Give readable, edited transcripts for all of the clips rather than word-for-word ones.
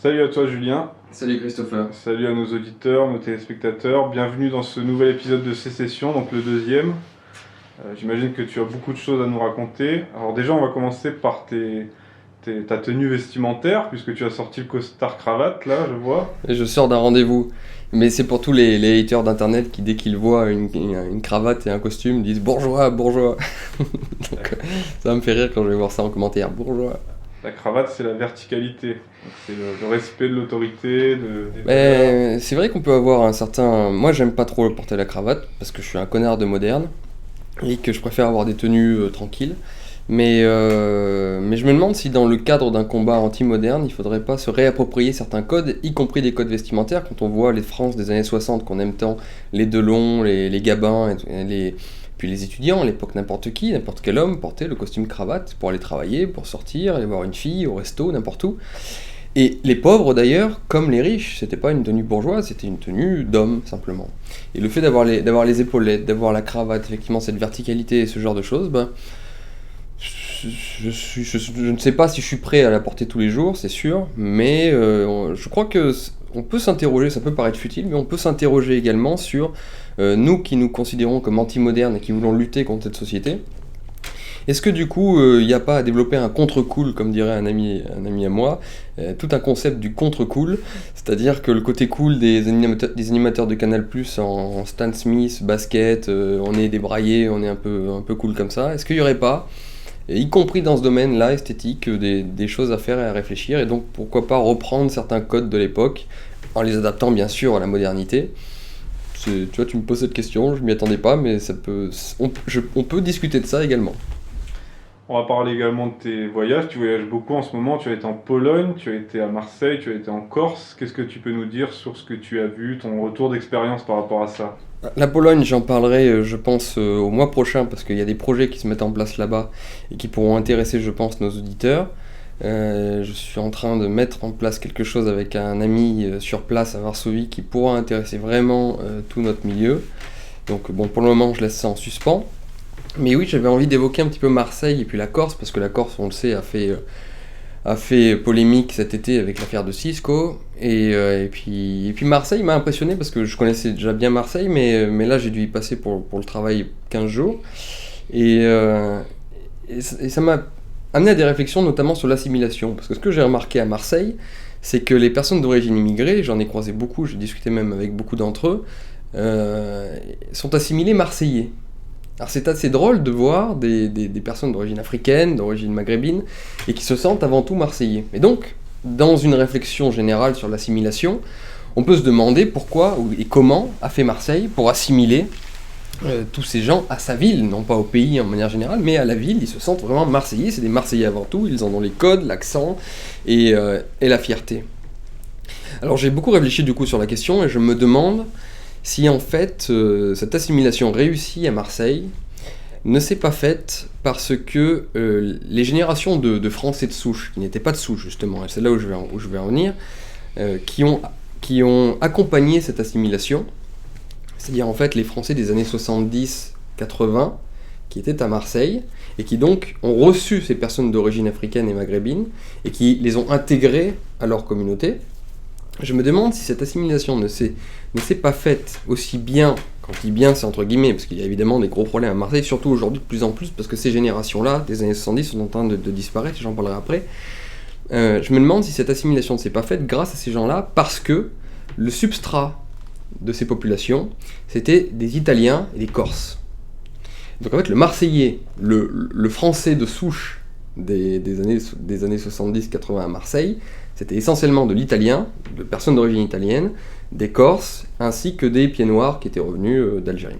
Salut à toi Julien, Salut Christopher. salut à nos auditeurs, nos téléspectateurs, bienvenue dans ce nouvel épisode de Sécession, donc le deuxième. J'imagine que tu as beaucoup de choses à nous raconter. Alors déjà on va commencer par ta tenue vestimentaire, puisque tu as sorti le costard cravate là, je vois. Et je sors d'un rendez-vous. Mais c'est pour tous les haters d'internet qui, dès qu'ils voient une cravate et un costume, disent bourgeois, bourgeois. Donc ça me fait rire quand je vais voir ça en commentaire. Bourgeois. La cravate c'est la verticalité, donc c'est le respect de l'autorité, des valeurs. Mais c'est vrai qu'on peut avoir un certain. Moi j'aime pas trop porter la cravate parce que je suis un connard de moderne et que je préfère avoir des tenues tranquilles. Mais je me demande si dans le cadre d'un combat anti-moderne, il faudrait pas se réapproprier certains codes, y compris des codes vestimentaires, quand on voit les France des années 60 qu'on aime tant, les Delon, les Gabins, puis les étudiants, à l'époque n'importe qui, n'importe quel homme portait le costume cravate pour aller travailler, pour sortir, aller voir une fille au resto, n'importe où. Et les pauvres d'ailleurs, comme les riches, c'était pas une tenue bourgeoise, c'était une tenue d'homme simplement. Et le fait d'avoir les épaulettes, d'avoir la cravate, effectivement cette verticalité et ce genre de choses, ben, je ne sais pas si je suis prêt à la porter tous les jours, c'est sûr, mais je crois que on peut s'interroger, ça peut paraître futile, mais on peut s'interroger également sur nous qui nous considérons comme anti-modernes et qui voulons lutter contre cette société. Est-ce que du coup, il n'y a pas à développer un contre-cool, comme dirait un ami à moi, tout un concept du contre-cool, c'est-à-dire que le côté cool des animateurs de Canal+, en Stan Smith, basket, on est débraillé, on est un peu cool comme ça, est-ce qu'il n'y aurait pas, et y compris dans ce domaine-là, esthétique, des choses à faire et à réfléchir, et donc pourquoi pas reprendre certains codes de l'époque, en les adaptant bien sûr à la modernité. Tu vois, tu me poses cette question, je m'y attendais pas, mais on peut discuter de ça également. On va parler également de tes voyages, tu voyages beaucoup en ce moment, tu as été en Pologne, tu as été à Marseille, tu as été en Corse. Qu'est-ce que tu peux nous dire sur ce que tu as vu, ton retour d'expérience par rapport à ça? La Pologne, j'en parlerai, je pense, au mois prochain, parce qu'il y a des projets qui se mettent en place là-bas et qui pourront intéresser, je pense, nos auditeurs. Je suis en train de mettre en place quelque chose avec un ami sur place à Varsovie qui pourra intéresser vraiment tout notre milieu. Donc bon, pour le moment, je laisse ça en suspens. Mais oui, j'avais envie d'évoquer un petit peu Marseille et puis la Corse, parce que la Corse, on le sait, a fait polémique cet été avec l'affaire de Cisco. Et puis Marseille m'a impressionné parce que je connaissais déjà bien Marseille, mais là j'ai dû y passer pour le travail 15 jours. Et ça m'a amené à des réflexions, notamment sur l'assimilation. Parce que ce que j'ai remarqué à Marseille, c'est que les personnes d'origine immigrée, j'en ai croisé beaucoup, j'ai discuté même avec beaucoup d'entre eux, sont assimilés marseillais. Alors c'est assez drôle de voir des personnes d'origine africaine, d'origine maghrébine, et qui se sentent avant tout marseillais. Et donc, dans une réflexion générale sur l'assimilation, on peut se demander pourquoi et comment a fait Marseille pour assimiler tous ces gens à sa ville, non pas au pays en manière générale, mais à la ville. Ils se sentent vraiment marseillais, c'est des marseillais avant tout, ils en ont les codes, l'accent et la fierté. Alors j'ai beaucoup réfléchi du coup sur la question, et je me demande si en fait cette assimilation réussie à Marseille ne s'est pas faite parce que les générations de Français de souche, qui n'étaient pas de souche justement, et c'est là où je vais en venir, qui ont accompagné cette assimilation, c'est-à-dire en fait les Français des années 70-80 qui étaient à Marseille, et qui donc ont reçu ces personnes d'origine africaine et maghrébine, et qui les ont intégrées à leur communauté. Je me demande si cette assimilation ne s'est pas faite aussi bien, quand je dis bien c'est entre guillemets, parce qu'il y a évidemment des gros problèmes à Marseille, surtout aujourd'hui de plus en plus, parce que ces générations-là, des années 70, sont en train de disparaître, et j'en parlerai après. Je me demande si cette assimilation ne s'est pas faite grâce à ces gens-là, parce que le substrat de ces populations, c'était des Italiens et des Corses. Donc en fait, le Marseillais, le Français de souche des années 70-80 à Marseille, c'était essentiellement de l'italien, de personnes d'origine italienne, des Corses, ainsi que des pieds noirs qui étaient revenus d'Algérie.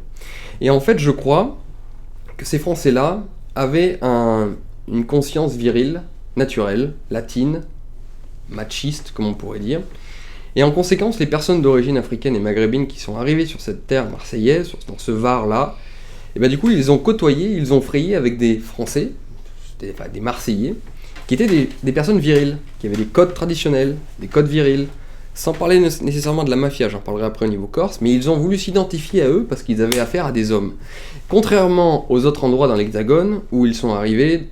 Et en fait, je crois que ces Français-là avaient une conscience virile, naturelle, latine, machiste, comme on pourrait dire. Et en conséquence, les personnes d'origine africaine et maghrébine qui sont arrivées sur cette terre marseillaise, dans ce Var-là, et ben du coup, ils ont côtoyé, ils ont frayé avec des Français, des Marseillais, qui étaient des personnes viriles, qui avaient des codes traditionnels, des codes virils, sans parler nécessairement de la mafia, j'en parlerai après au niveau corse, mais ils ont voulu s'identifier à eux parce qu'ils avaient affaire à des hommes. Contrairement aux autres endroits dans l'Hexagone, où ils sont arrivés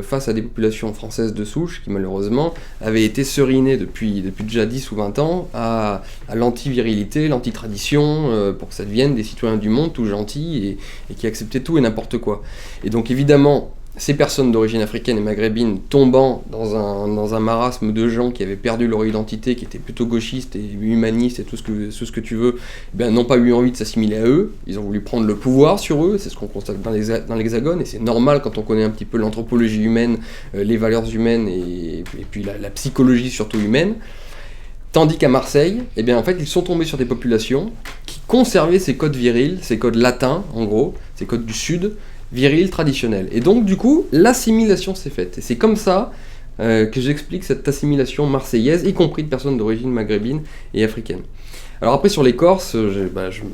face à des populations françaises de souche qui malheureusement avaient été serinées depuis déjà 10 ou 20 ans à l'anti-virilité, l'anti-tradition, pour que ça devienne des citoyens du monde tout gentils et qui acceptaient tout et n'importe quoi. Et donc évidemment, ces personnes d'origine africaine et maghrébine tombant dans un marasme de gens qui avaient perdu leur identité, qui étaient plutôt gauchistes et humanistes et tout ce que tu veux, n'ont pas eu envie de s'assimiler à eux, ils ont voulu prendre le pouvoir sur eux, c'est ce qu'on constate dans l'Hexagone, et c'est normal quand on connaît un petit peu l'anthropologie humaine, les valeurs humaines et puis la psychologie surtout humaine. Tandis qu'à Marseille, en fait, ils sont tombés sur des populations qui conservaient ces codes virils, ces codes latins en gros, ces codes du Sud, viril, traditionnel. Et donc, du coup, l'assimilation s'est faite. Et c'est comme ça que j'explique cette assimilation marseillaise, y compris de personnes d'origine maghrébine et africaine. Alors après, sur les Corses,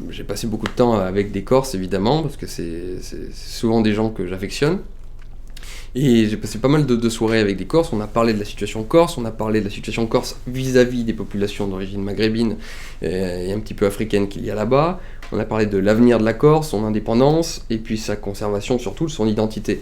j'ai passé beaucoup de temps avec des Corses, évidemment, parce que c'est souvent des gens que j'affectionne. Et j'ai passé pas mal de soirées avec des Corses, on a parlé de la situation corse, on a parlé de la situation corse vis-à-vis des populations d'origine maghrébine et un petit peu africaine qu'il y a là-bas, on a parlé de l'avenir de la Corse, son indépendance, et puis sa conservation surtout, son identité.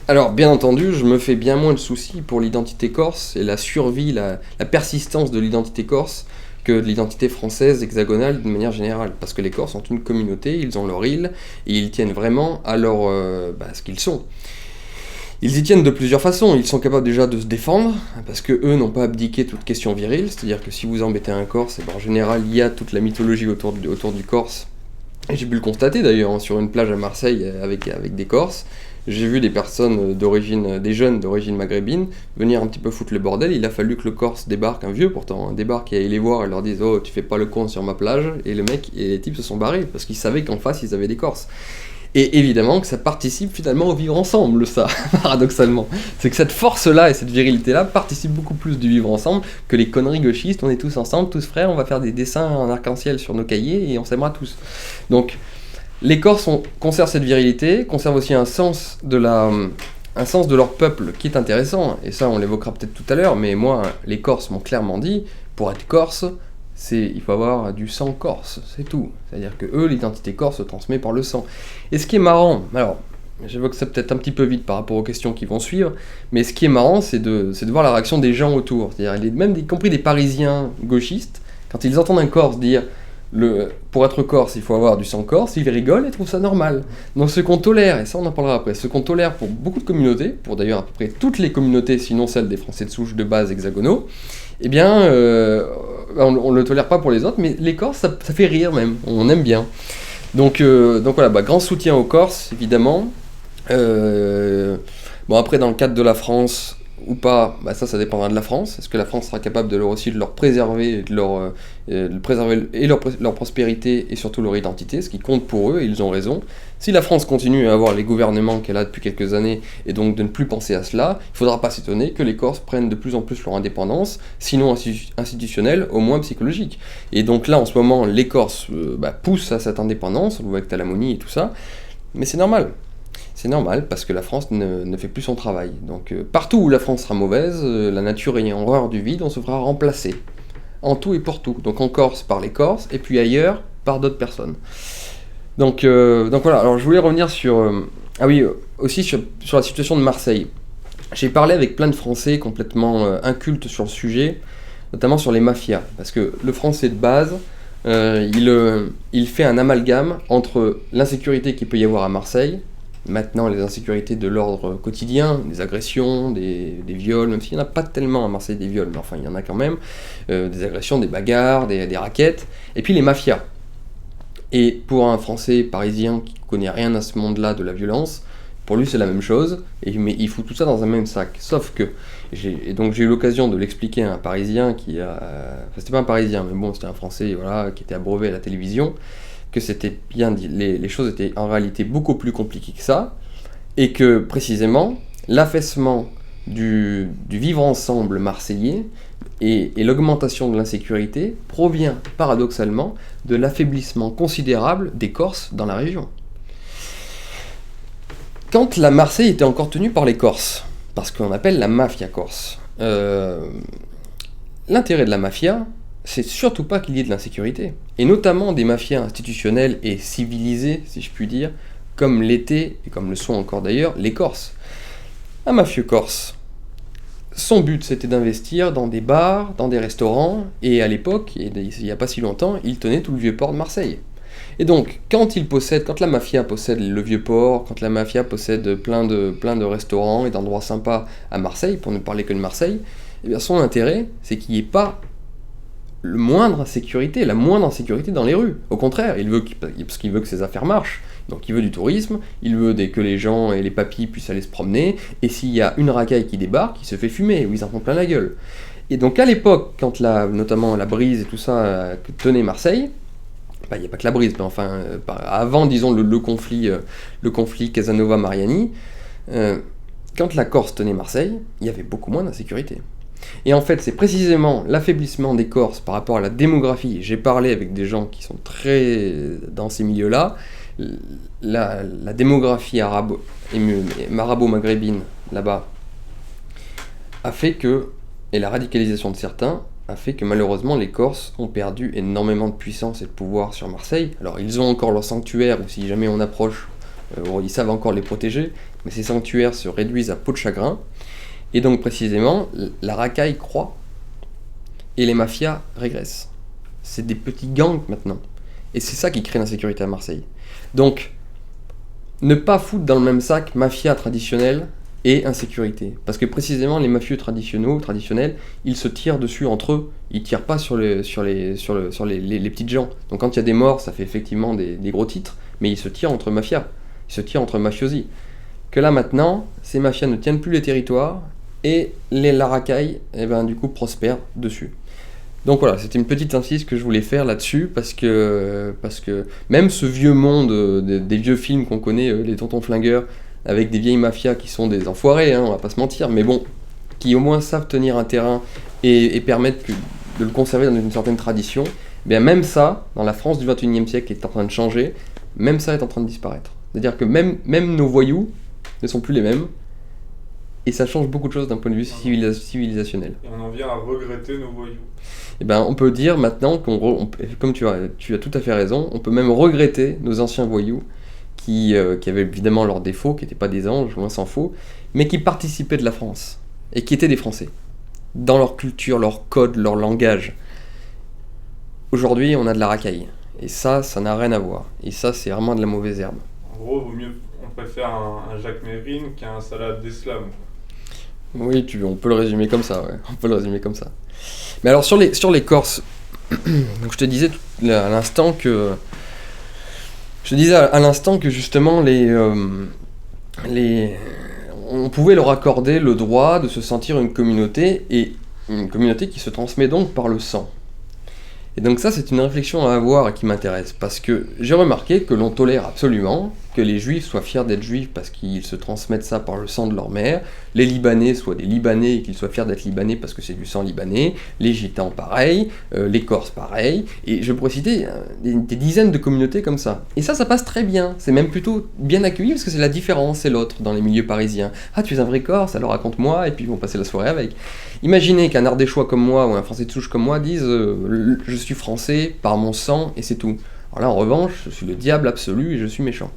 Alors bien entendu, je me fais bien moins de soucis pour l'identité corse et la survie, la persistance de l'identité corse que de l'identité française hexagonale d'une manière générale, parce que les Corses sont une communauté, ils ont leur île, et ils tiennent vraiment à ce qu'ils sont. Ils y tiennent de plusieurs façons, ils sont capables déjà de se défendre, parce que eux n'ont pas abdiqué toute question virile, c'est-à-dire que si vous embêtez un Corse, en général il y a toute la mythologie autour du Corse. Et j'ai pu le constater d'ailleurs, sur une plage à Marseille avec des Corses, j'ai vu des personnes des jeunes d'origine maghrébine, venir un petit peu foutre le bordel, il a fallu que le Corse débarque, un vieux pourtant, débarque et aille les voir et leur dise « Oh, tu fais pas le con sur ma plage », et les types se sont barrés, parce qu'ils savaient qu'en face ils avaient des Corses. Et évidemment que ça participe finalement au vivre ensemble, ça, paradoxalement. C'est que cette force-là et cette virilité-là participent beaucoup plus du vivre ensemble que les conneries gauchistes, on est tous ensemble, tous frères, on va faire des dessins en arc-en-ciel sur nos cahiers et on s'aimera tous. Donc, les Corses conservent cette virilité, conservent aussi un sens de leur peuple qui est intéressant, et ça on l'évoquera peut-être tout à l'heure, mais moi, les Corses m'ont clairement dit, pour être Corse, il faut avoir du sang corse, c'est tout. C'est-à-dire que eux, l'identité corse se transmet par le sang. Et ce qui est marrant, alors, j'évoque ça peut-être un petit peu vite par rapport aux questions qui vont suivre, mais ce qui est marrant, c'est de voir la réaction des gens autour. C'est-à-dire, même y compris des Parisiens gauchistes, quand ils entendent un Corse dire pour être Corse, il faut avoir du sang corse, ils rigolent et trouvent ça normal. Donc ce qu'on tolère, et ça on en parlera après, ce qu'on tolère pour beaucoup de communautés, pour d'ailleurs à peu près toutes les communautés, sinon celles des Français de souche de base hexagonaux, on le tolère pas pour les autres, mais les Corses, ça fait rire même, on aime bien. Donc voilà, grand soutien aux Corses, évidemment. Après, dans le cadre de la France, ou pas, ça dépendra de la France. Est-ce que la France sera capable de leur préserver, leur prospérité et surtout leur identité, ce qui compte pour eux, et ils ont raison. Si la France continue à avoir les gouvernements qu'elle a depuis quelques années, et donc de ne plus penser à cela, il ne faudra pas s'étonner que les Corses prennent de plus en plus leur indépendance, sinon institutionnelle, au moins psychologique. Et donc là, en ce moment, les Corses poussent à cette indépendance, on le voit avec Talamoni et tout ça, mais c'est normal. C'est normal, parce que la France ne fait plus son travail. Donc partout où la France sera mauvaise, la nature ayant horreur du vide, on se fera remplacer. En tout et pour tout. Donc en Corse par les Corses, et puis ailleurs par d'autres personnes. Donc voilà, alors je voulais revenir aussi sur la situation de Marseille. J'ai parlé avec plein de Français complètement incultes sur le sujet, notamment sur les mafias. Parce que le Français de base, il fait un amalgame entre l'insécurité qu'il peut y avoir à Marseille, maintenant les insécurités de l'ordre quotidien, des agressions, des viols, même s'il n'y en a pas tellement à Marseille des viols, mais enfin il y en a quand même, des agressions, des bagarres, des raquettes, et puis les mafias. Et pour un Français parisien qui ne connaît rien à ce monde-là de la violence, pour lui c'est la même chose, mais il fout tout ça dans un même sac. Sauf que, j'ai eu l'occasion de l'expliquer à un Parisien c'était pas un Parisien, mais bon, c'était un Français qui était abreuvé à la télévision, que c'était bien dit, les choses étaient en réalité beaucoup plus compliquées que ça, et que précisément l'affaissement du vivre ensemble marseillais et l'augmentation de l'insécurité provient paradoxalement de l'affaiblissement considérable des Corses dans la région. Quand la Marseille était encore tenue par les Corses, parce qu'on appelle la mafia corse, l'intérêt de la mafia, c'est surtout pas qu'il y ait de l'insécurité, et notamment des mafias institutionnelles et civilisées, si je puis dire, comme l'étaient, et comme le sont encore d'ailleurs, les Corses. Un mafieux corse. Son but, c'était d'investir dans des bars, dans des restaurants, et à l'époque, il n'y a pas si longtemps, il tenait tout le vieux port de Marseille. Et donc, quand la mafia possède le vieux port, quand la mafia possède plein de restaurants et d'endroits sympas à Marseille, pour ne parler que de Marseille, eh bien son intérêt, c'est qu'il n'y ait pas la moindre insécurité dans les rues. Au contraire, parce qu'il veut que ses affaires marchent. Donc il veut du tourisme, il veut que les gens et les papis puissent aller se promener, et s'il y a une racaille qui débarque, il se fait fumer, ou ils en font plein la gueule. Et donc à l'époque, quand notamment la brise et tout ça tenait Marseille, il n'y a pas que la brise, mais enfin, avant, disons, le conflit Casanova-Mariani, quand la Corse tenait Marseille, il y avait beaucoup moins d'insécurité. Et en fait, c'est précisément l'affaiblissement des Corses par rapport à la démographie. J'ai parlé avec des gens qui sont très dans ces milieux-là. La démographie arabo-maghrébine, là-bas, a fait que, et la radicalisation de certains, a fait que malheureusement les Corses ont perdu énormément de puissance et de pouvoir sur Marseille. Alors ils ont encore leur sanctuaire, ou si jamais on approche, ils savent encore les protéger, mais ces sanctuaires se réduisent à peau de chagrin. Et donc précisément, la racaille croît et les mafias régressent. C'est des petits gangs maintenant. Et c'est ça qui crée l'insécurité à Marseille. Donc, ne pas foutre dans le même sac mafia traditionnelle et insécurité. Parce que précisément, les mafieux traditionnels, ils se tirent dessus entre eux. Ils tirent pas sur les petites gens. Donc quand il y a des morts, ça fait effectivement des gros titres, mais ils se tirent entre mafias. Ils se tirent entre mafiosi. Que là maintenant, ces mafias ne tiennent plus les territoires, et la racaille, du coup, prospèrent dessus. Donc voilà, c'était une petite incise que je voulais faire là-dessus, parce que même ce vieux monde des vieux films qu'on connaît, les tontons flingueurs, avec des vieilles mafias qui sont des enfoirés, on va pas se mentir, mais bon, qui au moins savent tenir un terrain et permettent de le conserver dans une certaine tradition, même ça, dans la France du XXIe siècle qui est en train de changer, même ça est en train de disparaître. C'est-à-dire que même nos voyous ne sont plus les mêmes, et ça change beaucoup de choses d'un point de vue civilisationnel. Et on en vient à regretter nos voyous. On peut dire maintenant, comme tu as tout à fait raison, on peut même regretter nos anciens voyous qui avaient évidemment leurs défauts, qui n'étaient pas des anges, loin s'en faut, mais qui participaient de la France, et qui étaient des Français, dans leur culture, leur code, leur langage. Aujourd'hui, on a de la racaille, et ça n'a rien à voir, et ça, c'est vraiment de la mauvaise herbe. En gros, on préfère un Jacques Mérine qu'un Salah Abdeslam. Oui, on peut le résumer comme ça, ouais. On peut le résumer comme ça. Mais alors, sur les Corses, donc je te disais à l'instant que justement on pouvait leur accorder le droit de se sentir une communauté, et une communauté qui se transmet donc par le sang. Et donc ça, c'est une réflexion à avoir et qui m'intéresse, parce que j'ai remarqué que l'on tolère absolument que les Juifs soient fiers d'être Juifs parce qu'ils se transmettent ça par le sang de leur mère, les Libanais soient des Libanais et qu'ils soient fiers d'être Libanais parce que c'est du sang libanais, les Gitans pareil, les Corses pareil, et je pourrais citer des dizaines de communautés comme ça. Et ça passe très bien, c'est même plutôt bien accueilli parce que c'est la différence, c'est l'autre dans les milieux parisiens. Ah, tu es un vrai Corse, alors raconte-moi, et puis ils vont passer la soirée avec. Imaginez qu'un Ardéchois comme moi ou un Français de souche comme moi dise je suis français par mon sang et c'est tout. Alors là, en revanche, je suis le diable absolu et je suis méchant.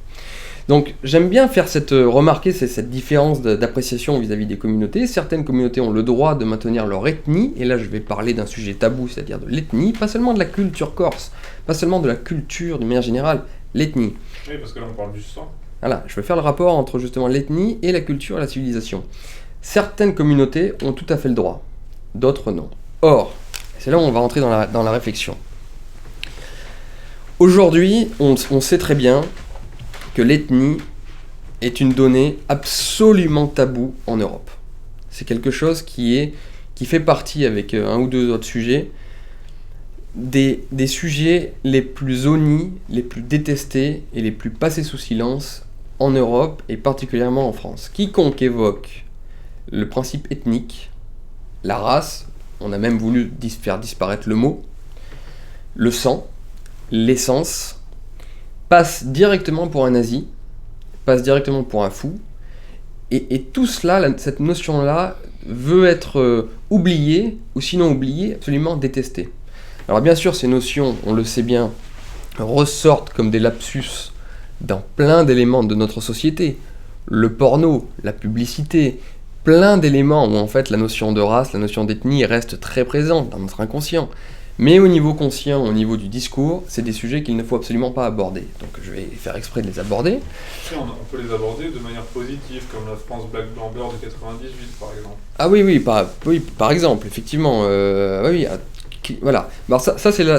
Donc j'aime bien faire remarquer cette différence d'appréciation vis-à-vis des communautés. Certaines communautés ont le droit de maintenir leur ethnie, et là je vais parler d'un sujet tabou, c'est-à-dire de l'ethnie, pas seulement de la culture corse, pas seulement de la culture de manière générale, l'ethnie. Oui, parce que là on parle du sang. Voilà, je vais faire le rapport entre justement l'ethnie et la culture et la civilisation. Certaines communautés ont tout à fait le droit, d'autres non. Or, c'est là où on va rentrer dans la réflexion. Aujourd'hui, on sait très bien que l'ethnie est une donnée absolument taboue en Europe. C'est quelque chose qui fait partie, avec un ou deux autres sujets, des sujets les plus honnis, les plus détestés et les plus passés sous silence en Europe et particulièrement en France. Quiconque évoque le principe ethnique, la race, on a même voulu faire disparaître le mot, le sang, l'essence, passe directement pour un nazi, passe directement pour un fou, et tout cela, cette notion-là, veut être oubliée, ou sinon oubliée, absolument détestée. Alors bien sûr, ces notions, on le sait bien, ressortent comme des lapsus dans plein d'éléments de notre société. Le porno, la publicité, plein d'éléments où en fait la notion de race, la notion d'ethnie reste très présente dans notre inconscient. Mais au niveau conscient, au niveau du discours, c'est des sujets qu'il ne faut absolument pas aborder. Donc je vais faire exprès de les aborder. On peut les aborder de manière positive, comme la France Black Blamber de 98 par exemple. Ah oui, par exemple, effectivement. Oui, voilà. Alors ça c'est la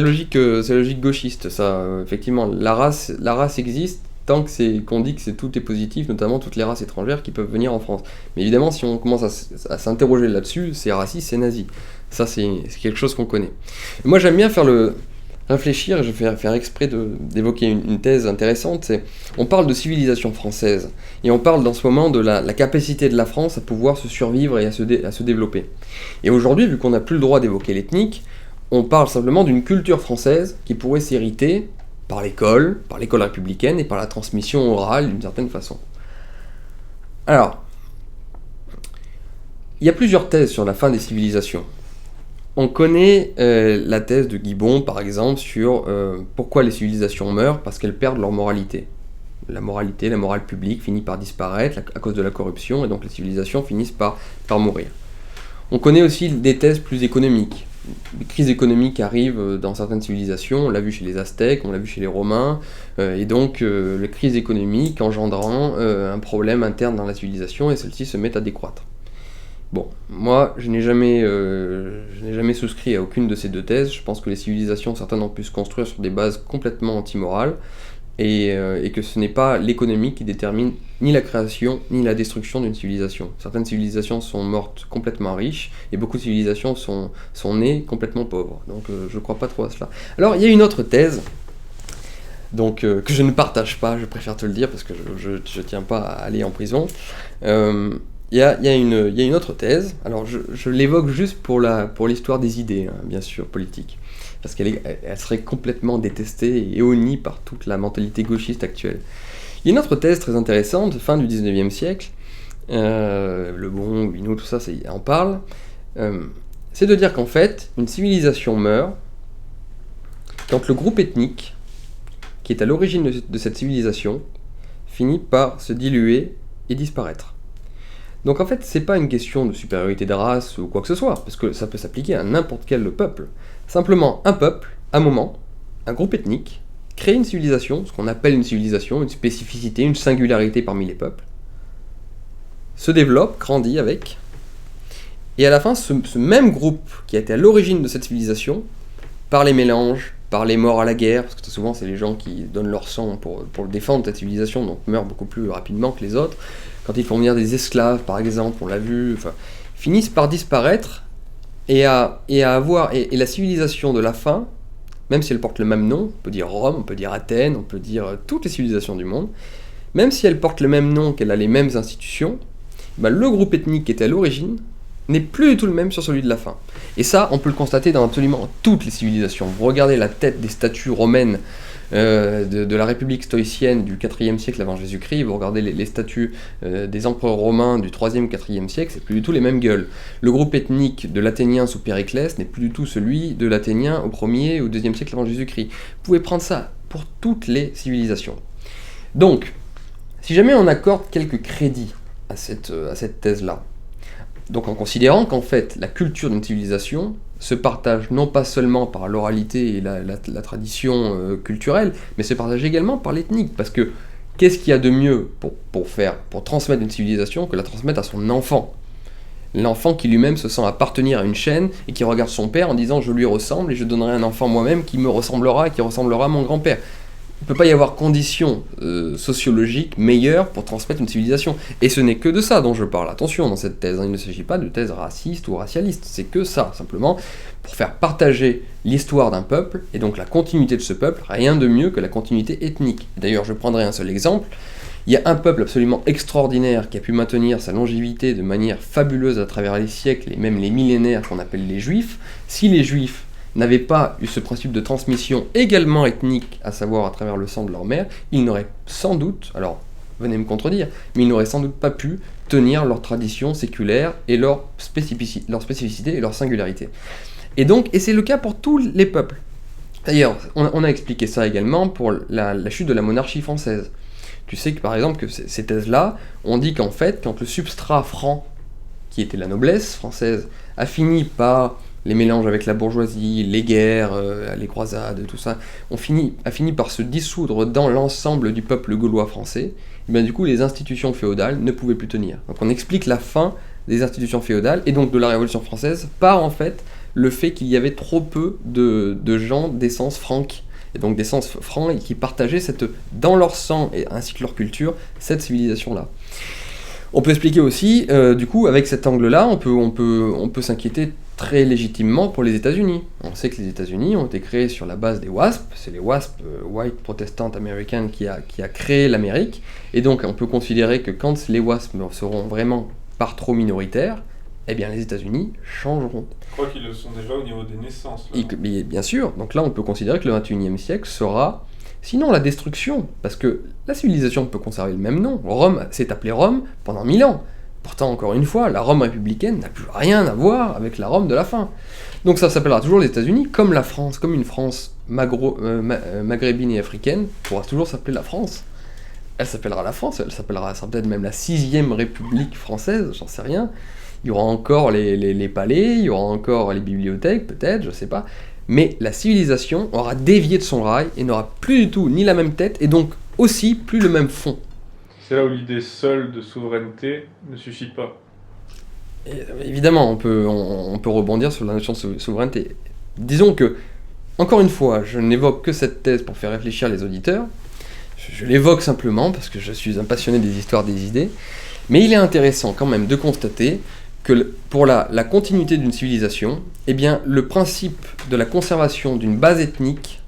logique, c'est la logique gauchiste. Ça, effectivement, la race existe tant que qu'on dit que tout est positif, notamment toutes les races étrangères qui peuvent venir en France. Mais évidemment, si on commence à s'interroger là-dessus, c'est raciste, c'est nazi. Ça, c'est quelque chose qu'on connaît. Et moi, j'aime bien réfléchir, et je vais faire exprès d'évoquer une thèse intéressante, on parle de civilisation française, et on parle dans ce moment de la capacité de la France à pouvoir se survivre et à se développer. Et aujourd'hui, vu qu'on n'a plus le droit d'évoquer l'ethnique, on parle simplement d'une culture française qui pourrait s'hériter par l'école républicaine et par la transmission orale d'une certaine façon. Alors, il y a plusieurs thèses sur la fin des civilisations. On connaît la thèse de Gibbon, par exemple, sur pourquoi les civilisations meurent, parce qu'elles perdent leur moralité. La morale publique finit par disparaître à cause de la corruption, et donc les civilisations finissent par mourir. On connaît aussi des thèses plus économiques. Les crises économiques arrivent dans certaines civilisations, on l'a vu chez les Aztèques, on l'a vu chez les Romains, et donc les crises économiques engendrant un problème interne dans la civilisation, et celle-ci se met à décroître. Bon, moi, je n'ai jamais souscrit à aucune de ces deux thèses. Je pense que les civilisations, certaines ont pu se construire sur des bases complètement antimorales, et que ce n'est pas l'économie qui détermine ni la création ni la destruction d'une civilisation. Certaines civilisations sont mortes complètement riches, et beaucoup de civilisations sont nées complètement pauvres. Donc je ne crois pas trop à cela. Alors, il y a une autre thèse, donc, que je ne partage pas, je préfère te le dire, parce que je ne tiens pas à aller en prison. Il y a une autre thèse, alors je l'évoque juste pour l'histoire des idées, hein, bien sûr, politiques, parce elle serait complètement détestée et honnie par toute la mentalité gauchiste actuelle. Il y a une autre thèse très intéressante, fin du 19e siècle, Le Bon, Guinou, tout ça, en parle, c'est de dire qu'en fait, une civilisation meurt quand le groupe ethnique, qui est à l'origine de cette civilisation, finit par se diluer et disparaître. Donc en fait, c'est pas une question de supériorité de race ou quoi que ce soit, parce que ça peut s'appliquer à n'importe quel peuple. Simplement, un peuple, un moment, un groupe ethnique, crée une civilisation, ce qu'on appelle une civilisation, une spécificité, une singularité parmi les peuples, se développe, grandit avec, et à la fin, ce même groupe qui a été à l'origine de cette civilisation, par les mélanges, par les morts à la guerre, parce que souvent c'est les gens qui donnent leur sang pour défendre cette civilisation, donc meurent beaucoup plus rapidement que les autres, quand ils font venir des esclaves, par exemple, on l'a vu, finissent par disparaître, et la civilisation de la fin, même si elle porte le même nom, on peut dire Rome, on peut dire Athènes, on peut dire toutes les civilisations du monde, même si elle porte le même nom, qu'elle a les mêmes institutions, le groupe ethnique qui était à l'origine n'est plus du tout le même sur celui de la fin. Et ça, on peut le constater dans absolument toutes les civilisations. Vous regardez la tête des statues romaines de la République stoïcienne du 4e siècle avant Jésus-Christ, vous regardez les statues des empereurs romains du 3e, 4e siècle, c'est plus du tout les mêmes gueules. Le groupe ethnique de l'Athénien sous Périclès n'est plus du tout celui de l'Athénien au 1er ou 2e siècle avant Jésus-Christ. Vous pouvez prendre ça pour toutes les civilisations. Donc, si jamais on accorde quelques crédits à cette thèse-là, donc en considérant qu'en fait la culture d'une civilisation se partage non pas seulement par l'oralité et la tradition culturelle, mais se partage également par l'ethnique, parce que qu'est-ce qu'il y a de mieux pour transmettre une civilisation que la transmettre à son enfant ? L'enfant qui lui-même se sent appartenir à une chaîne et qui regarde son père en disant « je lui ressemble et je donnerai un enfant moi-même qui me ressemblera et qui ressemblera à mon grand-père ». Il ne peut pas y avoir conditions sociologiques meilleures pour transmettre une civilisation. Et ce n'est que de ça dont je parle. Attention, dans cette thèse, il ne s'agit pas de thèse raciste ou racialiste. C'est que ça, simplement, pour faire partager l'histoire d'un peuple, et donc la continuité de ce peuple, rien de mieux que la continuité ethnique. D'ailleurs, je prendrai un seul exemple. Il y a un peuple absolument extraordinaire qui a pu maintenir sa longévité de manière fabuleuse à travers les siècles, et même les millénaires, qu'on appelle les Juifs. Si les Juifs n'avaient pas eu ce principe de transmission également ethnique, à savoir à travers le sang de leur mère, ils n'auraient sans doute, alors venez me contredire, mais ils n'auraient sans doute pas pu tenir leur tradition séculaire et leur spécificité et leur singularité. Et c'est le cas pour tous les peuples. D'ailleurs, on a expliqué ça également pour la chute de la monarchie française. Tu sais que par exemple, que ces thèses-là, on dit qu'en fait, quand le substrat franc, qui était la noblesse française, a fini par les mélanges avec la bourgeoisie, les guerres, les croisades, tout ça, a fini par se dissoudre dans l'ensemble du peuple gaulois français, et bien du coup les institutions féodales ne pouvaient plus tenir. Donc on explique la fin des institutions féodales, et donc de la Révolution française, par en fait le fait qu'il y avait trop peu de gens d'essence franque, et donc d'essence franc, et qui partageaient dans leur sang, et ainsi que leur culture, cette civilisation-là. On peut expliquer aussi, du coup, avec cet angle-là, on peut s'inquiéter très légitimement pour les États-Unis. On sait que les États-Unis ont été créés sur la base des WASP, c'est les WASP, White Protestant American, qui a créé l'Amérique, et donc on peut considérer que quand les WASP seront vraiment par trop minoritaires, eh bien les États-Unis changeront. Je crois qu'ils le sont déjà au niveau des naissances. Là. Bien sûr, donc là on peut considérer que le XXIe siècle sera, sinon la destruction, parce que la civilisation peut conserver le même nom. Rome s'est appelée Rome pendant 1000 ans. Pourtant, encore une fois, la Rome républicaine n'a plus rien à voir avec la Rome de la fin. Donc ça s'appellera toujours les États-Unis, comme la France, comme une France maghrébine et africaine, pourra toujours s'appeler la France. Elle s'appellera la France, elle s'appellera peut-être même la 6e République française, j'en sais rien. Il y aura encore les palais, il y aura encore les bibliothèques, peut-être, je sais pas. Mais la civilisation aura dévié de son rail et n'aura plus du tout ni la même tête, et donc aussi plus le même fond. C'est là où l'idée seule de souveraineté ne suffit pas. Et, évidemment, on peut rebondir sur la notion de souveraineté. Disons que, encore une fois, je n'évoque que cette thèse pour faire réfléchir les auditeurs. Je l'évoque simplement parce que je suis un passionné des histoires des idées. Mais il est intéressant quand même de constater que pour la continuité d'une civilisation, eh bien, le principe de la conservation d'une base ethnique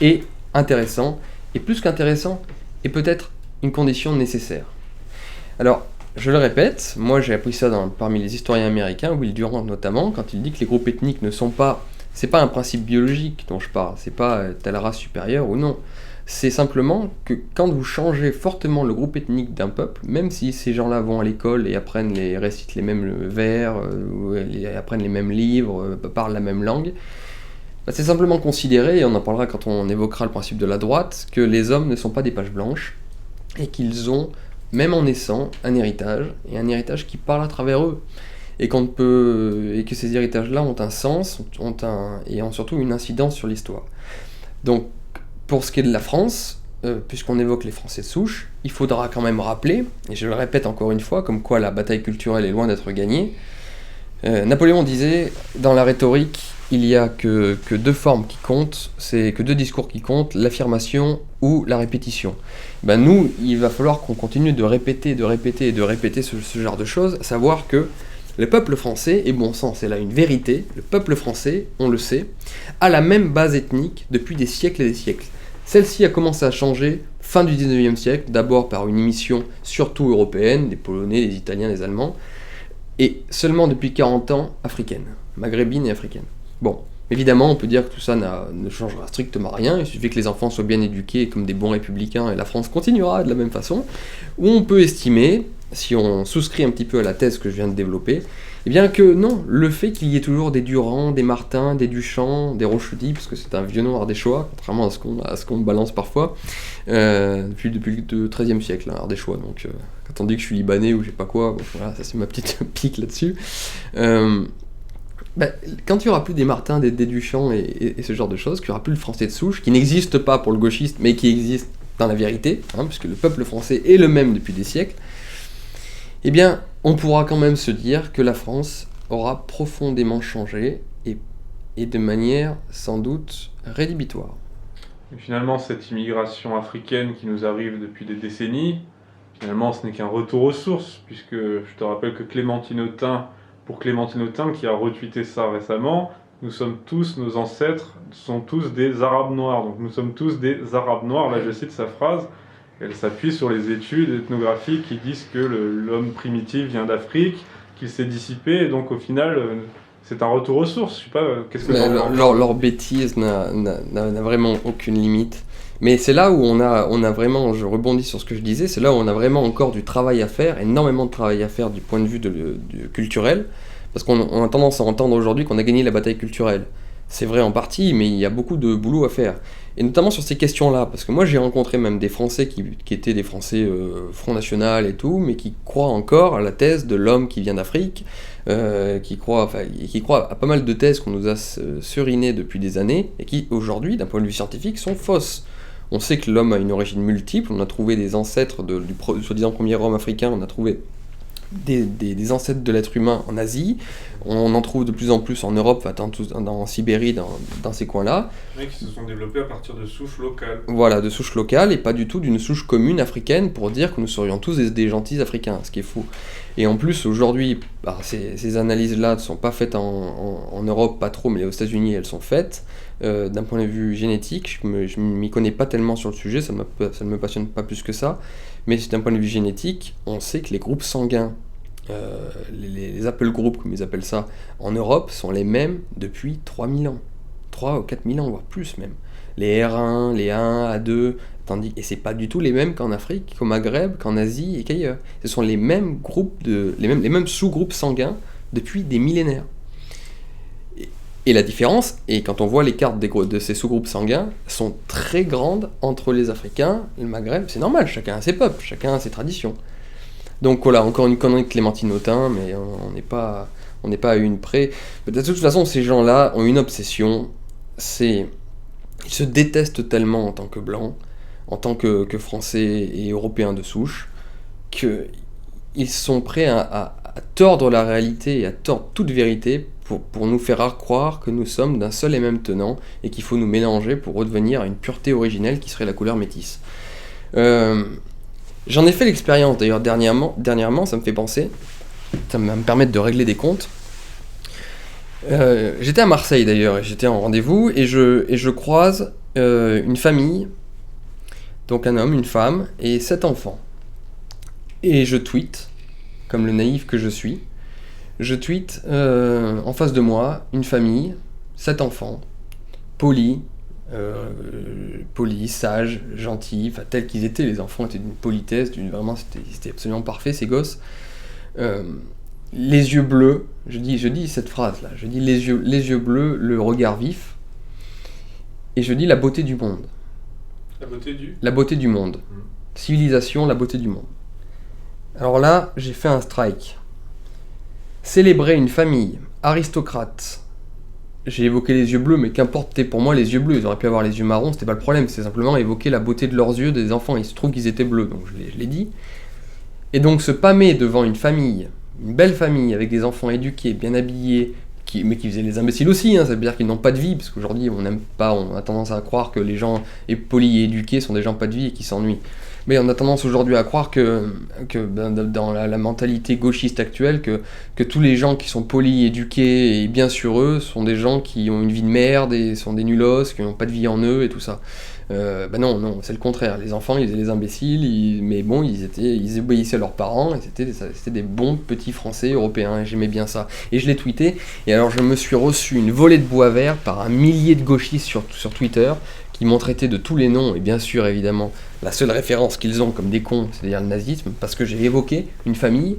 est intéressant, et plus qu'intéressant, est peut-être une condition nécessaire. Alors, je le répète, moi j'ai appris ça parmi les historiens américains, Will Durant notamment, quand il dit que les groupes ethniques ne sont pas... C'est pas un principe biologique dont je parle, c'est pas telle race supérieure ou non. C'est simplement que quand vous changez fortement le groupe ethnique d'un peuple, même si ces gens-là vont à l'école et récitent les mêmes vers, et apprennent les mêmes livres, parlent la même langue, c'est simplement considérer, et on en parlera quand on évoquera le principe de la droite, que les hommes ne sont pas des pages blanches, et qu'ils ont, même en naissant, un héritage, et un héritage qui parle à travers eux. Et que ces héritages-là ont un sens, et ont surtout une incidence sur l'histoire. Donc, pour ce qui est de la France, puisqu'on évoque les Français de souche, il faudra quand même rappeler, et je le répète encore une fois, comme quoi la bataille culturelle est loin d'être gagnée. Napoléon disait, dans la rhétorique, il n'y a que deux formes qui comptent, c'est que deux discours qui comptent, l'affirmation ou la répétition. Ben nous, il va falloir qu'on continue de répéter ce genre de choses, savoir que le peuple français, et bon sang, c'est là une vérité, le peuple français, on le sait, a la même base ethnique depuis des siècles et des siècles. Celle-ci a commencé à changer fin du 19e siècle, d'abord par une émission surtout européenne, des Polonais, des Italiens, des Allemands, et seulement depuis 40 ans, africaine, maghrébine et africaine. Bon, évidemment, on peut dire que tout ça ne changera strictement rien, il suffit que les enfants soient bien éduqués comme des bons républicains, et la France continuera de la même façon, ou on peut estimer, si on souscrit un petit peu à la thèse que je viens de développer, eh bien que non, le fait qu'il y ait toujours des Durand, des Martin, des Duchamp, des Rochedy, parce que c'est un vieux nom ardéchois, contrairement à ce qu'on balance parfois, depuis le XIIIe siècle, hein, ardéchois, donc quand on dit que je suis libanais ou je sais pas quoi, bon, voilà, ça c'est ma petite pique là-dessus. Quand il n'y aura plus des Martin, des Duchamp et ce genre de choses, qu'il n'y aura plus le français de souche, qui n'existe pas pour le gauchiste, mais qui existe dans la vérité, hein, puisque le peuple français est le même depuis des siècles, eh bien, on pourra quand même se dire que la France aura profondément changé et de manière sans doute rédhibitoire. Et finalement, cette immigration africaine qui nous arrive depuis des décennies, finalement, ce n'est qu'un retour aux sources, puisque je te rappelle que Clémentine Autain, qui a retweeté ça récemment, nos ancêtres sont tous des Arabes noirs, donc nous sommes tous des Arabes noirs, là je cite sa phrase. Elle s'appuie sur les études ethnographiques qui disent que l'homme primitif vient d'Afrique, qu'il s'est dissipé, et donc au final, c'est un retour aux sources. Je sais pas, qu'est-ce que leur bêtise n'a vraiment aucune limite. Mais c'est là où on a vraiment, je rebondis sur ce que je disais, c'est là où on a vraiment encore du travail à faire, énormément de travail à faire du point de vue du culturel, parce qu'on a tendance à entendre aujourd'hui qu'on a gagné la bataille culturelle. C'est vrai en partie, mais il y a beaucoup de boulot à faire. Et notamment sur ces questions-là, parce que moi j'ai rencontré même des Français qui étaient des Français Front National et tout, mais qui croient encore à la thèse de l'homme qui vient d'Afrique, qui croient à pas mal de thèses qu'on nous a surinées depuis des années, et qui aujourd'hui, d'un point de vue scientifique, sont fausses. On sait que l'homme a une origine multiple, on a trouvé des ancêtres du soi-disant premier homme africain, on a trouvé des ancêtres de l'être humain en Asie, on en trouve de plus en plus en Europe, en Sibérie, dans ces coins-là. Oui, qui se sont développés à partir de souches locales. Voilà, de souches locales et pas du tout d'une souche commune africaine pour dire que nous serions tous des gentils africains, ce qui est fou. Et en plus, aujourd'hui, ces analyses-là ne sont pas faites en Europe, pas trop, mais aux États-Unis, elles sont faites. D'un point de vue génétique, je ne m'y connais pas tellement sur le sujet, ça ne me passionne pas plus que ça, mais d'un point de vue génétique, on sait que les groupes sanguins, les Apple Group, comme ils appellent ça, en Europe, sont les mêmes depuis 3000 ans. 3 ou 4000 ans, voire plus même. Les R1, les A1, A2, et c'est pas du tout les mêmes qu'en Afrique, qu'au Maghreb, qu'en Asie et qu'ailleurs. Ce sont les mêmes groupes, les mêmes sous-groupes sanguins depuis des millénaires. Et la différence, et quand on voit les cartes de ces sous-groupes sanguins, sont très grandes entre les Africains et le Maghreb. C'est normal, chacun a ses peuples, chacun a ses traditions. Donc voilà, encore une connerie de Clémentine Autain, mais on n'est pas à une près. De toute façon, ces gens-là ont une obsession, ils se détestent tellement en tant que blancs, en tant que Français et Européens de souche, qu'ils sont prêts à tordre la réalité et à tordre toute vérité pour nous faire croire que nous sommes d'un seul et même tenant et qu'il faut nous mélanger pour redevenir à une pureté originelle qui serait la couleur métisse. J'en ai fait l'expérience d'ailleurs dernièrement, ça me fait penser, ça va me permettre de régler des comptes. J'étais à Marseille d'ailleurs, j'étais en rendez-vous et je croise une famille, donc un homme, une femme et 7 enfants. Et je tweete, comme le naïf que je suis, en face de moi, une famille, 7 enfants, polis, sages, gentils, tels qu'ils étaient, les enfants étaient d'une politesse, vraiment c'était absolument parfait ces gosses. Les yeux bleus, je dis cette phrase là, je dis les yeux bleus, le regard vif, et je dis la beauté du monde. La beauté du monde. Civilisation, la beauté du monde. Alors là, j'ai fait un strike. Célébrer une famille aristocrate. J'ai évoqué les yeux bleus, mais qu'importe, pour moi les yeux bleus, ils auraient pu avoir les yeux marrons, c'était pas le problème, c'est simplement évoquer la beauté de leurs yeux des enfants, il se trouve qu'ils étaient bleus, donc je l'ai dit. Et donc se pâmer devant une famille, une belle famille, avec des enfants éduqués, bien habillés, mais qui faisaient les imbéciles aussi, ça veut dire qu'ils n'ont pas de vie, parce qu'aujourd'hui on a tendance à croire que les gens polis et éduqués sont des gens pas de vie et qui s'ennuient. Mais on a tendance aujourd'hui à croire que dans la mentalité gauchiste actuelle, que tous les gens qui sont polis, éduqués et bien sur eux sont des gens qui ont une vie de merde et sont des nulos, qui n'ont pas de vie en eux et tout ça. Non, c'est le contraire. Les enfants, ils étaient les imbéciles, mais bon, ils obéissaient à leurs parents et c'était des bons petits Français européens et j'aimais bien ça. Et je l'ai tweeté, et alors je me suis reçu une volée de bois vert par un millier de gauchistes sur Twitter qui m'ont traité de tous les noms, et bien sûr, évidemment, la seule référence qu'ils ont comme des cons, c'est-à-dire le nazisme, parce que j'ai évoqué une famille,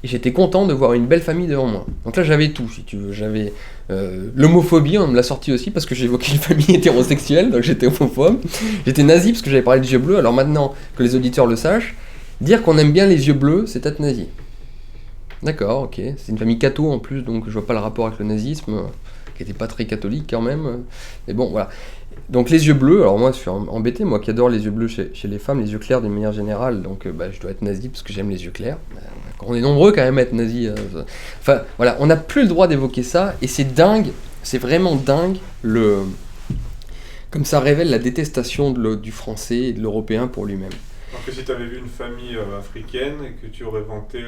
et j'étais content de voir une belle famille devant moi. Donc là, j'avais tout, si tu veux. J'avais l'homophobie, on me l'a sorti aussi, parce que j'ai évoqué une famille hétérosexuelle, donc j'étais homophobe. J'étais nazi, parce que j'avais parlé des yeux bleus, alors maintenant que les auditeurs le sachent, dire qu'on aime bien les yeux bleus, c'est être nazi. D'accord, ok. C'est une famille catho en plus, donc je vois pas le rapport avec le nazisme, qui était pas très catholique quand même. Mais bon, voilà. Donc les yeux bleus, alors moi je suis embêté, moi qui adore les yeux bleus chez les femmes, les yeux clairs d'une manière générale, donc je dois être nazi parce que j'aime les yeux clairs. On est nombreux quand même à être nazi. Enfin voilà, on n'a plus le droit d'évoquer ça, et c'est dingue, c'est vraiment dingue, comme ça révèle la détestation du français et de l'européen pour lui-même. Alors que si tu avais vu une famille africaine et que tu aurais vanté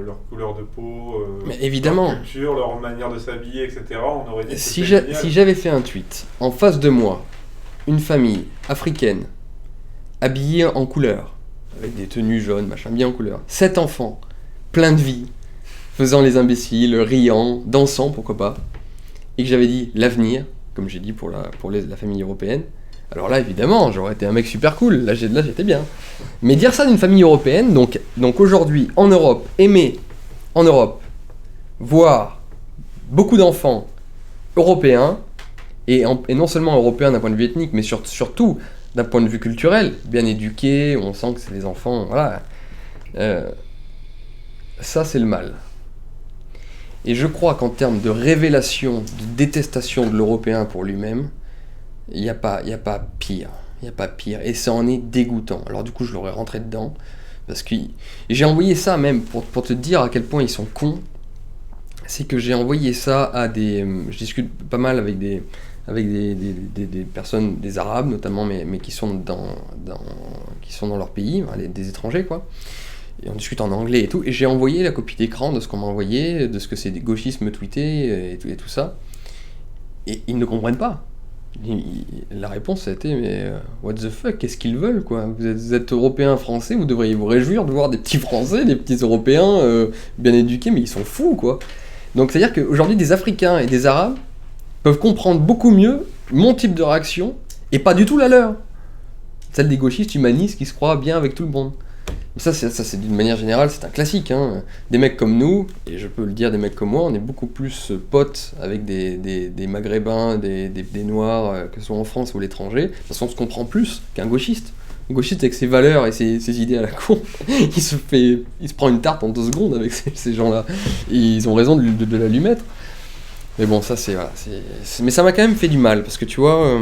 leur couleur de peau, mais évidemment, leur culture, leur manière de s'habiller, etc., on aurait dit que si j'avais fait un tweet, en face de moi, une famille africaine, habillée en couleur, avec des tenues jaunes, machin, bien en couleur, 7 enfants, plein de vie, faisant les imbéciles, riant, dansant, pourquoi pas, et que j'avais dit l'avenir, comme j'ai dit pour la famille européenne, alors là, évidemment, j'aurais été un mec super cool, là j'étais bien. Mais dire ça d'une famille européenne, donc aujourd'hui, en Europe, aimer en Europe, voir beaucoup d'enfants européens, et non seulement européens d'un point de vue ethnique, mais surtout d'un point de vue culturel, bien éduqués, on sent que c'est des enfants, voilà. Ça, c'est le mal. Et je crois qu'en termes de révélation, de détestation de l'Européen pour lui-même, il n'y a pas pire. Il n'y a pas pire. Et ça en est dégoûtant. Alors du coup, je l'aurais rentré dedans. Parce que j'ai envoyé ça même, pour te dire à quel point ils sont cons. C'est que j'ai envoyé ça à des... Je discute pas mal avec des personnes, des Arabes notamment, mais qui sont dans leur pays, des étrangers quoi. Et on discute en anglais et tout, et j'ai envoyé la copie d'écran de ce qu'on m'a envoyé, de ce que ces gauchistes me tweetaient, et tout ça. Et ils ne comprennent pas. La réponse a été, mais what the fuck, qu'est-ce qu'ils veulent quoi? Vous êtes européens, français, vous devriez vous réjouir de voir des petits français, des petits européens bien éduqués, mais ils sont fous quoi. Donc c'est-à-dire qu'aujourd'hui, des Africains et des Arabes peuvent comprendre beaucoup mieux mon type de réaction, et pas du tout la leur. Celle des gauchistes humanistes qui se croient bien avec tout le monde. Ça c'est d'une manière générale, c'est un classique. Hein. Des mecs comme nous, et je peux le dire, des mecs comme moi, on est beaucoup plus potes avec des Maghrébins, des Noirs, que ce soit en France ou à l'étranger. De toute façon, on se comprend plus qu'un gauchiste. Un gauchiste avec ses valeurs et ses idées à la con, il se prend une tarte en 2 secondes avec ces gens-là. Et ils ont raison de la lui mettre. Mais bon, ça c'est... Voilà, mais ça m'a quand même fait du mal, parce que tu vois...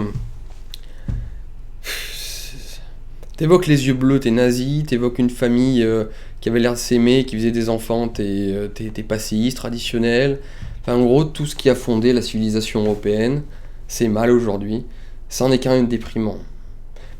T'évoques les yeux bleus, t'es nazi, t'évoques une famille qui avait l'air de s'aimer, qui faisait des enfants, t'es passéiste, traditionnel. Enfin, en gros, tout ce qui a fondé la civilisation européenne, c'est mal aujourd'hui. Ça en est quand même déprimant.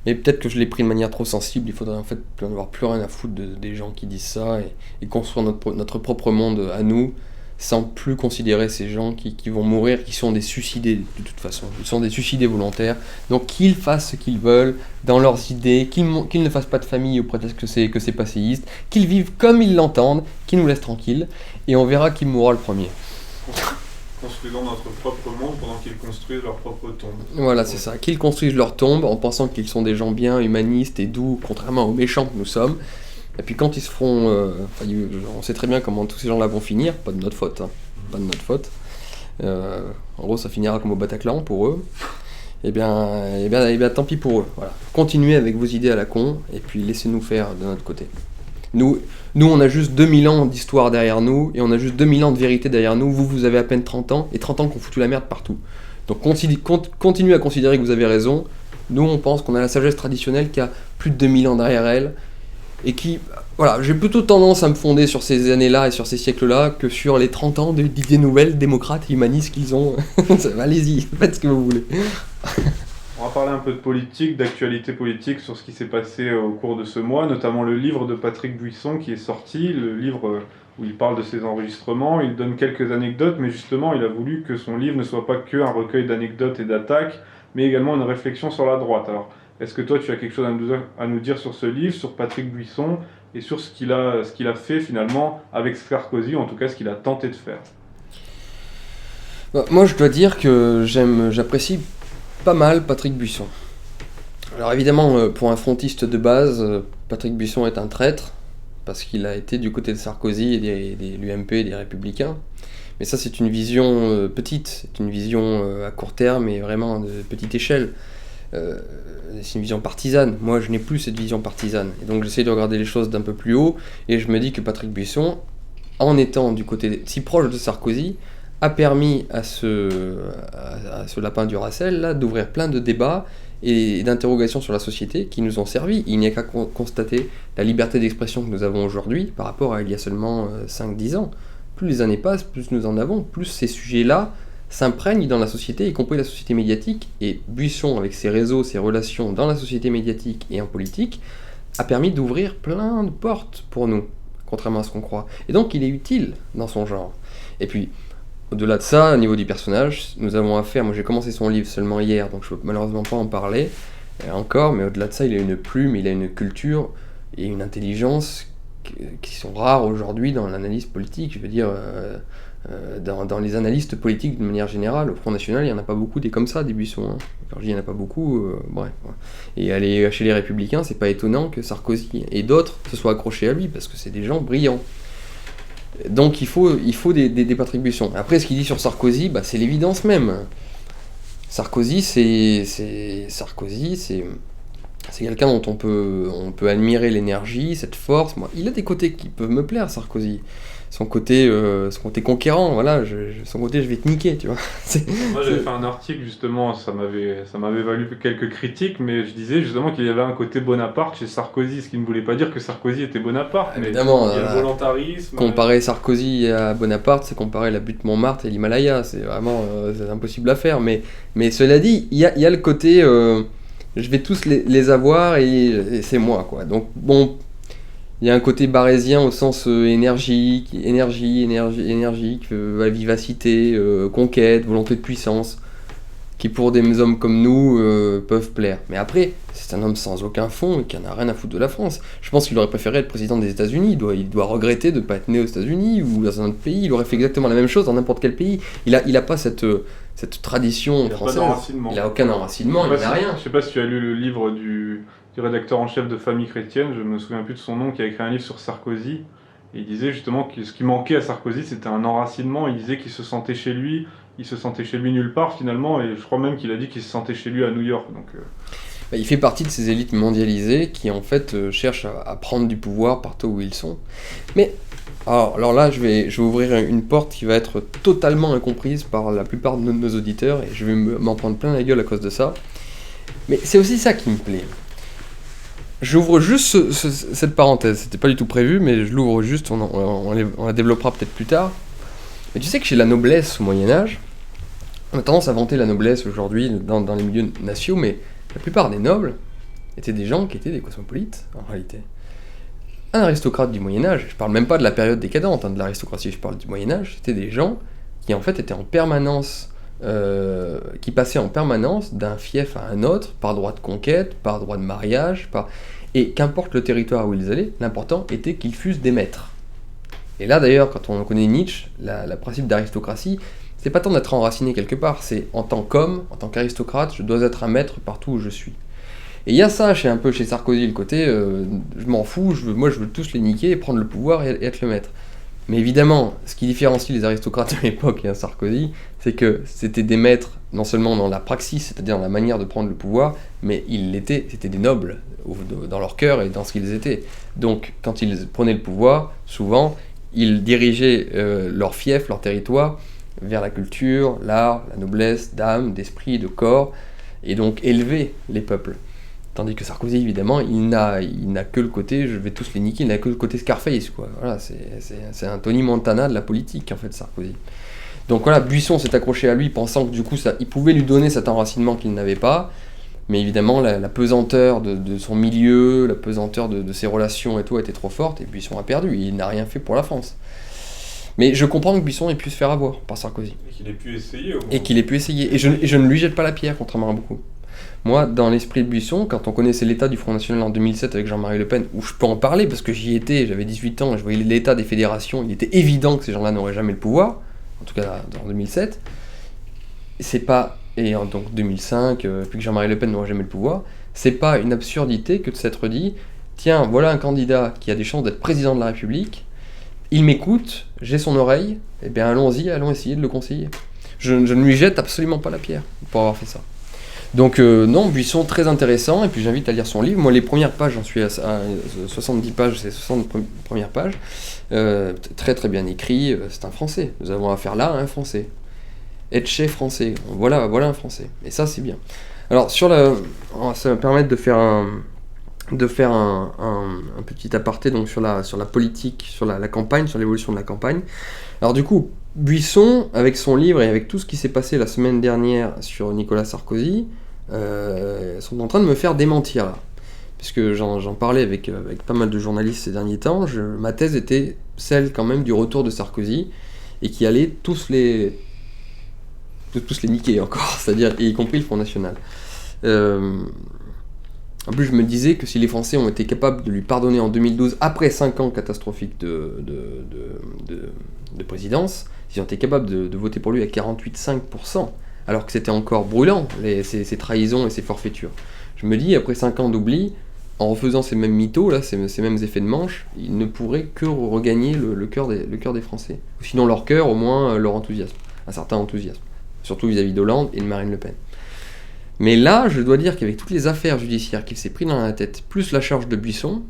Mais peut-être que je l'ai pris de manière trop sensible, il faudrait en fait en avoir plus rien à foutre des gens qui disent ça et construire notre propre monde à nous, sans plus considérer ces gens qui vont mourir, qui sont des suicidés de toute façon. Ils sont des suicidés volontaires. Donc qu'ils fassent ce qu'ils veulent dans leurs idées, qu'ils ne fassent pas de famille au prétexte que c'est passéiste, qu'ils vivent comme ils l'entendent, qu'ils nous laissent tranquilles, et on verra qui mourra le premier. Construisons notre propre monde pendant qu'ils construisent leur propre tombe. Voilà, c'est ça. Qu'ils construisent leur tombe en pensant qu'ils sont des gens bien, humanistes et doux, contrairement aux méchants que nous sommes. Et puis quand ils se feront... on sait très bien comment tous ces gens-là vont finir, pas de notre faute. Hein. Pas de notre faute. En gros, ça finira comme au Bataclan pour eux. Eh bien, tant pis pour eux. Voilà. Continuez avec vos idées à la con, et puis laissez-nous faire de notre côté. Nous, on a juste 2000 ans d'histoire derrière nous, et on a juste 2000 ans de vérité derrière nous. Vous avez à peine 30 ans, et 30 ans qu'on foutu la merde partout. Donc continuez à considérer que vous avez raison. Nous, on pense qu'on a la sagesse traditionnelle qui a plus de 2000 ans derrière elle, et qui... Voilà, j'ai plutôt tendance à me fonder sur ces années-là et sur ces siècles-là que sur les 30 ans d'idées nouvelles, démocrates et humanistes qu'ils ont. Allez-y, faites ce que vous voulez. On va parler un peu de politique, d'actualité politique sur ce qui s'est passé au cours de ce mois, notamment le livre de Patrick Buisson qui est sorti, le livre où il parle de ses enregistrements, il donne quelques anecdotes, mais justement il a voulu que son livre ne soit pas qu'un recueil d'anecdotes et d'attaques, mais également une réflexion sur la droite. Alors, est-ce que toi tu as quelque chose à nous dire sur ce livre, sur Patrick Buisson, et sur ce qu'il a fait finalement avec Sarkozy, ou en tout cas ce qu'il a tenté de faire? Moi je dois dire que j'apprécie pas mal Patrick Buisson. Alors évidemment, pour un frontiste de base, Patrick Buisson est un traître, parce qu'il a été du côté de Sarkozy et de l'UMP et des Républicains. Mais ça c'est une vision petite, c'est une vision à court terme et vraiment de petite échelle. C'est une vision partisane. Moi, je n'ai plus cette vision partisane. Et donc, j'essaie de regarder les choses d'un peu plus haut. Et je me dis que Patrick Buisson, en étant du côté si proche de Sarkozy, a permis à ce lapin du Racel là, d'ouvrir plein de débats et d'interrogations sur la société qui nous ont servi. Il n'y a qu'à constater la liberté d'expression que nous avons aujourd'hui par rapport à il y a seulement 5-10 ans. Plus les années passent, plus nous en avons, plus ces sujets-là s'imprègne dans la société, y compris la société médiatique, et Buisson, avec ses réseaux, ses relations dans la société médiatique et en politique, a permis d'ouvrir plein de portes pour nous, contrairement à ce qu'on croit. Et donc il est utile dans son genre. Et puis, au-delà de ça, au niveau du personnage, nous avons affaire, moi j'ai commencé son livre seulement hier, donc je ne peux malheureusement pas en parler encore, mais au-delà de ça, il a une plume, il a une culture et une intelligence qui sont rares aujourd'hui dans l'analyse politique, je veux dire... dans les analystes politiques de manière générale, au Front National, il n'y en a pas beaucoup des comme ça, des Buissons. Hein. Quand je dis il n'y en a pas beaucoup, bref. Et aller chez les Républicains, c'est pas étonnant que Sarkozy et d'autres se soient accrochés à lui, parce que c'est des gens brillants. Donc il faut des Patrick Buisson. Après, ce qu'il dit sur Sarkozy, c'est l'évidence même. Sarkozy, c'est quelqu'un dont on peut admirer l'énergie, cette force. Moi, il a des côtés qui peuvent me plaire, Sarkozy. Son côté conquérant, voilà, son côté je vais te niquer, tu vois. Moi j'avais fait un article justement, ça m'avait valu quelques critiques, mais je disais justement qu'il y avait un côté Bonaparte chez Sarkozy, ce qui ne voulait pas dire que Sarkozy était Bonaparte, mais évidemment, il y a le volontarisme. Comparer Sarkozy à Bonaparte, c'est comparer la butte Montmartre et l'Himalaya, c'est vraiment c'est impossible à faire, mais cela dit, il y a le côté je vais tous les avoir et c'est moi, quoi. Donc bon, il y a un côté barésien au sens énergique, vivacité, conquête, volonté de puissance, qui pour des hommes comme nous peuvent plaire. Mais après, c'est un homme sans aucun fond et qui en a rien à foutre de la France. Je pense qu'il aurait préféré être président des États-Unis. Il doit regretter de ne pas être né aux États-Unis ou dans un autre pays. Il aurait fait exactement la même chose dans n'importe quel pays. Il a pas cette tradition française. Il n'a aucun enracinement, il n'a rien. Je sais pas si tu as lu le livre du rédacteur en chef de Famille Chrétienne, je me souviens plus de son nom, qui a écrit un livre sur Sarkozy. Et il disait justement que ce qui manquait à Sarkozy, c'était un enracinement. Il disait qu'il se sentait chez lui nulle part finalement, et je crois même qu'il a dit qu'il se sentait chez lui à New York. Donc, il fait partie de ces élites mondialisées qui en fait cherchent à prendre du pouvoir partout où ils sont. Mais alors là, je vais ouvrir une porte qui va être totalement incomprise par la plupart de nos auditeurs, et je vais m'en prendre plein la gueule à cause de ça. Mais c'est aussi ça qui me plaît. J'ouvre juste cette parenthèse, c'était pas du tout prévu, mais je l'ouvre juste, on la développera peut-être plus tard. Mais tu sais que chez la noblesse au Moyen-Âge, on a tendance à vanter la noblesse aujourd'hui dans les milieux nationaux, mais la plupart des nobles étaient des gens qui étaient des cosmopolites, en réalité. Un aristocrate du Moyen-Âge, je parle même pas de la période décadente de l'aristocratie, je parle du Moyen-Âge, c'était des gens qui en fait étaient en permanence, qui passaient en permanence d'un fief à un autre, par droit de conquête, par droit de mariage, et qu'importe le territoire où ils allaient, l'important était qu'ils fussent des maîtres. Et là d'ailleurs, quand on connaît Nietzsche, le principe d'aristocratie, c'est pas tant d'être enraciné quelque part, c'est en tant qu'aristocrate, je dois être un maître partout où je suis. Et il y a ça un peu chez Sarkozy, le côté je m'en fous, je veux tous les niquer, et prendre le pouvoir et être le maître. Mais évidemment, ce qui différencie les aristocrates de l'époque et Sarkozy, c'est que c'était des maîtres, non seulement dans la praxis, c'est-à-dire dans la manière de prendre le pouvoir, mais c'était des nobles, dans leur cœur et dans ce qu'ils étaient. Donc, quand ils prenaient le pouvoir, souvent, ils dirigeaient leur fief, leur territoire, vers la culture, l'art, la noblesse d'âme, d'esprit, de corps, et donc élever les peuples. Tandis que Sarkozy, évidemment, il n'a que le côté, je vais tous les niquer, il n'a que le côté Scarface, quoi. Voilà, c'est un Tony Montana de la politique, en fait, Sarkozy. Donc voilà, Buisson s'est accroché à lui, pensant que du coup, il pouvait lui donner cet enracinement qu'il n'avait pas, mais évidemment, la pesanteur de son milieu, la pesanteur de ses relations et tout était trop forte, et Buisson a perdu, il n'a rien fait pour la France. Mais je comprends que Buisson ait pu se faire avoir par Sarkozy. Et qu'il ait pu essayer, au moins. Et qu'il ait pu essayer, et je ne lui jette pas la pierre, contrairement à beaucoup. Moi, dans l'esprit de Buisson, quand on connaissait l'état du Front National en 2007 avec Jean-Marie Le Pen, où je peux en parler parce que j'y étais, j'avais 18 ans, je voyais l'état des fédérations, il était évident que ces gens-là n'auraient jamais le pouvoir, en tout cas en 2007. Donc 2005, puis que Jean-Marie Le Pen n'aurait jamais le pouvoir, c'est pas une absurdité que de s'être dit, tiens, voilà un candidat qui a des chances d'être président de la République, il m'écoute, j'ai son oreille, et bien allons essayer de le conseiller. Je ne lui jette absolument pas la pierre pour avoir fait ça. Donc non, Buisson, très intéressant, et puis j'invite à lire son livre. Moi, les premières pages, j'en suis à 70 pages, c'est 60 premières pages. Très très bien écrit, c'est un français. Nous avons affaire là à un français. Etche français, voilà un français. Et ça, c'est bien. Alors, ça va me permettre de faire un petit aparté donc, sur la politique, sur la campagne, sur l'évolution de la campagne. Alors du coup, Buisson, avec son livre et avec tout ce qui s'est passé la semaine dernière sur Nicolas Sarkozy, sont en train de me faire démentir là. Puisque j'en parlais avec pas mal de journalistes ces derniers temps, ma thèse était celle quand même du retour de Sarkozy, et qui allait tous les niquer encore, c'est-à-dire y compris le Front National. En plus, je me disais que si les Français ont été capables de lui pardonner en 2012, après 5 ans catastrophiques de présidence, ils ont été capables de voter pour lui à 48,5%, alors que c'était encore brûlant, ces trahisons et ces forfaitures. Je me dis, après 5 ans d'oubli, en refaisant ces mêmes mythos, là, ces mêmes effets de manche, ils ne pourraient que regagner le cœur des Français. Ou sinon leur cœur, au moins leur enthousiasme, un certain enthousiasme, surtout vis-à-vis d'Hollande et de Marine Le Pen. Mais là, je dois dire qu'avec toutes les affaires judiciaires qu'il s'est pris dans la tête, plus la charge de Buisson,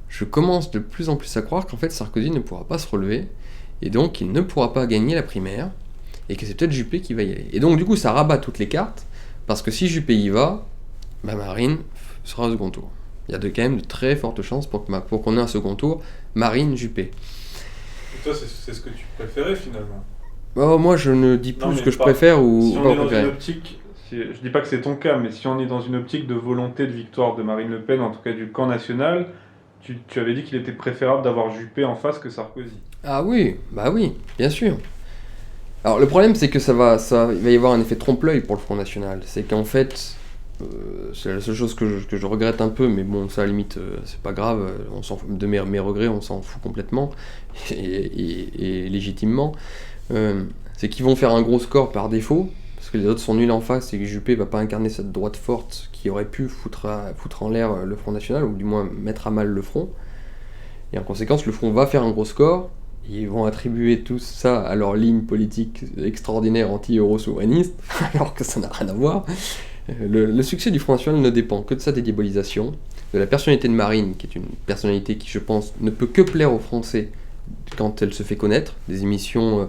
je commence de plus en plus à croire qu'en fait Sarkozy ne pourra pas se relever, et donc il ne pourra pas gagner la primaire, et que c'est peut-être Juppé qui va y aller. Et donc du coup ça rabat toutes les cartes, parce que si Juppé y va, Marine sera au second tour. Il y a quand même de très fortes chances pour qu'on ait un second tour, Marine-Juppé. Et toi c'est ce que tu préférais finalement? Moi je ne dis plus ce que je préfère ou si pas on est dans préférer. une optique, je dis pas que c'est ton cas, mais si on est dans une optique de volonté de victoire de Marine Le Pen, en tout cas du camp national, tu avais dit qu'il était préférable d'avoir Juppé en face que Sarkozy. Ah oui, bah oui, bien sûr. Alors le problème c'est que il va y avoir un effet trompe-l'œil pour le Front National. C'est qu'en fait, c'est la seule chose que je regrette un peu, mais bon, ça à la limite, c'est pas grave, on s'en fout, de mes regrets, on s'en fout complètement, et légitimement. C'est qu'ils vont faire un gros score par défaut, parce que les autres sont nuls en face, et que Juppé va pas incarner cette droite forte qui aurait pu foutre en l'air le Front National, ou du moins mettre à mal le Front. Et en conséquence, le Front va faire un gros score. Ils vont attribuer tout ça à leur ligne politique extraordinaire anti-euro-souverainiste, alors que ça n'a rien à voir. Le succès du Front National ne dépend que de sa dédiabolisation, de la personnalité de Marine, qui est une personnalité qui, je pense, ne peut que plaire aux Français quand elle se fait connaître. Des émissions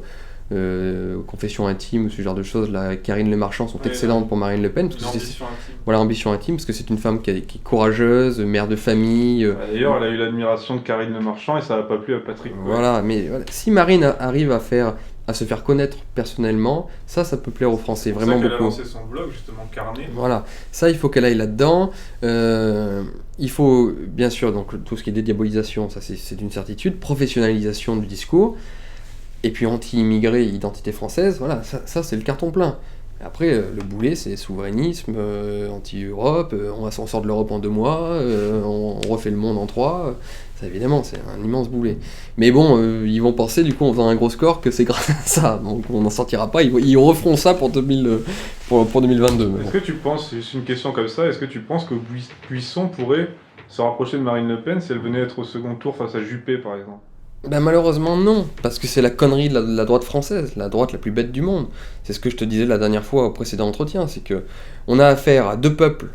confessions intimes, ce genre de choses, là, Karine Le Marchand sont excellentes pour Marine Le Pen. Parce que voilà, ambition intime, parce que c'est une femme qui est courageuse, mère de famille. D'ailleurs, elle a eu l'admiration de Karine Le Marchand et ça n'a pas plu à Patrick. Voilà, mais si Marine arrive à se faire connaître personnellement, ça peut plaire aux Français, vraiment beaucoup. Elle a lancé son blog, justement, Carnet. Voilà, ça il faut qu'elle aille là-dedans. Il faut, bien sûr, donc tout ce qui est dédiabolisation, ça c'est une certitude, professionnalisation du discours. Et puis anti-immigré, identité française, voilà, ça c'est le carton plein. Après, le boulet, c'est souverainisme, anti-Europe, on sort de l'Europe en 2 mois, on refait le monde en 3, ça évidemment, c'est un immense boulet. Mais bon, ils vont penser, du coup, en faisant un gros score, que c'est grâce à ça, donc on n'en sortira pas, ils referont ça pour 2022. Est-ce que tu penses, c'est une question comme ça, est-ce que tu penses que Buisson pourrait se rapprocher de Marine Le Pen si elle venait être au second tour face à Juppé, par exemple? Ben malheureusement non, parce que c'est la connerie de la droite française, la droite la plus bête du monde. C'est ce que je te disais la dernière fois au précédent entretien, c'est que on a affaire à 2 peuples,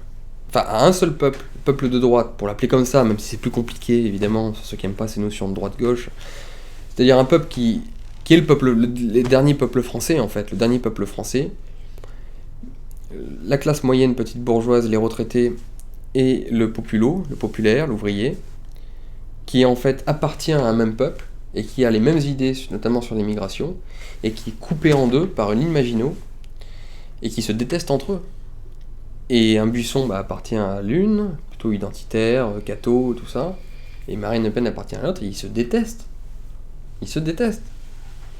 enfin à un seul peuple, peuple de droite, pour l'appeler comme ça, même si c'est plus compliqué évidemment, ceux qui n'aiment pas ces notions de droite-gauche. C'est-à-dire un peuple qui est le peuple, le dernier peuple français en fait, le dernier peuple français. La classe moyenne, petite bourgeoise, les retraités, et le populo, le populaire, l'ouvrier, qui en fait appartient à un même peuple et qui a les mêmes idées, notamment sur l'immigration, et qui est coupé en 2 par une ligne Maginot, et qui se détestent entre eux. Et un Buisson appartient à l'une, plutôt identitaire, catho, tout ça, et Marine Le Pen appartient à l'autre, et ils se détestent. Ils se détestent.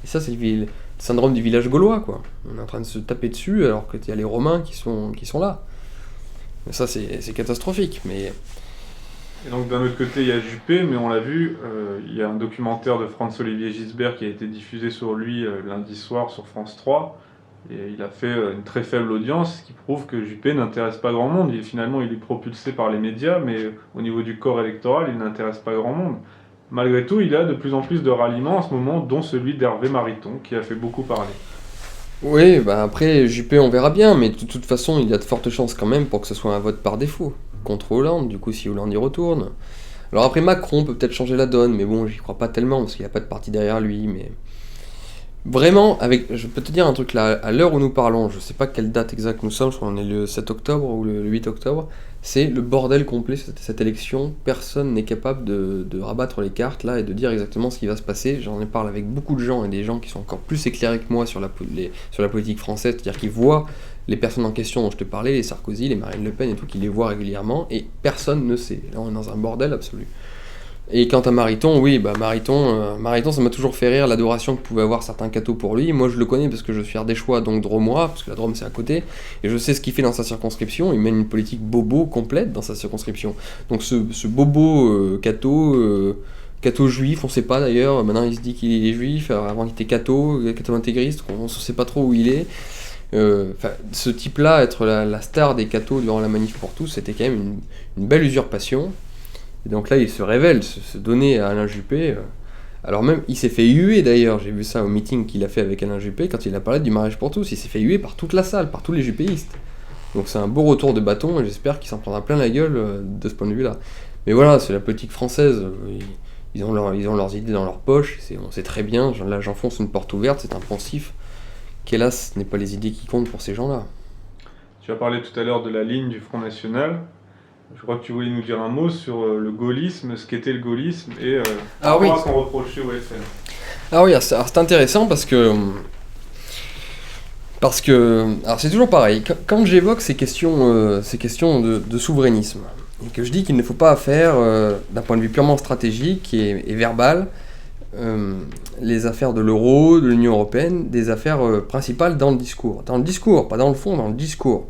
Et ça, c'est le syndrome du village gaulois, quoi. On est en train de se taper dessus alors qu'il y a les Romains qui sont là. Mais ça, c'est catastrophique, mais... Et donc d'un autre côté il y a Juppé, mais on l'a vu, il y a un documentaire de Franz-Olivier Gisbert qui a été diffusé sur lui lundi soir sur France 3, et il a fait une très faible audience, ce qui prouve que Juppé n'intéresse pas grand monde. Finalement il est propulsé par les médias, mais au niveau du corps électoral il n'intéresse pas grand monde. Malgré tout il a de plus en plus de ralliements en ce moment, dont celui d'Hervé Mariton, qui a fait beaucoup parler. Oui, après Juppé on verra bien, mais de toute façon il y a de fortes chances quand même pour que ce soit un vote par défaut contre Hollande, du coup si Hollande y retourne. Alors après Macron peut peut-être changer la donne, mais bon j'y crois pas tellement parce qu'il n'y a pas de parti derrière lui, mais vraiment, je peux te dire un truc là, à l'heure où nous parlons, je sais pas quelle date exacte nous sommes, je crois qu'on est le 7 octobre ou le 8 octobre, c'est le bordel complet cette élection, personne n'est capable de rabattre les cartes là et de dire exactement ce qui va se passer. J'en ai parlé avec beaucoup de gens et des gens qui sont encore plus éclairés que moi sur la politique française, c'est-à-dire qu'ils voient les personnes en question dont je te parlais, les Sarkozy, les Marine Le Pen et tout, qui les voient régulièrement, et personne ne sait. Là, on est dans un bordel absolu. Et quant à Mariton, oui, Mariton, ça m'a toujours fait rire, l'adoration que pouvaient avoir certains cathos pour lui. Moi, je le connais parce que je suis ardéchois, donc dromois, parce que la Drôme, c'est à côté, et je sais ce qu'il fait dans sa circonscription. Il mène une politique bobo complète dans sa circonscription. Donc ce bobo catho juif, on sait pas d'ailleurs, maintenant il se dit qu'il est juif, avant il était catho intégriste, on ne sait pas trop où il est. Ce type-là, être la star des cathos durant la manif pour tous, c'était quand même une belle usurpation. Et donc là, il se révèle, se donner à Alain Juppé. Alors même, il s'est fait huer d'ailleurs, j'ai vu ça au meeting qu'il a fait avec Alain Juppé, quand il a parlé du mariage pour tous, il s'est fait huer par toute la salle, par tous les juppéistes. Donc c'est un beau retour de bâton, et j'espère qu'il s'en prendra plein la gueule de ce point de vue-là. Mais voilà, c'est la politique française, ils ont leurs idées dans leur poche, on sait très bien, là j'enfonce une porte ouverte, c'est un poncif, qu'hélas, ce n'est pas les idées qui comptent pour ces gens-là. Tu as parlé tout à l'heure de la ligne du Front National. Je crois que tu voulais nous dire un mot sur le gaullisme, ce qu'était le gaullisme et Ah oui. ce qu'on reprochait au FN. Ah oui, c'est intéressant parce que alors c'est toujours pareil, quand j'évoque ces questions de souverainisme, et que je dis qu'il ne faut pas faire, d'un point de vue purement stratégique et verbal, les affaires de l'euro, de l'Union Européenne, des affaires principales dans le discours. Dans le discours, pas dans le fond, dans le discours.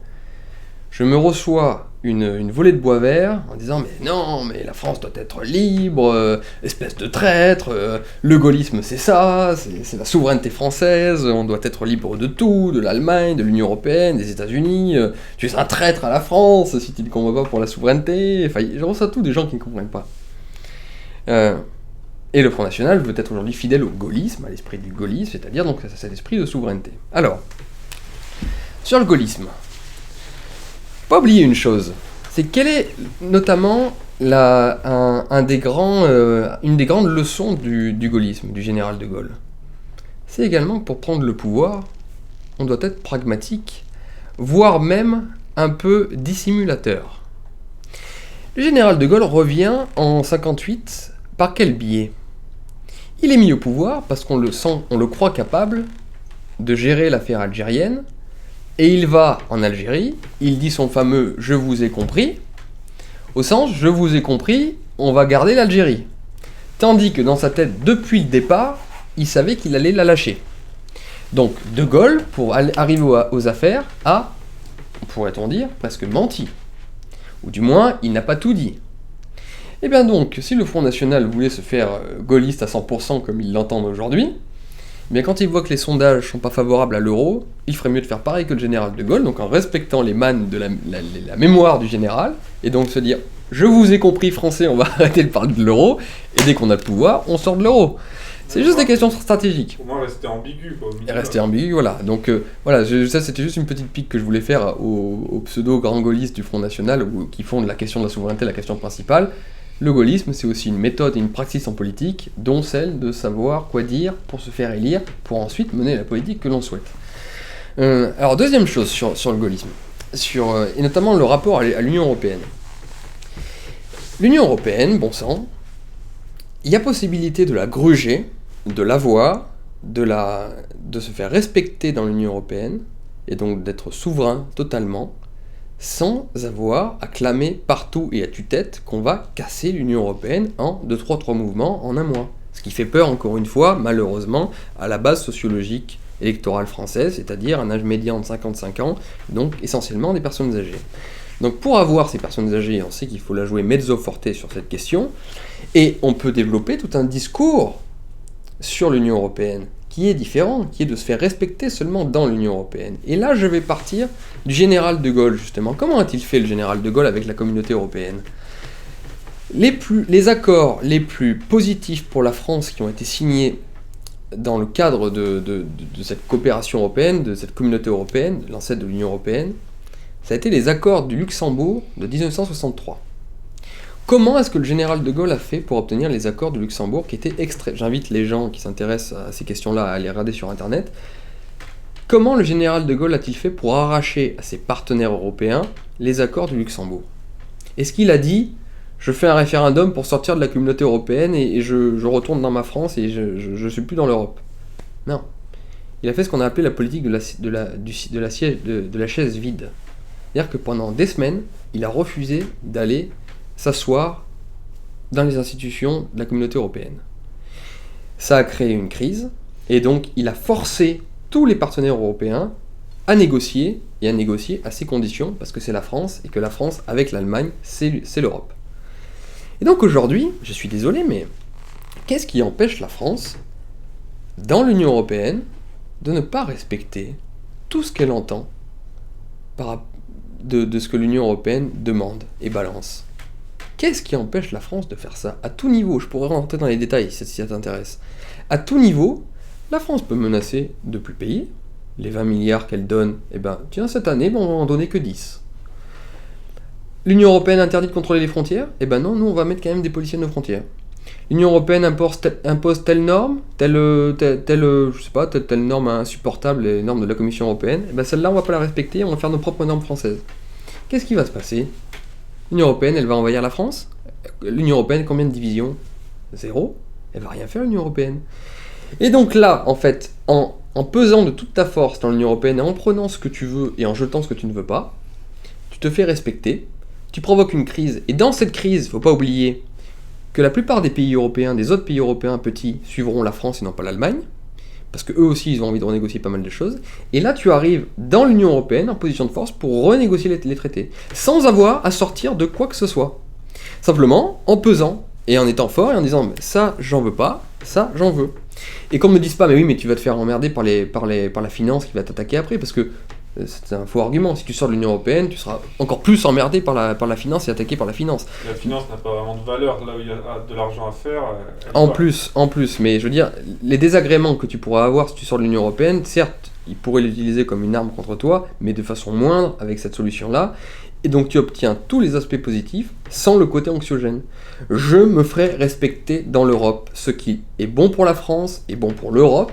Je me reçois une volée de bois vert en disant mais non, mais la France doit être libre, espèce de traître, le gaullisme c'est ça, c'est la souveraineté française, on doit être libre de tout, de l'Allemagne, de l'Union Européenne, des États-Unis, tu es un traître à la France si tu ne combats pas pour la souveraineté, enfin je reçois tout des gens qui ne comprennent pas. Et le Front National veut être aujourd'hui fidèle au gaullisme, à l'esprit du gaullisme, c'est-à-dire donc à cet esprit de souveraineté. Alors, sur le gaullisme, pas oublier une chose, c'est quelle est notamment une des grandes leçons du gaullisme, du général de Gaulle. C'est également que pour prendre le pouvoir, on doit être pragmatique, voire même un peu dissimulateur. Le général de Gaulle revient en 1958 par quel biais ? Il est mis au pouvoir parce qu'on le croit capable de gérer l'affaire algérienne. Et il va en Algérie, il dit son fameux « je vous ai compris », au sens « je vous ai compris, on va garder l'Algérie ». Tandis que dans sa tête, depuis le départ, il savait qu'il allait la lâcher. Donc De Gaulle, pour arriver aux affaires, a, pourrait-on dire, presque menti. Ou du moins, il n'a pas tout dit. Et bien donc, si le Front National voulait se faire gaulliste à 100% comme il l'entend aujourd'hui, mais quand il voit que les sondages sont pas favorables à l'euro, il ferait mieux de faire pareil que le général de Gaulle, donc en respectant les mannes de la mémoire du général, et donc se dire « je vous ai compris français, on va arrêter de parler de l'euro, et dès qu'on a le pouvoir, on sort de l'euro ». C'est juste des questions stratégiques. Au moins rester ambigu, quoi. Et rester ambigu, voilà. Donc voilà, ça c'était juste une petite pique que je voulais faire aux pseudo-grands gaullistes du Front National, qui font de la question de la souveraineté la question principale. Le gaullisme, c'est aussi une méthode et une praxis en politique, dont celle de savoir quoi dire pour se faire élire, pour ensuite mener la politique que l'on souhaite. Alors, deuxième chose sur le gaullisme, et notamment le rapport à l'Union Européenne. L'Union Européenne, bon sang, il y a possibilité de la gruger, de l'avoir, de se faire respecter dans l'Union Européenne, et donc d'être souverain totalement, sans avoir à clamer partout et à tue-tête qu'on va casser l'Union Européenne en 2-3 mouvements en un mois. Ce qui fait peur, encore une fois, malheureusement, à la base sociologique électorale française, c'est-à-dire un âge médian de 55 ans, donc essentiellement des personnes âgées. Donc pour avoir ces personnes âgées, on sait qu'il faut la jouer mezzo forte sur cette question, et on peut développer tout un discours sur l'Union Européenne, qui est différent, qui est de se faire respecter seulement dans l'Union Européenne. Et là, je vais partir du général de Gaulle, justement. Comment a-t-il fait le général de Gaulle avec la communauté européenne ? Les accords les plus positifs pour la France qui ont été signés dans le cadre de cette coopération européenne, de cette communauté européenne, de l'ancêtre de l'Union Européenne, ça a été les accords du Luxembourg de 1963. Comment est-ce que le général de Gaulle a fait pour obtenir les accords de Luxembourg qui étaient extraits ? J'invite les gens qui s'intéressent à ces questions-là à les regarder sur Internet. Comment le général de Gaulle a-t-il fait pour arracher à ses partenaires européens les accords du Luxembourg ? Est-ce qu'il a dit « je fais un référendum pour sortir de la communauté européenne et je retourne dans ma France et je suis plus dans l'Europe » Non. Il a fait ce qu'on a appelé la politique de la chaise vide. C'est-à-dire que pendant des semaines, il a refusé d'aller s'asseoir dans les institutions de la communauté européenne. Ça a créé une crise, et donc il a forcé tous les partenaires européens à négocier, et à négocier à ses conditions, parce que c'est la France, et que la France, avec l'Allemagne, c'est l'Europe. Et donc aujourd'hui, je suis désolé, mais qu'est-ce qui empêche la France, dans l'Union Européenne, de ne pas respecter tout ce qu'elle entend de ce que l'Union Européenne demande et balance ? Qu'est-ce qui empêche la France de faire ça ? À tout niveau, je pourrais rentrer dans les détails si ça t'intéresse. À tout niveau, la France peut menacer de ne plus payer, les 20 milliards qu'elle donne, eh ben, tiens, cette année, on va en donner que 10. L'Union Européenne interdit de contrôler les frontières, eh ben non, nous, on va mettre quand même des policiers à nos frontières. L'Union Européenne impose telle norme, telle norme insupportable, les normes de la Commission Européenne, eh ben celle-là, on va pas la respecter, on va faire nos propres normes françaises. Qu'est-ce qui va se passer? L'Union Européenne, elle va envahir la France? L'Union Européenne, combien de divisions? 0. Elle va rien faire, l'Union Européenne. Et donc là, en fait, en pesant de toute ta force dans l'Union Européenne, et en prenant ce que tu veux et en jetant ce que tu ne veux pas, tu te fais respecter, tu provoques une crise, et dans cette crise, faut pas oublier que la plupart des pays européens, des autres pays européens petits, suivront la France et non pas l'Allemagne, parce qu'eux aussi, ils ont envie de renégocier pas mal de choses, et là, tu arrives dans l'Union Européenne en position de force pour renégocier les traités, sans avoir à sortir de quoi que ce soit. Simplement, en pesant, et en étant fort, et en disant, ça, j'en veux pas, ça, j'en veux. Et qu'on ne me dise pas, mais oui, mais tu vas te faire emmerder par la finance qui va t'attaquer après, parce que c'est un faux argument. Si tu sors de l'Union Européenne, tu seras encore plus emmerdé par la finance et attaqué par la finance. La finance n'a pas vraiment de valeur, là où il y a de l'argent à faire. En plus, mais je veux dire, les désagréments que tu pourras avoir si tu sors de l'Union Européenne, certes, ils pourraient l'utiliser comme une arme contre toi, mais de façon moindre avec cette solution-là. Et donc tu obtiens tous les aspects positifs sans le côté anxiogène. Je me ferai respecter dans l'Europe. Ce qui est bon pour la France est bon pour l'Europe.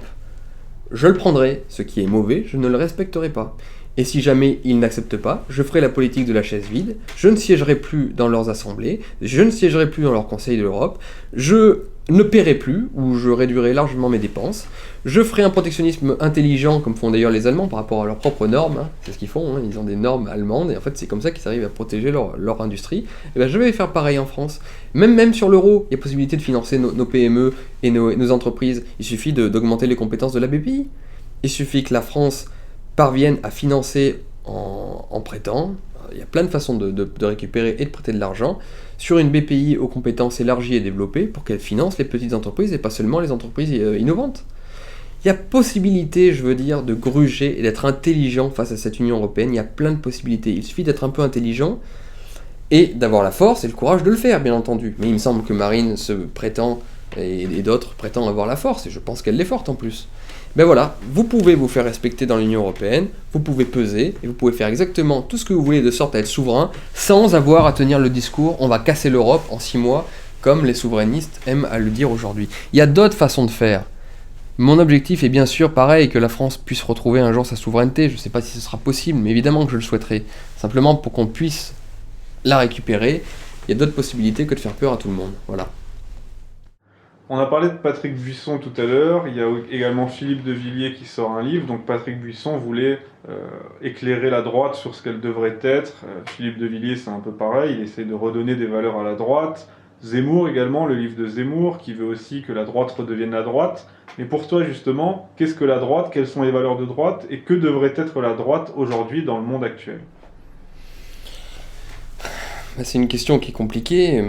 Je le prendrai. Ce qui est mauvais, je ne le respecterai pas. Et si jamais ils n'acceptent pas, je ferai la politique de la chaise vide. Je ne siégerai plus dans leurs assemblées. Je ne siégerai plus dans leur Conseil de l'Europe. Je ne paierai plus, ou je réduirai largement mes dépenses. Je ferai un protectionnisme intelligent, comme font d'ailleurs les Allemands par rapport à leurs propres normes. C'est ce qu'ils font, ils ont des normes allemandes, et en fait c'est comme ça qu'ils arrivent à protéger leur industrie. Et ben, je vais faire pareil en France. Même sur l'euro, il y a possibilité de financer nos PME et nos entreprises. Il suffit d'augmenter les compétences de la BPI. Il suffit que la France parvienne à financer en prêtant. Il y a plein de façons de récupérer et de prêter de l'argent sur une BPI aux compétences élargies et développées pour qu'elle finance les petites entreprises et pas seulement les entreprises innovantes. Il y a possibilité, je veux dire, de gruger et d'être intelligent face à cette Union Européenne. Il y a plein de possibilités. Il suffit d'être un peu intelligent et d'avoir la force et le courage de le faire, bien entendu. Mais il me semble que Marine se prétend, et d'autres prétendent avoir la force, et je pense qu'elle l'est forte en plus. Ben voilà, vous pouvez vous faire respecter dans l'Union Européenne, vous pouvez peser, et vous pouvez faire exactement tout ce que vous voulez de sorte à être souverain, sans avoir à tenir le discours « on va casser l'Europe en 6 mois », comme les souverainistes aiment à le dire aujourd'hui. Il y a d'autres façons de faire. Mon objectif est bien sûr pareil, que la France puisse retrouver un jour sa souveraineté. Je ne sais pas si ce sera possible, mais évidemment que je le souhaiterais. Simplement pour qu'on puisse la récupérer, il y a d'autres possibilités que de faire peur à tout le monde. Voilà. On a parlé de Patrick Buisson tout à l'heure, il y a également Philippe de Villiers qui sort un livre, donc Patrick Buisson voulait éclairer la droite sur ce qu'elle devrait être. Philippe de Villiers c'est un peu pareil, il essaie de redonner des valeurs à la droite. Zemmour également, le livre de Zemmour, qui veut aussi que la droite redevienne la droite. Mais pour toi justement, qu'est-ce que la droite, quelles sont les valeurs de droite, et que devrait être la droite aujourd'hui dans le monde actuel? C'est une question qui est compliquée,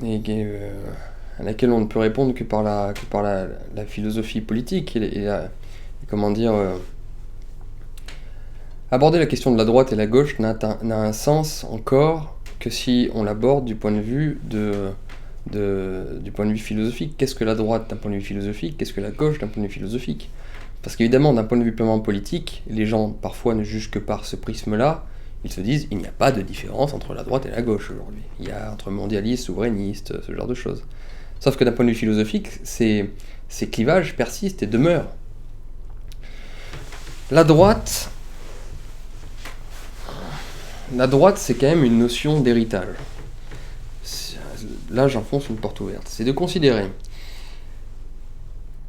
et à laquelle on ne peut répondre que par la philosophie politique comment dire, aborder la question de la droite et la gauche n'a un sens encore que si on l'aborde du point de vue philosophique. Qu'est-ce que la droite d'un point de vue philosophique? Qu'est-ce que la gauche d'un point de vue philosophique? Parce qu'évidemment, d'un point de vue purement politique, les gens parfois ne jugent que par ce prisme-là. Ils se disent il n'y a pas de différence entre la droite et la gauche aujourd'hui. Il y a entre mondialistes, souverainistes, ce genre de choses. Sauf que d'un point de vue philosophique, ces clivages persistent et demeurent. La droite, c'est quand même une notion d'héritage. Là, j'enfonce une porte ouverte. C'est de considérer.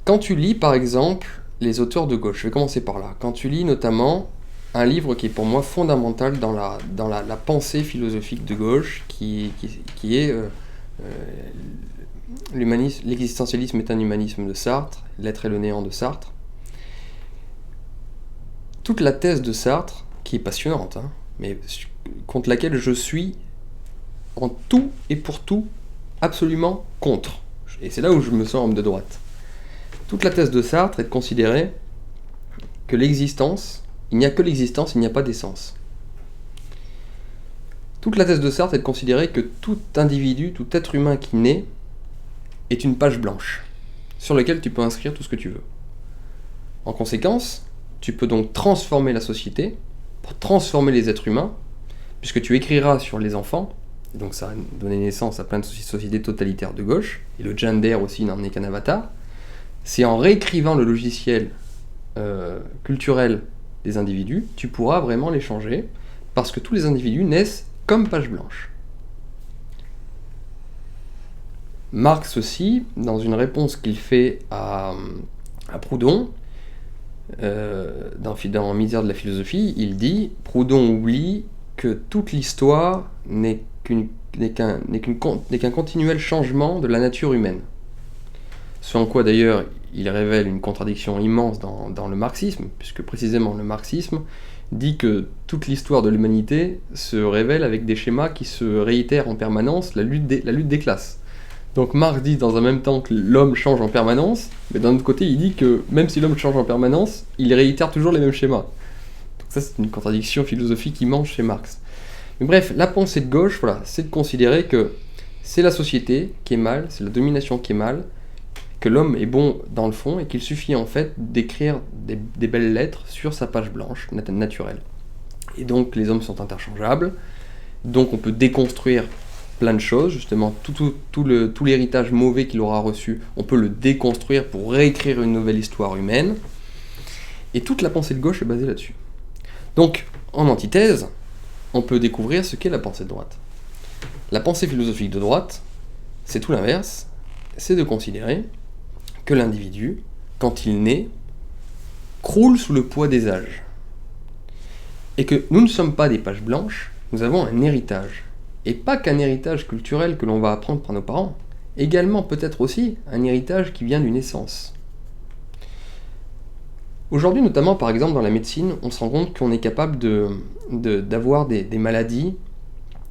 Quand tu lis, par exemple, les auteurs de gauche, je vais commencer par là. Quand tu lis notamment un livre qui est pour moi fondamental dans la pensée philosophique de gauche, qui est l'existentialisme est un humanisme de Sartre, l'être et le néant de Sartre. Toute la thèse de Sartre, qui est passionnante, mais contre laquelle je suis en tout et pour tout absolument contre. Et c'est là où je me sens homme de droite. Toute la thèse de Sartre est de considérer que l'existence, il n'y a que l'existence, il n'y a pas d'essence. Toute la thèse de Sartre est de considérer que tout individu, tout être humain qui naît est une page blanche, sur laquelle tu peux inscrire tout ce que tu veux. En conséquence, tu peux donc transformer la société, pour transformer les êtres humains, puisque tu écriras sur les enfants, et donc ça va donner naissance à plein de sociétés totalitaires de gauche, et le gender aussi n'en est qu'un avatar. C'est en réécrivant le logiciel culturel des individus, tu pourras vraiment les changer, parce que tous les individus naissent comme page blanche. Marx aussi, dans une réponse qu'il fait à Proudhon, dans Misère de la philosophie, il dit « Proudhon oublie que toute l'histoire n'est qu'un continuel changement de la nature humaine. » Ce en quoi d'ailleurs il révèle une contradiction immense dans le marxisme, puisque précisément le marxisme dit que toute l'histoire de l'humanité se révèle avec des schémas qui se réitèrent en permanence, la lutte des classes. Donc Marx dit dans un même temps que l'homme change en permanence, mais d'un autre côté il dit que même si l'homme change en permanence, il réitère toujours les mêmes schémas. Donc ça c'est une contradiction philosophique immense chez Marx. Mais bref, la pensée de gauche, voilà, c'est de considérer que c'est la société qui est mal, c'est la domination qui est mal, que l'homme est bon dans le fond et qu'il suffit en fait d'écrire des belles lettres sur sa page blanche naturelle. Et donc les hommes sont interchangeables, donc on peut déconstruire plein de choses, justement, tout l'héritage mauvais qu'il aura reçu, on peut le déconstruire pour réécrire une nouvelle histoire humaine. Et toute la pensée de gauche est basée là-dessus. Donc, en antithèse, on peut découvrir ce qu'est la pensée de droite. La pensée philosophique de droite, c'est tout l'inverse, c'est de considérer que l'individu, quand il naît, croule sous le poids des âges. Et que nous ne sommes pas des pages blanches, nous avons un héritage. Et pas qu'un héritage culturel que l'on va apprendre par nos parents, également peut-être aussi un héritage qui vient d'une naissance. Aujourd'hui, notamment par exemple dans la médecine, on se rend compte qu'on est capable d'avoir des maladies,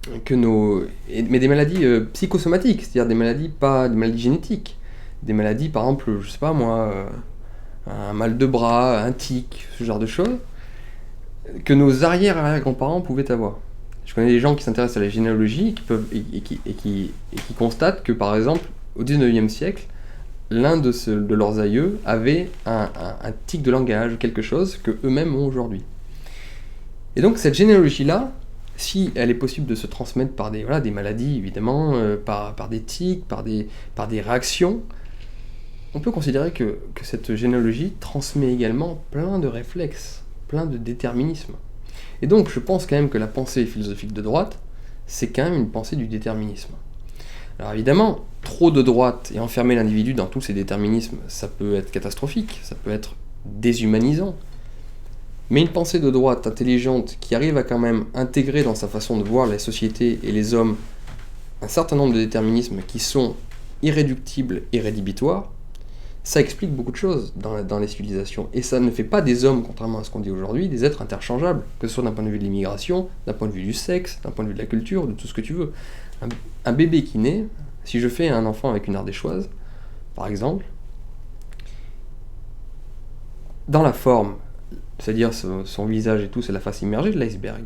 mais des maladies psychosomatiques, c'est-à-dire des maladies pas des maladies génétiques, des maladies par exemple, je sais pas moi, un mal de bras, un tic, ce genre de choses, que nos arrière-grands-parents pouvaient avoir. Je connais des gens qui s'intéressent à la généalogie et qui constatent que, par exemple, au XIXe siècle, l'un de leurs aïeux avait un tic de langage, quelque chose que eux-mêmes ont aujourd'hui. Et donc cette généalogie-là, si elle est possible de se transmettre par des maladies, évidemment, par des tics, par des réactions, on peut considérer que cette généalogie transmet également plein de réflexes, plein de déterminisme. Et donc je pense quand même que la pensée philosophique de droite, c'est quand même une pensée du déterminisme. Alors évidemment, trop de droite et enfermer l'individu dans tous ces déterminismes, ça peut être catastrophique, ça peut être déshumanisant. Mais une pensée de droite intelligente qui arrive à quand même intégrer dans sa façon de voir la société et les hommes un certain nombre de déterminismes qui sont irréductibles et rédhibitoires, ça explique beaucoup de choses dans les civilisations. Et ça ne fait pas des hommes, contrairement à ce qu'on dit aujourd'hui, des êtres interchangeables, que ce soit d'un point de vue de l'immigration, d'un point de vue du sexe, d'un point de vue de la culture, de tout ce que tu veux. Un bébé qui naît, si je fais un enfant avec une ardéchoise, par exemple, dans la forme, c'est-à-dire son visage et tout, c'est la face immergée de l'iceberg.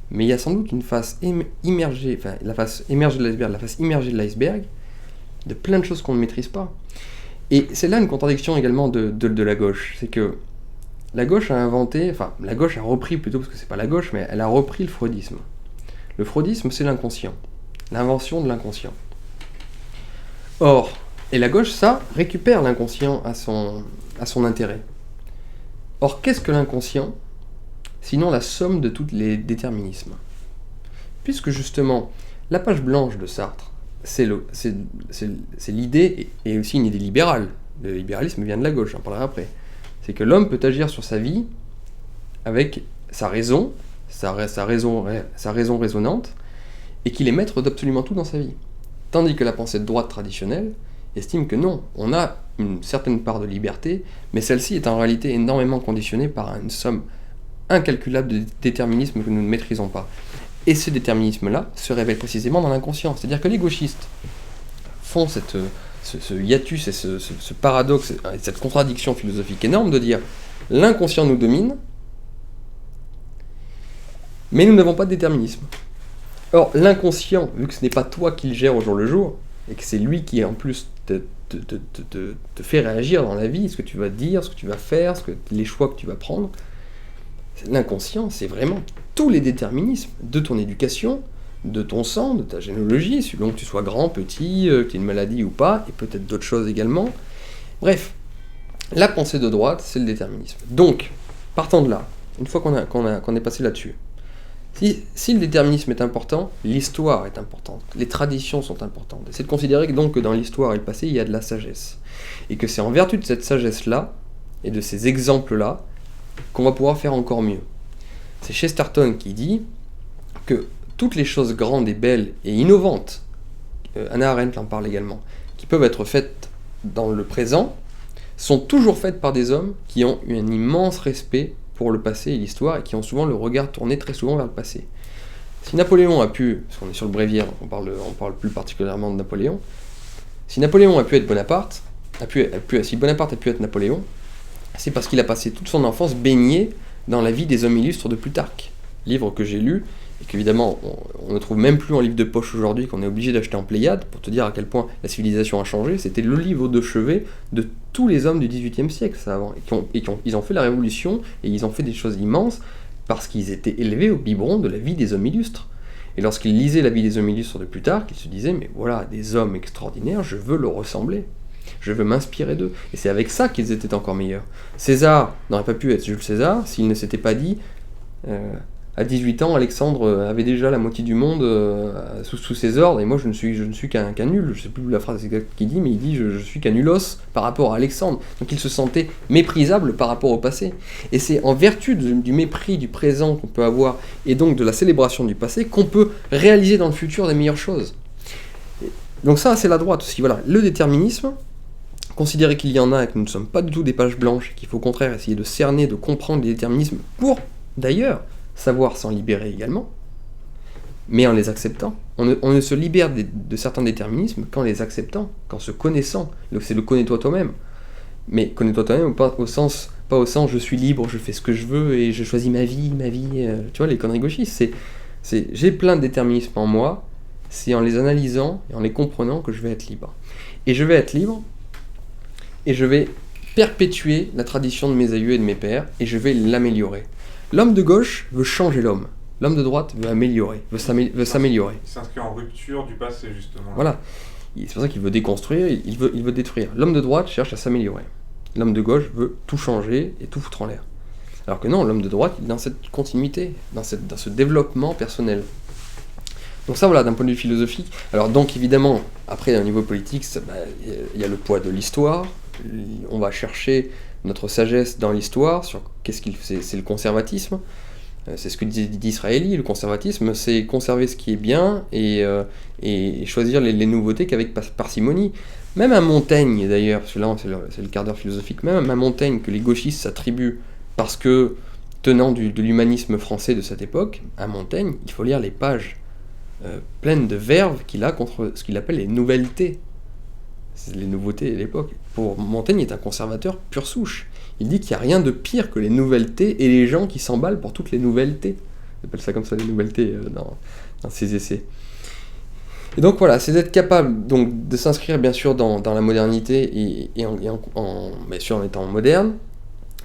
Mais il y a sans doute une face immergée, enfin la face émergée de l'iceberg, la face immergée de l'iceberg, de plein de choses qu'on ne maîtrise pas. Et c'est là une contradiction également de la gauche, c'est que la gauche a repris plutôt, parce que c'est pas la gauche, mais elle a repris le freudisme. Le freudisme, c'est l'inconscient, l'invention de l'inconscient. Or, et la gauche, ça, récupère l'inconscient à son intérêt. Or, qu'est-ce que l'inconscient, sinon la somme de tous les déterminismes ? Puisque justement, la page blanche de Sartre, c'est l'idée, et aussi une idée libérale. Le libéralisme vient de la gauche, j'en parlerai après. C'est que l'homme peut agir sur sa vie avec sa raison raisonnante, et qu'il est maître d'absolument tout dans sa vie. Tandis que la pensée de droite traditionnelle estime que non, on a une certaine part de liberté, mais celle-ci est en réalité énormément conditionnée par une somme incalculable de déterminismes que nous ne maîtrisons pas. Et ce déterminisme-là se révèle précisément dans l'inconscient. C'est-à-dire que les gauchistes font ce hiatus et ce paradoxe, et cette contradiction philosophique énorme de dire l'inconscient nous domine, mais nous n'avons pas de déterminisme. Or, l'inconscient, vu que ce n'est pas toi qui le gères au jour le jour, et que c'est lui qui en plus te fait réagir dans la vie, ce que tu vas dire, ce que tu vas faire, les choix que tu vas prendre. L'inconscient, c'est vraiment tous les déterminismes de ton éducation, de ton sang, de ta généalogie, selon que tu sois grand, petit, que tu aies une maladie ou pas, et peut-être d'autres choses également. Bref, la pensée de droite, c'est le déterminisme. Donc, partant de là, une fois qu'on est passé là-dessus, si le déterminisme est important, l'histoire est importante, les traditions sont importantes. C'est de considérer que donc que dans l'histoire et le passé, il y a de la sagesse. Et que c'est en vertu de cette sagesse-là, et de ces exemples-là, qu'on va pouvoir faire encore mieux. C'est Chesterton qui dit que toutes les choses grandes et belles et innovantes, Hannah Arendt en parle également, qui peuvent être faites dans le présent, sont toujours faites par des hommes qui ont eu un immense respect pour le passé et l'histoire, et qui ont souvent le regard tourné très souvent vers le passé. Si Napoléon a pu, parce qu'on est sur le bréviaire, on parle plus particulièrement de Napoléon, si Napoléon a pu être Bonaparte, si Bonaparte a pu être Napoléon, c'est parce qu'il a passé toute son enfance baigné dans la vie des hommes illustres de Plutarque, livre que j'ai lu, et qu'évidemment on ne trouve même plus en livre de poche aujourd'hui, qu'on est obligé d'acheter en Pléiade, pour te dire à quel point la civilisation a changé. C'était le livre de chevet de tous les hommes du XVIIIe siècle, ça avant, ils ont fait la révolution, et ils ont fait des choses immenses, parce qu'ils étaient élevés au biberon de la vie des hommes illustres. Et lorsqu'ils lisaient la vie des hommes illustres de Plutarque, ils se disaient, mais voilà, des hommes extraordinaires, je veux leur ressembler. Je veux m'inspirer d'eux. Et c'est avec ça qu'ils étaient encore meilleurs. César n'aurait pas pu être Jules César s'il ne s'était pas dit à 18 ans, Alexandre avait déjà la moitié du monde sous ses ordres, et moi je ne suis qu'un nul. Je ne sais plus la phrase exacte qu'il dit, mais il dit je suis qu'un nulos par rapport à Alexandre. Donc il se sentait méprisable par rapport au passé. Et c'est en vertu du mépris du présent qu'on peut avoir, et donc de la célébration du passé, qu'on peut réaliser dans le futur des meilleures choses. Donc ça, c'est la droite aussi. Voilà, le déterminisme, considérer qu'il y en a et que nous ne sommes pas du tout des pages blanches, qu'il faut au contraire essayer de cerner, de comprendre les déterminismes pour, d'ailleurs, savoir s'en libérer également, mais en les acceptant. On ne se libère de certains déterminismes qu'en les acceptant, qu'en se connaissant. C'est le connais-toi toi-même. Mais connais-toi toi-même pas au sens je suis libre, je fais ce que je veux et je choisis ma vie, tu vois, les conneries gauchistes. J'ai plein de déterminismes en moi, c'est en les analysant et en les comprenant que je vais être libre. Et je vais être libre, et je vais perpétuer la tradition de mes aïeux et de mes pères, et je vais l'améliorer. L'homme de gauche veut changer l'homme. L'homme de droite veut améliorer, veut s'améliorer. Il s'inscrit en rupture du passé, justement. Voilà. C'est pour ça qu'il veut déconstruire, il veut détruire. L'homme de droite cherche à s'améliorer. L'homme de gauche veut tout changer et tout foutre en l'air. Alors que non, l'homme de droite, il est dans cette continuité, dans ce développement personnel. Donc ça, voilà, d'un point de vue philosophique. Alors donc, évidemment, après, au niveau politique, il y a le poids de l'histoire. On va chercher notre sagesse dans l'histoire sur c'est le conservatisme. C'est ce que dit Disraeli, le conservatisme, c'est conserver ce qui est bien et choisir les nouveautés qu'avec parcimonie. Même à Montaigne, d'ailleurs, parce que là c'est le quart d'heure philosophique, même à Montaigne, que les gauchistes s'attribuent parce que, tenant de l'humanisme français de cette époque, à Montaigne, il faut lire les pages pleines de verve qu'il a contre ce qu'il appelle les nouvelletés. C'est les nouveautés de l'époque. Pour Montaigne, il est un conservateur pure souche. Il dit qu'il n'y a rien de pire que les nouvelletés et les gens qui s'emballent pour toutes les nouvelletés. Il appelle ça comme ça, les nouvelletés, dans ses essais. Et donc voilà, c'est d'être capable donc, de s'inscrire bien sûr dans la modernité et bien sûr en étant moderne,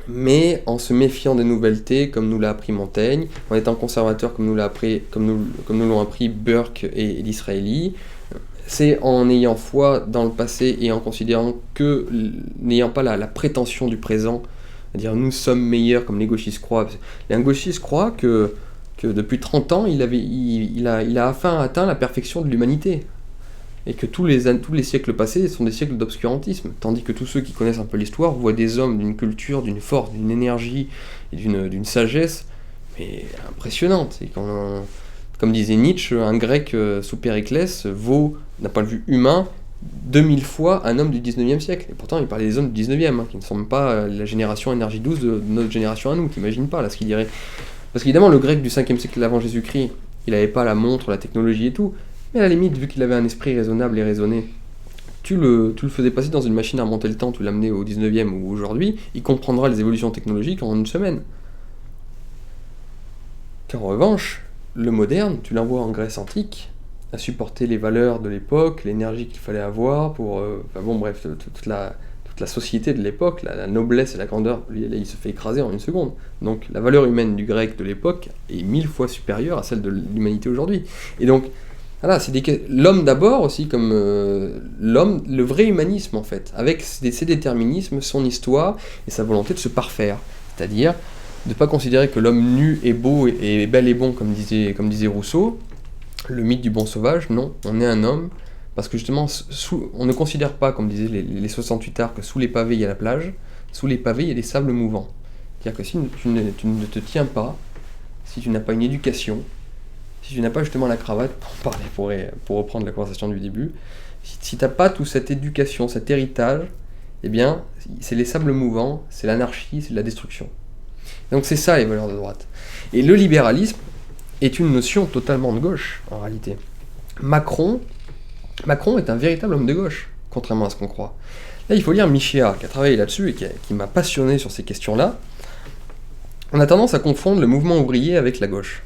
mais en se méfiant des nouvelletés, comme nous l'a appris Montaigne, en étant conservateur comme nous l'ont appris Burke et Disraeli. C'est en ayant foi dans le passé et en considérant que, n'ayant pas la prétention du présent, c'est-à-dire nous sommes meilleurs comme les gauchistes croient. Un gauchiste croit que depuis 30 ans, il a enfin atteint la perfection de l'humanité. Et que tous les siècles passés sont des siècles d'obscurantisme. Tandis que tous ceux qui connaissent un peu l'histoire voient des hommes d'une culture, d'une force, d'une énergie et d'une sagesse mais impressionnante. Et comme disait Nietzsche, un grec sous Périclès vaut, d'un point de vue humain, 2000 fois un homme du 19e siècle. Et pourtant, il parlait des hommes du 19e, qui ne sont même pas la génération énergie 12 de notre génération à nous. T'imagines pas là ce qu'il dirait. Parce qu'évidemment, le grec du 5e siècle avant Jésus-Christ, il n'avait pas la montre, la technologie et tout. Mais à la limite, vu qu'il avait un esprit raisonnable et raisonné, tu le faisais passer dans une machine à remonter le temps, tu l'amenais au 19e ou aujourd'hui, il comprendra les évolutions technologiques en une semaine. Qu'en revanche, le moderne, tu l'envoies en Grèce antique, à supporter les valeurs de l'époque, l'énergie qu'il fallait avoir pour... enfin bon, bref, toute la société de l'époque, la noblesse et la grandeur, lui, il se fait écraser en une seconde. Donc la valeur humaine du grec de l'époque est 1000 fois supérieure à celle de l'humanité aujourd'hui. Et donc, voilà, l'homme d'abord aussi, comme l'homme, le vrai humanisme en fait, avec ses déterminismes, son histoire et sa volonté de se parfaire. C'est-à-dire de ne pas considérer que l'homme nu est beau et bel et bon, comme disait Rousseau, le mythe du bon sauvage, non, on est un homme, parce que justement, on ne considère pas, comme disaient les 68 arts, que sous les pavés il y a la plage, sous les pavés il y a des sables mouvants. C'est-à-dire que si tu ne te tiens pas, si tu n'as pas une éducation, si tu n'as pas justement la cravate, pour reprendre la conversation du début, si tu n'as pas toute cette éducation, cet héritage, eh bien, c'est les sables mouvants, c'est l'anarchie, c'est de la destruction. Donc c'est ça les valeurs de droite. Et le libéralisme est une notion totalement de gauche, en réalité. Macron est un véritable homme de gauche, contrairement à ce qu'on croit. Là, il faut lire Michéa, qui a travaillé là-dessus et qui m'a passionné sur ces questions-là. On a tendance à confondre le mouvement ouvrier avec la gauche.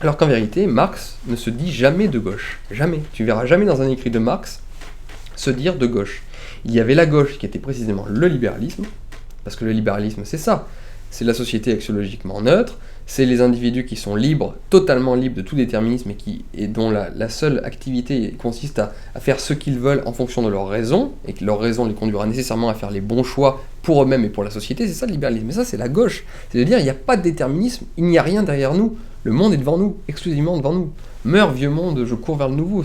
Alors qu'en vérité, Marx ne se dit jamais de gauche. Jamais. Tu verras jamais dans un écrit de Marx se dire de gauche. Il y avait la gauche qui était précisément le libéralisme, parce que le libéralisme c'est ça. C'est la société axiologiquement neutre, c'est les individus qui sont libres, totalement libres de tout déterminisme et dont la seule activité consiste à faire ce qu'ils veulent en fonction de leurs raisons, et que leur raison les conduira nécessairement à faire les bons choix pour eux-mêmes et pour la société, c'est ça le libéralisme. Mais ça c'est la gauche, c'est de dire il n'y a pas de déterminisme, il n'y a rien derrière nous, le monde est devant nous, exclusivement devant nous. Meurs vieux monde, je cours vers le nouveau,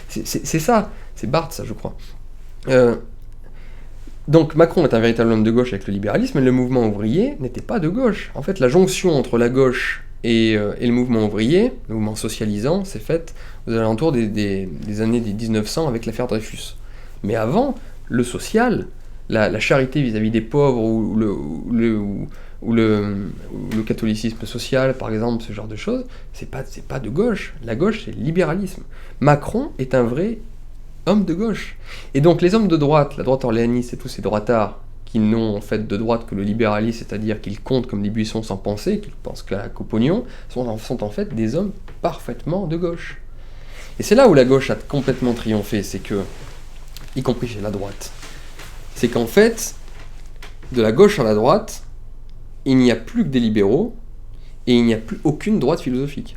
c'est ça, c'est Barthes ça je crois. Donc Macron est un véritable homme de gauche avec le libéralisme, mais le mouvement ouvrier n'était pas de gauche. En fait, la jonction entre la gauche et le mouvement ouvrier, le mouvement socialisant, s'est faite aux alentours des années 1900 avec l'affaire Dreyfus. Mais avant, le social, la charité vis-à-vis des pauvres ou le catholicisme social, par exemple, ce genre de choses, c'est pas de gauche. La gauche, c'est le libéralisme. Macron est un vrai homme de gauche. Et donc les hommes de droite, la droite orléaniste et tous ces droitards qui n'ont en fait de droite que le libéralisme, c'est-à-dire qu'ils comptent comme des buissons sans penser, qu'ils pensent qu'au pognon, sont en fait des hommes parfaitement de gauche. Et c'est là où la gauche a complètement triomphé, c'est que, y compris chez la droite, c'est qu'en fait, de la gauche à la droite, il n'y a plus que des libéraux, et il n'y a plus aucune droite philosophique.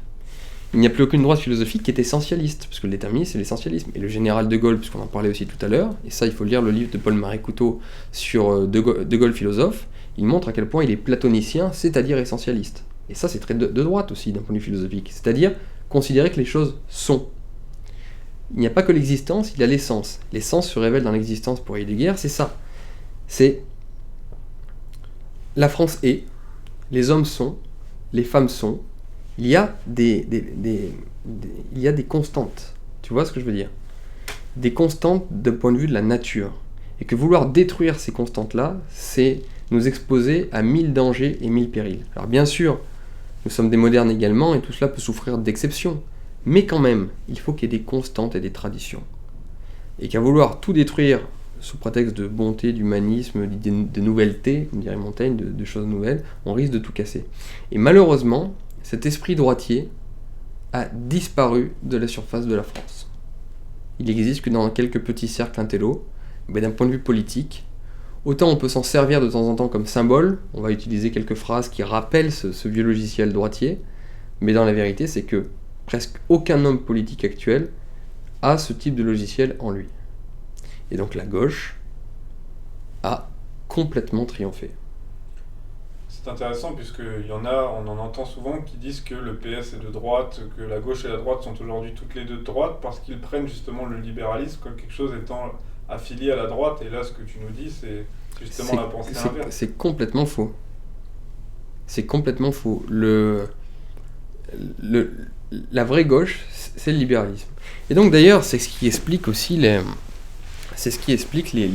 Il n'y a plus aucune droite philosophique qui est essentialiste, parce que le déterminisme, c'est l'essentialisme. Et le général de Gaulle, puisqu'on en parlait aussi tout à l'heure, et ça, il faut lire le livre de Paul-Marie Couteau sur de Gaulle philosophe, il montre à quel point il est platonicien, c'est-à-dire essentialiste. Et ça, c'est très de droite aussi, d'un point de vue philosophique. C'est-à-dire considérer que les choses sont. Il n'y a pas que l'existence, il y a l'essence. L'essence se révèle dans l'existence pour Heidegger, c'est ça. C'est la France est, les hommes sont, les femmes sont, il y a des constantes. Tu vois ce que je veux dire ? Des constantes d'un point de vue de la nature. Et que vouloir détruire ces constantes-là, c'est nous exposer à 1000 dangers et 1000 périls. Alors bien sûr, nous sommes des modernes également, et tout cela peut souffrir d'exceptions. Mais quand même, il faut qu'il y ait des constantes et des traditions. Et qu'à vouloir tout détruire sous prétexte de bonté, d'humanisme, de nouvelleté, comme dirait Montaigne, de choses nouvelles, on risque de tout casser. Et malheureusement, cet esprit droitier a disparu de la surface de la France. Il n'existe que dans quelques petits cercles intello, mais d'un point de vue politique, autant on peut s'en servir de temps en temps comme symbole, on va utiliser quelques phrases qui rappellent ce vieux logiciel droitier, mais dans la vérité, c'est que presque aucun homme politique actuel a ce type de logiciel en lui. Et donc la gauche a complètement triomphé. C'est intéressant puisqu'il y en a, on en entend souvent qui disent que le PS est de droite, que la gauche et la droite sont aujourd'hui toutes les deux de droite parce qu'ils prennent justement le libéralisme comme quelque chose étant affilié à la droite. Et là, ce que tu nous dis, c'est justement la pensée inverse. C'est complètement faux. C'est complètement faux. La vraie gauche, c'est le libéralisme. Et donc d'ailleurs, c'est ce qui explique aussi les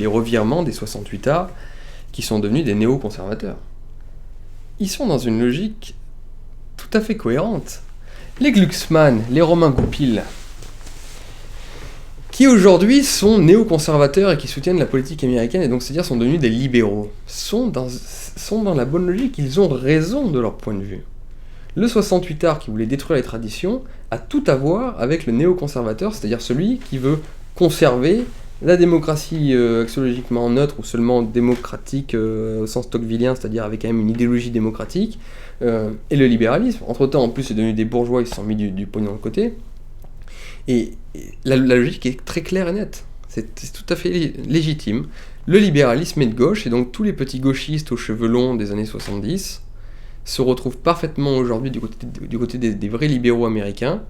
revirements des 68ards qui sont devenus des néo-conservateurs. Ils sont dans une logique tout à fait cohérente. Les Glucksmann, les Romain Goupil, qui aujourd'hui sont néo-conservateurs et qui soutiennent la politique américaine, et donc c'est-à-dire sont devenus des libéraux, sont dans la bonne logique, ils ont raison de leur point de vue. Le 68ard qui voulait détruire les traditions a tout à voir avec le néoconservateur, c'est-à-dire celui qui veut conserver la démocratie axiologiquement neutre ou seulement démocratique au sens tocquevillien, c'est-à-dire avec quand même une idéologie démocratique, et le libéralisme. Entre-temps, en plus, c'est devenu des bourgeois, ils se sont mis du pognon de côté. Et la logique est très claire et nette. C'est tout à fait légitime. Le libéralisme est de gauche, et donc tous les petits gauchistes aux cheveux longs des années 70 se retrouvent parfaitement aujourd'hui du côté des vrais libéraux américains,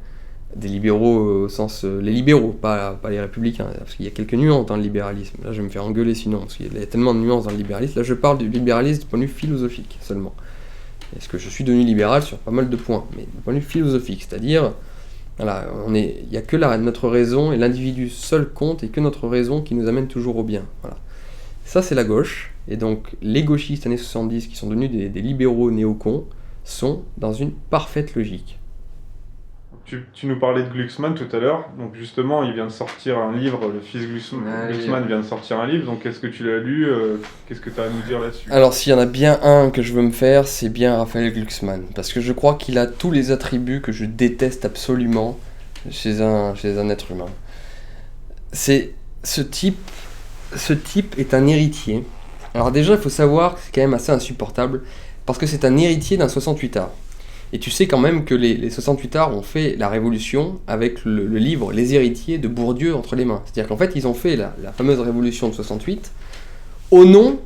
des libéraux au sens... les libéraux, pas les républicains, parce qu'il y a quelques nuances dans le libéralisme. Là, je vais me faire engueuler sinon, parce qu'il y a tellement de nuances dans le libéralisme. Là, je parle du libéralisme du point de vue philosophique seulement. Est-ce que je suis devenu libéral sur pas mal de points, mais du point de vue philosophique, c'est-à-dire... Voilà, il n'y a que notre raison, et l'individu seul compte, et que notre raison qui nous amène toujours au bien. Voilà. Ça, c'est la gauche, et donc les gauchistes années 70 qui sont devenus des libéraux néocons sont dans une parfaite logique. Tu nous parlais de Glucksmann tout à l'heure, donc justement il vient de sortir un livre, le fils Glucksmann vient de sortir un livre, donc est-ce que tu l'as lu, qu'est-ce que tu as à nous dire là-dessus? Alors s'il y en a bien un que je veux me faire, c'est bien Raphaël Glucksmann, parce que je crois qu'il a tous les attributs que je déteste absolument chez un être humain. Ce type est un héritier. Alors déjà il faut savoir que c'est quand même assez insupportable, parce que c'est un héritier d'un 68ard. Et tu sais quand même que les 68ards ont fait la révolution avec le livre Les héritiers de Bourdieu entre les mains. C'est-à-dire qu'en fait, ils ont fait la fameuse révolution de 68 au nom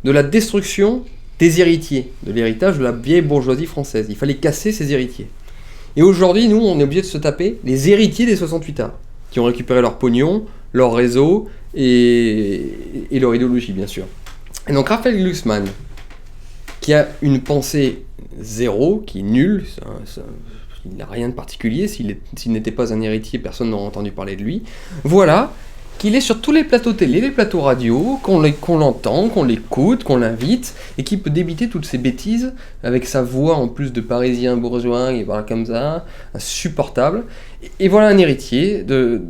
de la destruction des héritiers, de l'héritage de la vieille bourgeoisie française. Il fallait casser ces héritiers. Et aujourd'hui, nous, on est obligé de se taper les héritiers des 68ards, qui ont récupéré leur pognon, leur réseau et leur idéologie, bien sûr. Et donc Raphaël Glucksmann, qui a une pensée zéro, qui est nul, il n'a rien de particulier, s'il n'était pas un héritier, personne n'aurait entendu parler de lui. Voilà, qu'il est sur tous les plateaux télé, les plateaux radio, qu'on l'entend, qu'on l'écoute, qu'on l'invite, et qui peut débiter toutes ces bêtises, avec sa voix en plus de parisien bourgeois, et voilà comme ça, insupportable. Et voilà un héritier de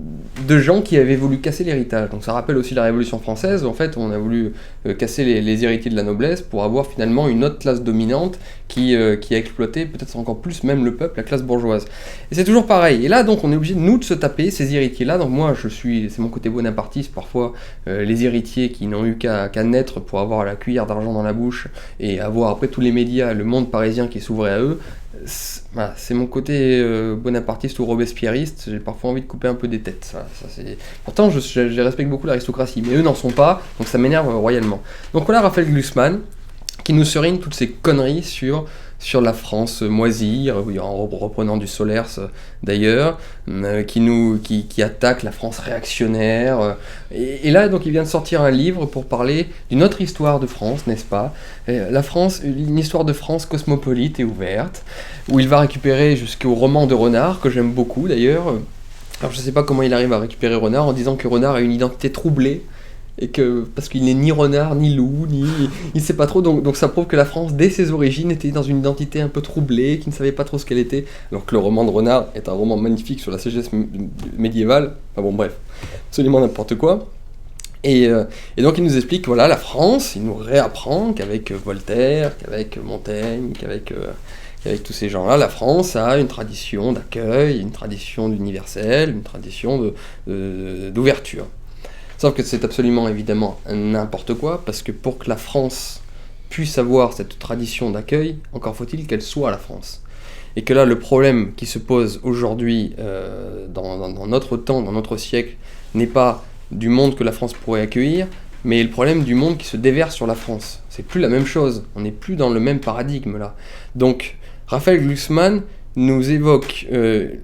gens qui avaient voulu casser l'héritage. Donc ça rappelle aussi la Révolution française, où en fait on a voulu casser les héritiers de la noblesse pour avoir finalement une autre classe dominante qui a exploité peut-être encore plus même le peuple, la classe bourgeoise. Et c'est toujours pareil. Et là donc on est obligé de se taper ces héritiers-là. Donc moi c'est mon côté bonapartiste parfois, les héritiers qui n'ont eu qu'à naître pour avoir la cuillère d'argent dans la bouche et avoir après tous les médias, le monde parisien qui s'ouvrait à eux. C'est mon côté bonapartiste ou robespierriste, j'ai parfois envie de couper un peu des têtes. Pourtant, je respecte beaucoup l'aristocratie, mais eux n'en sont pas, donc ça m'énerve royalement. Donc voilà Raphaël Glucksmann, qui nous serigne toutes ces conneries sur la France moisie, en reprenant du Solers d'ailleurs, qui attaque la France réactionnaire. Et là, donc, il vient de sortir un livre pour parler d'une autre histoire de France, n'est-ce pas ? La France, une histoire de France cosmopolite et ouverte, où il va récupérer jusqu'au roman de Renard, que j'aime beaucoup d'ailleurs. Alors je ne sais pas comment il arrive à récupérer Renard en disant que Renard a une identité troublée, et que parce qu'il n'est ni renard, ni loup, il sait pas trop, donc ça prouve que la France, dès ses origines, était dans une identité un peu troublée, qui ne savait pas trop ce qu'elle était, alors que le roman de Renard est un roman magnifique sur la sagesse médiévale, enfin bon bref, absolument n'importe quoi. Et donc il nous explique que voilà, la France, il nous réapprend qu'avec Voltaire, qu'avec Montaigne, qu'avec tous ces gens-là, la France a une tradition d'accueil, une tradition d'universel, une tradition d'ouverture. Sauf que c'est absolument évidemment n'importe quoi, parce que pour que la France puisse avoir cette tradition d'accueil, encore faut-il qu'elle soit la France. Et que là, le problème qui se pose aujourd'hui, dans notre temps, dans notre siècle, n'est pas du monde que la France pourrait accueillir, mais le problème du monde qui se déverse sur la France. C'est plus la même chose, on n'est plus dans le même paradigme là. Donc, Raphaël Glucksmann nous évoque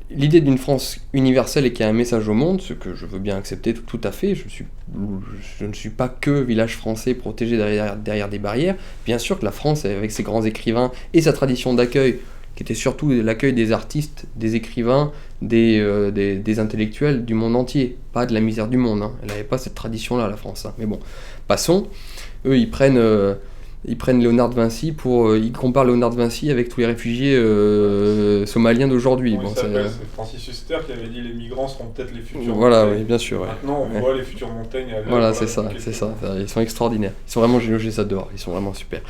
l'idée d'une France universelle et qui a un message au monde, ce que je veux bien accepter tout à fait. Je ne suis pas que village français protégé derrière des barrières. Bien sûr que la France, avec ses grands écrivains et sa tradition d'accueil, qui était surtout l'accueil des artistes, des écrivains, des intellectuels du monde entier, pas de la misère du monde. Hein. Elle n'avait pas cette tradition-là, la France. Hein. Mais bon, passons. Eux, ils prennent ils prennent Léonard de Vinci ils comparent Léonard de Vinci avec tous les réfugiés somaliens d'aujourd'hui. Comment il s'appelle c'est Francis Huster qui avait dit les migrants seront peut-être les futurs Voilà, Montaigne. oui, bien sûr. Ouais. Maintenant, on voit les futurs Montaigne. Voilà, c'est ça. Ils sont extraordinaires. Ils sont vraiment géniaux, j'adore. Ils sont vraiment super.